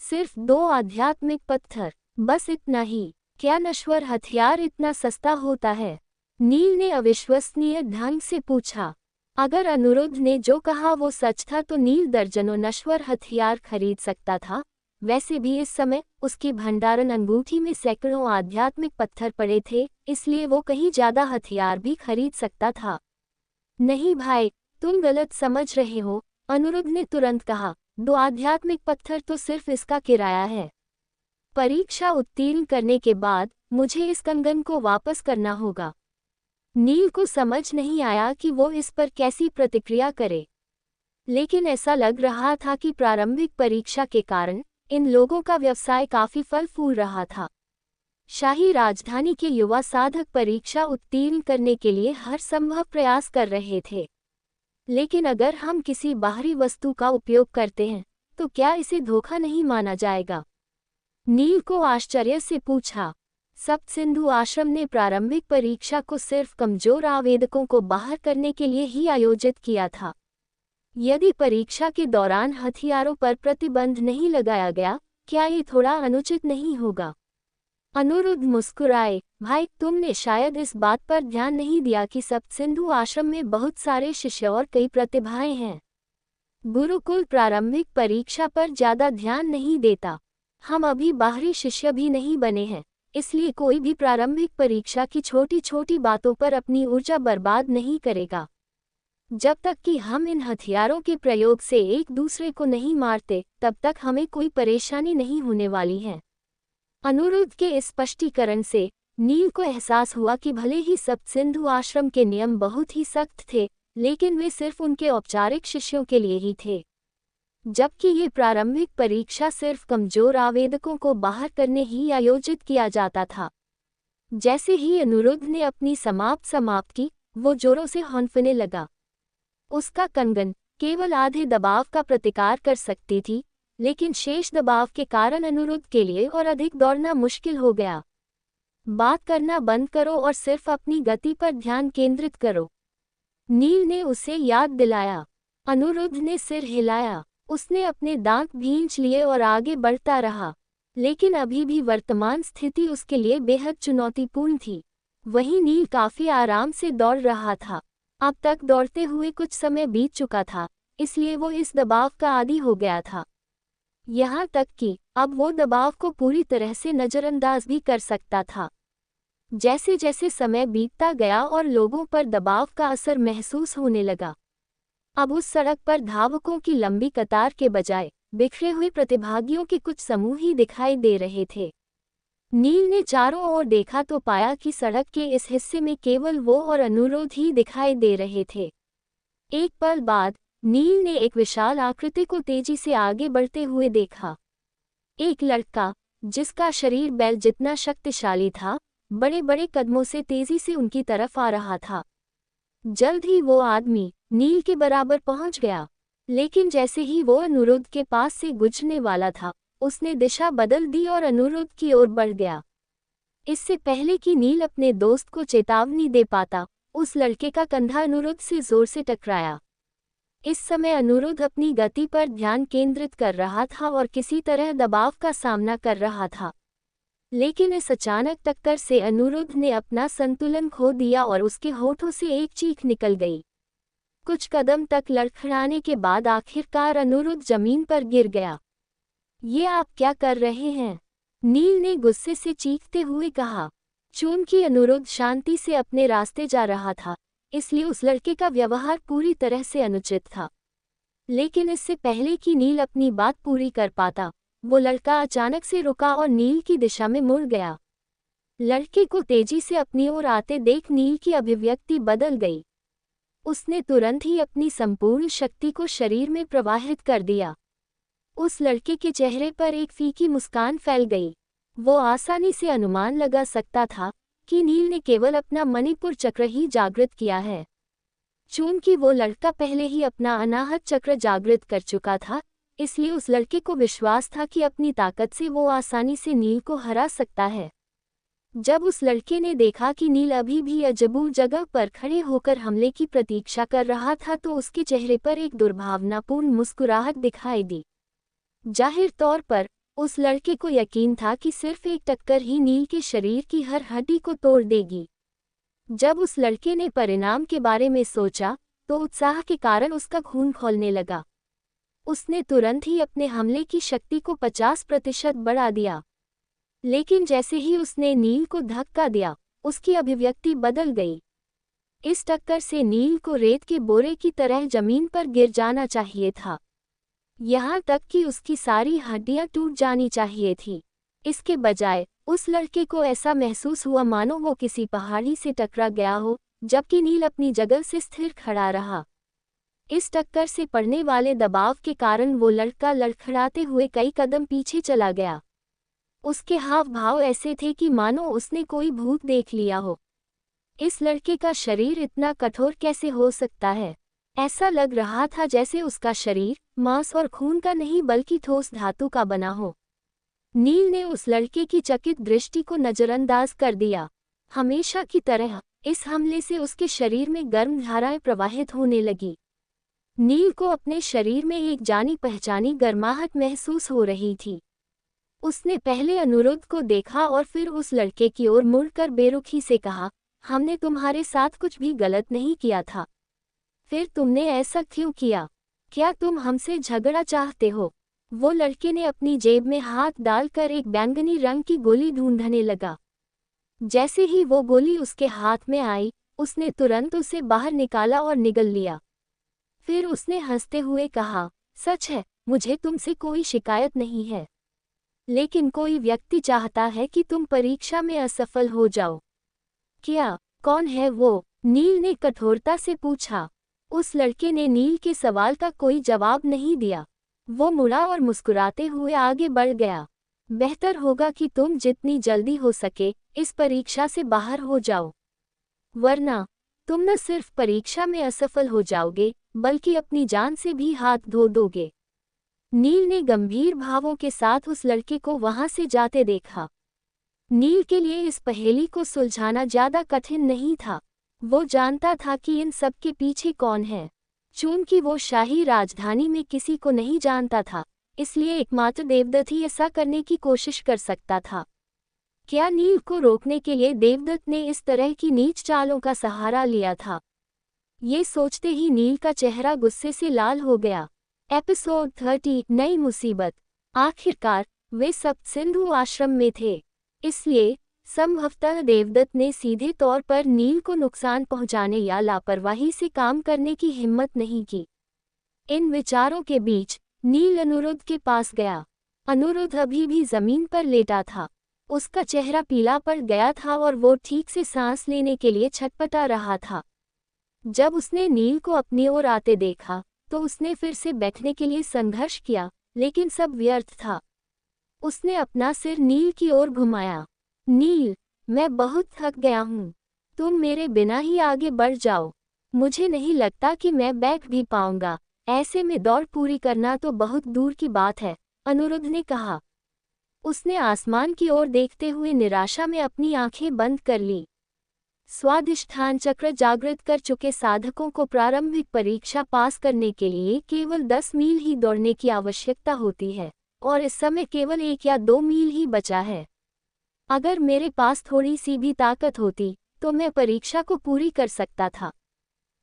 S1: सिर्फ 2 आध्यात्मिक पत्थर, बस इतना ही। क्या नश्वर हथियार इतना सस्ता होता है? नील ने अविश्वसनीय ढंग से पूछा। अगर अनिरुद्ध ने जो कहा वो सच था तो नील दर्जनों नश्वर हथियार खरीद सकता था। वैसे भी इस समय उसकी भंडारण अंगूठी में सैकड़ों आध्यात्मिक पत्थर पड़े थे, इसलिए वो कहीं ज्यादा हथियार भी खरीद सकता था। नहीं भाई, तुम गलत समझ रहे हो, अनिरुद्ध ने तुरंत कहा। 2 आध्यात्मिक पत्थर तो सिर्फ इसका किराया है। परीक्षा उत्तीर्ण करने के बाद मुझे इस कंगन को वापस करना होगा। नील को समझ नहीं आया कि वो इस पर कैसी प्रतिक्रिया करे, लेकिन ऐसा लग रहा था कि प्रारंभिक परीक्षा के कारण इन लोगों का व्यवसाय काफी फल फूल रहा था। शाही राजधानी के युवा साधक परीक्षा उत्तीर्ण करने के लिए हर संभव प्रयास कर रहे थे। लेकिन अगर हम किसी बाहरी वस्तु का उपयोग करते हैं तो क्या इसे धोखा नहीं माना जाएगा? नील को आश्चर्य से पूछा। सप्तसिंधु आश्रम ने प्रारंभिक परीक्षा को सिर्फ कमजोर आवेदकों को बाहर करने के लिए ही आयोजित किया था। यदि परीक्षा के दौरान हथियारों पर प्रतिबंध नहीं लगाया गया, क्या ये थोड़ा अनुचित नहीं होगा? अनिरुद्ध मुस्कुराए। भाई, तुमने शायद इस बात पर ध्यान नहीं दिया कि सप्तसिंधु आश्रम में बहुत सारे शिष्य और कई प्रतिभाएं हैं। गुरुकुल प्रारंभिक परीक्षा पर ज्यादा ध्यान नहीं देता। हम अभी बाहरी शिष्य भी नहीं बने हैं, इसलिए कोई भी प्रारंभिक परीक्षा की छोटी छोटी बातों पर अपनी ऊर्जा बर्बाद नहीं करेगा। जब तक कि हम इन हथियारों के प्रयोग से एक दूसरे को नहीं मारते, तब तक हमें कोई परेशानी नहीं होने वाली है। अनिरुद्ध के इस स्पष्टीकरण से नील को एहसास हुआ कि भले ही सप्तसिंधु आश्रम के नियम बहुत ही सख्त थे, लेकिन वे सिर्फ उनके औपचारिक शिष्यों के लिए ही थे, जबकि ये प्रारंभिक परीक्षा सिर्फ कमजोर आवेदकों को बाहर करने ही आयोजित किया जाता था। जैसे ही अनिरुद्ध ने अपनी समाप्त की, वो जोरों से हौंफने लगा। उसका कंगन केवल आधे दबाव का प्रतिकार कर सकती थी, लेकिन शेष दबाव के कारण अनिरुद्ध के लिए और अधिक दौड़ना मुश्किल हो गया। बात करना बंद करो और सिर्फ अपनी गति पर ध्यान केंद्रित करो, नील ने उसे याद दिलाया। अनिरुद्ध ने सिर हिलाया। उसने अपने दांत भींच लिए और आगे बढ़ता रहा, लेकिन अभी भी वर्तमान स्थिति उसके लिए बेहद चुनौतीपूर्ण थी। वहीं नील काफी आराम से दौड़ रहा था। अब तक दौड़ते हुए कुछ समय बीत चुका था, इसलिए वो इस दबाव का आदी हो गया था। यहाँ तक कि अब वो दबाव को पूरी तरह से नजरअंदाज भी कर सकता था। जैसे जैसे समय बीतता गया और लोगों पर दबाव का असर महसूस होने लगा, अब उस सड़क पर धावकों की लंबी कतार के बजाय बिखरे हुए प्रतिभागियों के कुछ समूह ही दिखाई दे रहे थे। नील ने चारों ओर देखा तो पाया कि सड़क के इस हिस्से में केवल वो और अनिरुद्ध ही दिखाई दे रहे थे। एक पल बाद नील ने एक विशाल आकृति को तेजी से आगे बढ़ते हुए देखा। एक लड़का, जिसका शरीर बैल जितना शक्तिशाली था, बड़े बड़े कदमों से तेजी से उनकी तरफ आ रहा था। जल्द ही वो आदमी नील के बराबर पहुंच गया, लेकिन जैसे ही वो अनिरुद्ध के पास से गुजरने वाला था, उसने दिशा बदल दी और अनिरुद्ध की ओर बढ़ गया। इससे पहले कि नील अपने दोस्त को चेतावनी दे पाता, उस लड़के का कंधा अनिरुद्ध से जोर से टकराया। इस समय अनिरुद्ध अपनी गति पर ध्यान केंद्रित कर रहा था और किसी तरह दबाव का सामना कर रहा था, लेकिन इस अचानक टक्कर से अनिरुद्ध ने अपना संतुलन खो दिया और उसके होठों से एक चीख निकल गई। कुछ कदम तक लड़खड़ाने के बाद आखिरकार अनिरुद्ध जमीन पर गिर गया। ये आप क्या कर रहे हैं? नील ने गुस्से से चीखते हुए कहा। चूंकि अनिरुद्ध शांति से अपने रास्ते जा रहा था, इसलिए उस लड़के का व्यवहार पूरी तरह से अनुचित था। लेकिन इससे पहले कि नील अपनी बात पूरी कर पाता, वो लड़का अचानक से रुका और नील की दिशा में मुड़ गया। लड़के को तेजी से अपनी ओर आते देख नील की अभिव्यक्ति बदल गई। उसने तुरंत ही अपनी संपूर्ण शक्ति को शरीर में प्रवाहित कर दिया। उस लड़के के चेहरे पर एक फीकी मुस्कान फैल गई। वो आसानी से अनुमान लगा सकता था कि नील ने केवल अपना मणिपुर चक्र ही जागृत किया है। चूंकि वो लड़का पहले ही अपना अनाहत चक्र जागृत कर चुका था, इसलिए उस लड़के को विश्वास था कि अपनी ताकत से वो आसानी से नील को हरा सकता है। जब उस लड़के ने देखा कि नील अभी भी अजबू जगह पर खड़े होकर हमले की प्रतीक्षा कर रहा था, तो उसके चेहरे पर एक दुर्भावनापूर्ण मुस्कुराहट दिखाई दी। जाहिर तौर पर उस लड़के को यकीन था कि सिर्फ एक टक्कर ही नील के शरीर की हर हड्डी को तोड़ देगी। जब उस लड़के ने परिणाम के बारे में सोचा तो उत्साह के कारण उसका खून खौलने लगा। उसने तुरंत ही अपने हमले की शक्ति को 50% बढ़ा दिया। लेकिन जैसे ही उसने नील को धक्का दिया, उसकी अभिव्यक्ति बदल गई। इस टक्कर से नील को रेत के बोरे की तरह जमीन पर गिर जाना चाहिए था। यहाँ तक कि उसकी सारी हड्डियां टूट जानी चाहिए थी। इसके बजाय उस लड़के को ऐसा महसूस हुआ मानो वो किसी पहाड़ी से टकरा गया हो, जबकि नील अपनी जगह से स्थिर खड़ा रहा। इस टक्कर से पड़ने वाले दबाव के कारण वो लड़का लड़खड़ाते हुए कई कदम पीछे चला गया। उसके हाव भाव ऐसे थे कि मानो उसने कोई भूत देख लिया हो। इस लड़के का शरीर इतना कठोर कैसे हो सकता है? ऐसा लग रहा था जैसे उसका शरीर मांस और खून का नहीं बल्कि ठोस धातु का बना हो। नील ने उस लड़के की चकित दृष्टि को नजरअंदाज कर दिया। हमेशा की तरह इस हमले से उसके शरीर में गर्म धाराएं प्रवाहित होने लगी। नील को अपने शरीर में एक जानी पहचानी गर्माहट महसूस हो रही थी। उसने पहले अनुरुद्ध को देखा और फिर उस लड़के की ओर मुड़कर बेरुखी से कहा, हमने तुम्हारे साथ कुछ भी गलत नहीं किया था। फिर तुमने ऐसा क्यों किया? क्या तुम हमसे झगड़ा चाहते हो? वो लड़के ने अपनी जेब में हाथ डालकर एक बैंगनी रंग की गोली ढूंढने लगा। जैसे ही वो गोली उसके हाथ में आई, उसने तुरंत उसे बाहर निकाला और निगल लिया। फिर उसने हंसते हुए कहा, सच है, मुझे तुमसे कोई शिकायत नहीं है। लेकिन कोई व्यक्ति चाहता है कि तुम परीक्षा में असफल हो जाओ। क्या? कौन है वो? नील ने कठोरता से पूछा। उस लड़के ने नील के सवाल का कोई जवाब नहीं दिया। वो मुड़ा और मुस्कुराते हुए आगे बढ़ गया। बेहतर होगा कि तुम जितनी जल्दी हो सके इस परीक्षा से बाहर हो जाओ, वरना तुम न सिर्फ परीक्षा में असफल हो जाओगे बल्कि अपनी जान से भी हाथ धो दोगे। नील ने गंभीर भावों के साथ उस लड़के को वहां से जाते देखा। नील के लिए इस पहेली को सुलझाना ज्यादा कठिन नहीं था। वो जानता था कि इन सब के पीछे कौन है। चूंकि वो शाही राजधानी में किसी को नहीं जानता था, इसलिए एकमात्र देवदत्त ही ऐसा करने की कोशिश कर सकता था। क्या नील को रोकने के लिए देवदत्त ने इस तरह की नीच चालों का सहारा लिया था? ये सोचते ही नील का चेहरा गुस्से से लाल हो गया। एपिसोड 30 नई मुसीबत। आखिरकार वे सब सिंधु आश्रम में थे, इसलिए संभवतः देवदत्त ने सीधे तौर पर नील को नुकसान पहुंचाने या लापरवाही से काम करने की हिम्मत नहीं की। इन विचारों के बीच नील अनुरुद्ध के पास गया। अनुरुद्ध अभी भी जमीन पर लेटा था। उसका चेहरा पीला पड़ गया था और वो ठीक से सांस लेने के लिए छटपटा रहा था। जब उसने नील को अपनी ओर आते देखा तो उसने फिर से बैठने के लिए संघर्ष किया, लेकिन सब व्यर्थ था। उसने अपना सिर नील की ओर घुमाया। नील, मैं बहुत थक गया हूँ। तुम मेरे बिना ही आगे बढ़ जाओ। मुझे नहीं लगता कि मैं बैठ भी पाऊंगा। ऐसे में दौड़ पूरी करना तो बहुत दूर की बात है, अनुरुद्ध ने कहा। उसने आसमान की ओर देखते हुए निराशा में अपनी आंखें बंद कर ली। स्वाधिष्ठान चक्र जागृत कर चुके साधकों को प्रारंभिक परीक्षा पास करने के लिए केवल 10 मील ही दौड़ने की आवश्यकता होती है, और इस समय केवल 1 या 2 मील ही बचा है। अगर मेरे पास थोड़ी सी भी ताकत होती तो मैं परीक्षा को पूरी कर सकता था,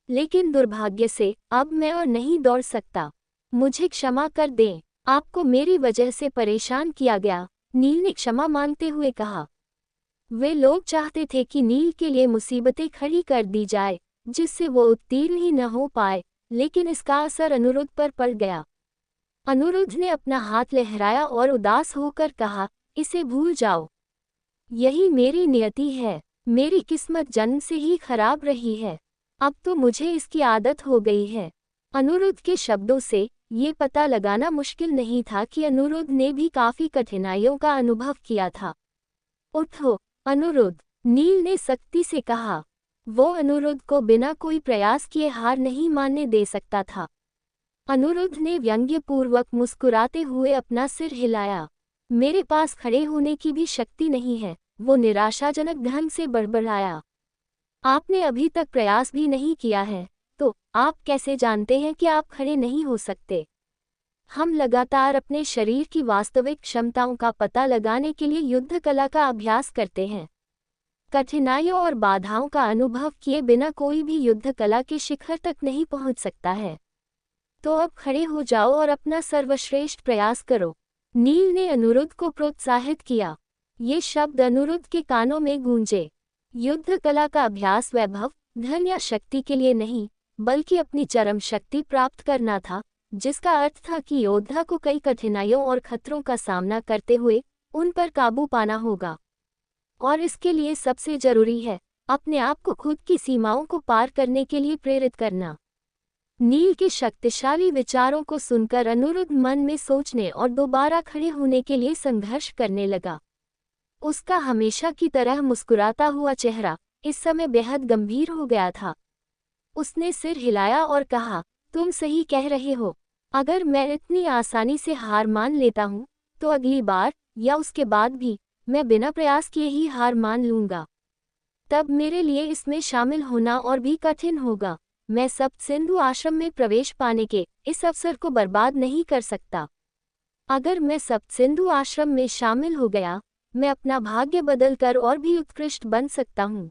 S1: लेकिन दुर्भाग्य से अब मैं और नहीं दौड़ सकता। मुझे क्षमा कर दें, आपको मेरी वजह से परेशान किया गया, नील ने क्षमा मांगते हुए कहा। वे लोग चाहते थे कि नील के लिए मुसीबतें खड़ी कर दी जाए जिससे वो उत्तीर्ण ही न हो पाए, लेकिन इसका असर अनुरुद्ध पर पड़ गया। अनुरुद्ध ने अपना हाथ लहराया और उदास होकर कहा, इसे भूल जाओ। यही मेरी नियति है। मेरी किस्मत जन्म से ही खराब रही है। अब तो मुझे इसकी आदत हो गई है। अनुरुद्ध के शब्दों से ये पता लगाना मुश्किल नहीं था कि अनुरुद्ध ने भी काफी कठिनाइयों का अनुभव किया था। उठो अनुरुद्ध, नील ने सख्ती से कहा। वो अनुरुद्ध को बिना कोई प्रयास किए हार नहीं मानने दे सकता था। अनुरुद्ध ने व्यंग्यपूर्वक मुस्कुराते हुए अपना सिर हिलाया। मेरे पास खड़े होने की भी शक्ति नहीं है, वो निराशाजनक ढंग से बड़बड़ाया। आपने अभी तक प्रयास भी नहीं किया है, तो आप कैसे जानते हैं कि आप खड़े नहीं हो सकते? हम लगातार अपने शरीर की वास्तविक क्षमताओं का पता लगाने के लिए युद्ध कला का अभ्यास करते हैं। कठिनाइयों और बाधाओं का अनुभव किए बिना कोई भी युद्ध कला के शिखर तक नहीं पहुंच सकता है। तो अब खड़े हो जाओ और अपना सर्वश्रेष्ठ प्रयास करो। नील ने अनिरुद्ध को प्रोत्साहित किया। ये शब्द अनिरुद्ध के कानों में गूंजे। युद्ध कला का अभ्यास वैभव, धन या शक्ति के लिए नहीं, बल्कि अपनी चरम शक्ति प्राप्त करना था, जिसका अर्थ था कि योद्धा को कई कठिनाइयों और खतरों का सामना करते हुए उन पर काबू पाना होगा। और इसके लिए सबसे जरूरी है अपने आप को खुद की सीमाओं को पार करने के लिए प्रेरित करना। नील के शक्तिशाली विचारों को सुनकर अनिरुद्ध मन में सोचने और दोबारा खड़े होने के लिए संघर्ष करने लगा। उसका हमेशा की तरह मुस्कुराता हुआ चेहरा इस समय बेहद गंभीर हो गया था। उसने सिर हिलाया और कहा, तुम सही कह रहे हो। अगर मैं इतनी आसानी से हार मान लेता हूँ, तो अगली बार या उसके बाद भी मैं बिना प्रयास किए ही हार मान लूँगा। तब मेरे लिए इसमें शामिल होना और भी कठिन होगा। मैं सप्तसिंधु आश्रम में प्रवेश पाने के इस अवसर को बर्बाद नहीं कर सकता। अगर मैं सप्तसिंधु आश्रम में शामिल हो गया, मैं अपना भाग्य बदलकर और भी उत्कृष्ट बन सकता हूँ।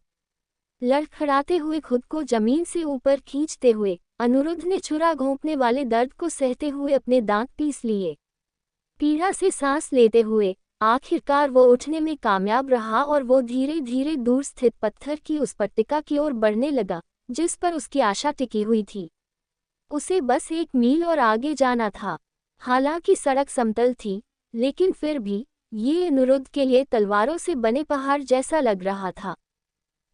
S1: लड़खड़ाते हुए खुद को जमीन से ऊपर खींचते हुए अनिरुद्ध ने छुरा घोंपने वाले दर्द को सहते हुए अपने दांत पीस लिए। पीड़ा से सांस लेते हुए आखिरकार वो उठने में कामयाब रहा और वो धीरे धीरे दूर स्थित पत्थर की उस पट्टिका की ओर बढ़ने लगा जिस पर उसकी आशा टिकी हुई थी। उसे बस 1 मील और आगे जाना था। हालांकि सड़क समतल थी, लेकिन फिर भी ये अनिरुद्ध के लिए तलवारों से बने पहाड़ जैसा लग रहा था।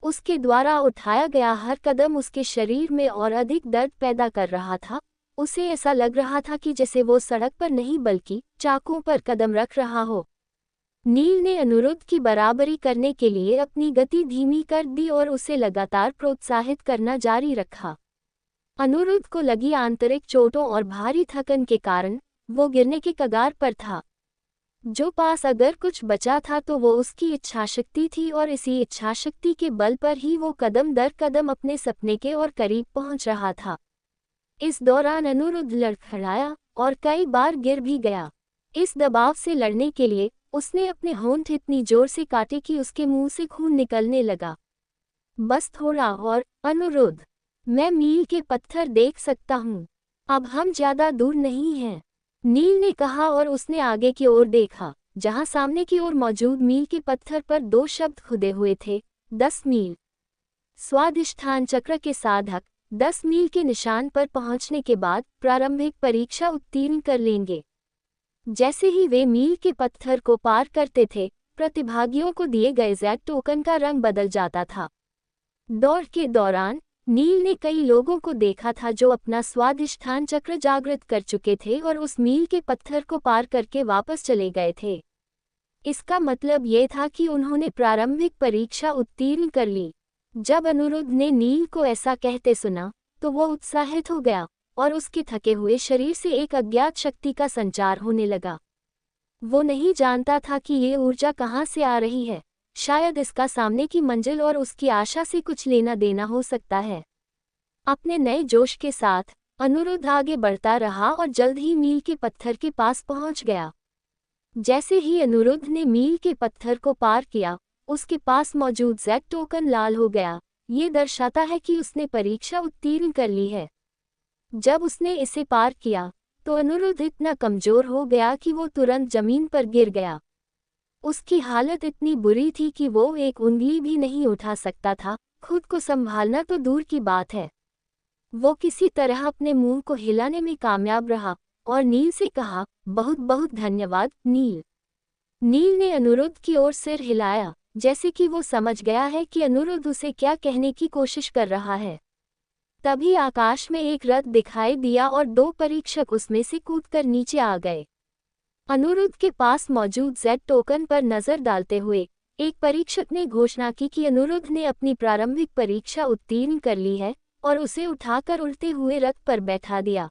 S1: उसके द्वारा उठाया गया हर कदम उसके शरीर में और अधिक दर्द पैदा कर रहा था। उसे ऐसा लग रहा था कि जैसे वो सड़क पर नहीं बल्कि चाकों पर कदम रख रहा हो। नील ने अनिरुद्ध की बराबरी करने के लिए अपनी गति धीमी कर दी और उसे लगातार प्रोत्साहित करना जारी रखा। अनिरुद्ध को लगी आंतरिक चोटों और भारी थकन के कारण वो गिरने के कगार पर था। जो पास अगर कुछ बचा था तो वो उसकी इच्छाशक्ति थी और इसी इच्छाशक्ति के बल पर ही वो कदम दर कदम अपने सपने के और करीब पहुंच रहा था। इस दौरान अनिरुद्ध लड़खड़ाया और कई बार गिर भी गया। इस दबाव से लड़ने के लिए उसने अपने होंठ इतनी जोर से काटे कि उसके मुंह से खून निकलने लगा। बस थोड़ा और, अनिरुद्ध। मैं मील के पत्थर देख सकता हूँ। अब हम ज्यादा दूर नहीं हैं, नील ने कहा और उसने आगे की ओर देखा, जहां सामने की ओर मौजूद मील के पत्थर पर 2 शब्द खुदे हुए थे, 10 मील। स्वाधिष्ठान चक्र के साधक 10 मील के निशान पर पहुंचने के बाद प्रारंभिक परीक्षा उत्तीर्ण कर लेंगे। जैसे ही वे मील के पत्थर को पार करते थे, प्रतिभागियों को दिए गए ज़ैड टोकन का रंग बदल जाता था। दौड़ के दौरान नील ने कई लोगों को देखा था जो अपना स्वाधिष्ठान चक्र जागृत कर चुके थे और उस मील के पत्थर को पार करके वापस चले गए थे। इसका मतलब ये था कि उन्होंने प्रारंभिक परीक्षा उत्तीर्ण कर ली। जब अनिरुद्ध ने नील को ऐसा कहते सुना, तो वो उत्साहित हो गया और उसके थके हुए शरीर से एक अज्ञात शक्ति का संचार होने लगा। वो नहीं जानता था कि ये ऊर्जा कहाँ से आ रही है। शायद इसका सामने की मंजिल और उसकी आशा से कुछ लेना देना हो सकता है। अपने नए जोश के साथ अनिरुद्ध आगे बढ़ता रहा और जल्द ही मील के पत्थर के पास पहुंच गया। जैसे ही अनिरुद्ध ने मील के पत्थर को पार किया, उसके पास मौजूद ज़ैड टोकन लाल हो गया। ये दर्शाता है कि उसने परीक्षा उत्तीर्ण कर ली है। जब उसने इसे पार किया, तो अनिरुद्ध इतना कमजोर हो गया कि वो तुरंत जमीन पर गिर गया। उसकी हालत इतनी बुरी थी कि वो एक उंगली भी नहीं उठा सकता था। खुद को संभालना तो दूर की बात है। वो किसी तरह अपने मुंह को हिलाने में कामयाब रहा और नील से कहा, बहुत बहुत धन्यवाद नील। नील ने अनिरुद्ध की ओर सिर हिलाया, जैसे कि वो समझ गया है कि अनिरुद्ध उसे क्या कहने की कोशिश कर रहा है। तभी आकाश में एक रथ दिखाई दिया और 2 परीक्षक उसमें से कूदकर नीचे आ गए। अनिरुद्ध के पास मौजूद ज़ैड टोकन पर नजर डालते हुए एक परीक्षक ने घोषणा की कि अनिरुद्ध ने अपनी प्रारंभिक परीक्षा उत्तीर्ण कर ली है और उसे उठाकर उड़ते हुए रथ पर बैठा दिया।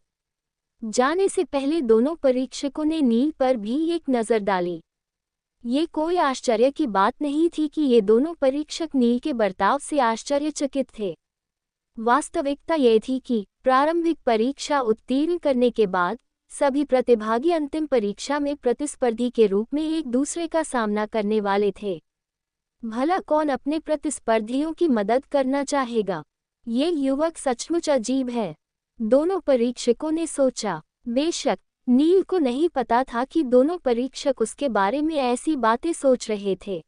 S1: जाने से पहले दोनों परीक्षकों ने नील पर भी एक नजर डाली। ये कोई आश्चर्य की बात नहीं थी कि ये दोनों परीक्षक नील के बर्ताव से आश्चर्यचकित थे। वास्तविकता ये थी कि प्रारंभिक परीक्षा उत्तीर्ण करने के बाद सभी प्रतिभागी अंतिम परीक्षा में प्रतिस्पर्धी के रूप में एक दूसरे का सामना करने वाले थे। भला कौन अपने प्रतिस्पर्धियों की मदद करना चाहेगा? ये युवक सचमुच अजीब है, दोनों परीक्षकों ने सोचा। बेशक नील को नहीं पता था कि दोनों परीक्षक उसके बारे में ऐसी बातें सोच रहे थे।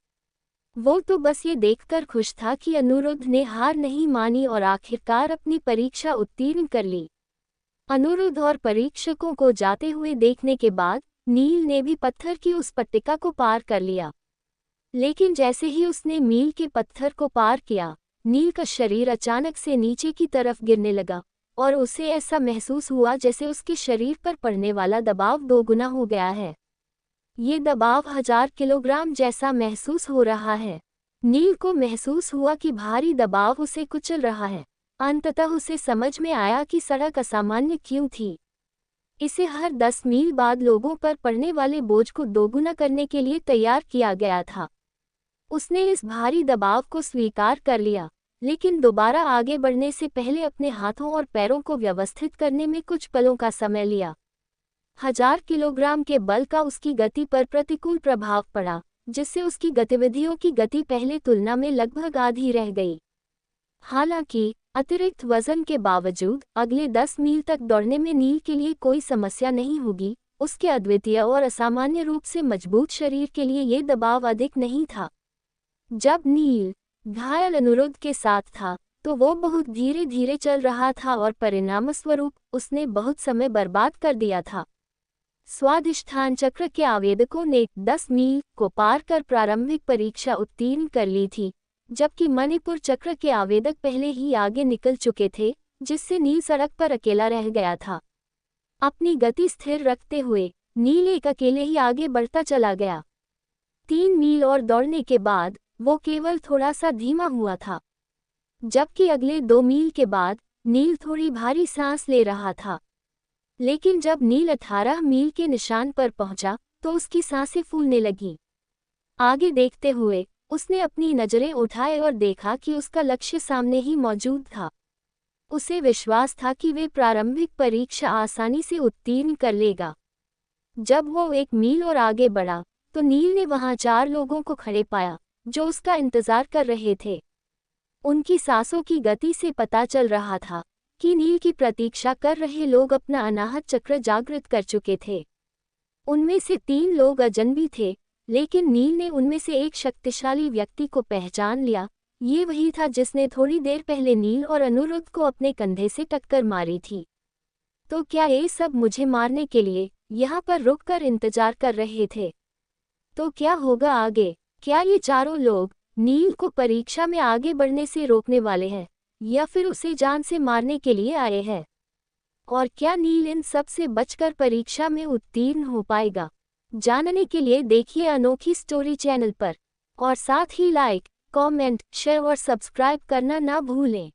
S1: वो तो बस ये देखकर खुश था कि अनिरुद्ध ने हार नहीं मानी और आखिरकार अपनी परीक्षा उत्तीर्ण कर ली। अनिरुद्ध और परीक्षकों को जाते हुए देखने के बाद नील ने भी पत्थर की उस पट्टिका को पार कर लिया। लेकिन जैसे ही उसने मील के पत्थर को पार किया, नील का शरीर अचानक से नीचे की तरफ गिरने लगा और उसे ऐसा महसूस हुआ जैसे उसके शरीर पर पड़ने वाला दबाव दोगुना हो गया है। ये दबाव 1000 किलोग्राम जैसा महसूस हो रहा है। नील को महसूस हुआ कि भारी दबाव उसे कुचल रहा है। अंततः उसे समझ में आया कि सड़क असामान्य क्यों थी। इसे हर 10 मील बाद लोगों पर पड़ने वाले बोझ को दोगुना करने के लिए तैयार किया गया था। उसने इस भारी दबाव को स्वीकार कर लिया, लेकिन दोबारा आगे बढ़ने से पहले अपने हाथों और पैरों को व्यवस्थित करने में कुछ पलों का समय लिया। 1000 किलोग्राम के बल का उसकी गति पर प्रतिकूल प्रभाव पड़ा, जिससे उसकी गतिविधियों की गति पहले तुलना में लगभग आधी रह गई। हालांकि अतिरिक्त वजन के बावजूद अगले 10 मील तक दौड़ने में नील के लिए कोई समस्या नहीं होगी। उसके अद्वितीय और असामान्य रूप से मजबूत शरीर के लिए ये दबाव अधिक नहीं था। जब नील घायल अनिरुद्ध के साथ था तो वो बहुत धीरे धीरे चल रहा था और परिणामस्वरूप उसने बहुत समय बर्बाद कर दिया था। स्वाधिष्ठान चक्र के आवेदकों ने 10 मील को पार कर प्रारंभिक परीक्षा उत्तीर्ण कर ली थी, जबकि मणिपुर चक्र के आवेदक पहले ही आगे निकल चुके थे, जिससे नील सड़क पर अकेला रह गया था। अपनी गति स्थिर रखते हुए नील एक अकेले ही आगे बढ़ता चला गया। 3 मील और दौड़ने के बाद वो केवल थोड़ा सा धीमा हुआ था, जबकि अगले 2 मील के बाद नील थोड़ी भारी सांस ले रहा था। लेकिन जब नील 18 मील के निशान पर पहुंचा तो उसकी सांसें फूलने लगीं। आगे देखते हुए उसने अपनी नजरें उठाए और देखा कि उसका लक्ष्य सामने ही मौजूद था। उसे विश्वास था कि वे प्रारंभिक परीक्षा आसानी से उत्तीर्ण कर लेगा। जब वो 1 मील और आगे बढ़ा तो नील ने वहां 4 लोगों को खड़े पाया जो उसका इंतजार कर रहे थे। उनकी सांसों की गति से पता चल रहा था कि नील की प्रतीक्षा कर रहे लोग अपना अनाहत चक्र जागृत कर चुके थे। उनमें से 3 लोग अजनबी थे, लेकिन नील ने उनमें से एक शक्तिशाली व्यक्ति को पहचान लिया। ये वही था जिसने थोड़ी देर पहले नील और अनिरुद्ध को अपने कंधे से टक्कर मारी थी। तो क्या ये सब मुझे मारने के लिए यहाँ पर रुककर इंतजार कर रहे थे? तो क्या होगा आगे? क्या ये चारों लोग नील को परीक्षा में आगे बढ़ने से रोकने वाले हैं या फिर उसे जान से मारने के लिए आए हैं? और क्या नील इन सब से बचकर परीक्षा में उत्तीर्ण हो पाएगा? जानने के लिए देखिए अनोखी स्टोरी चैनल पर, और साथ ही लाइक, कमेंट, शेयर और सब्सक्राइब करना ना भूलें।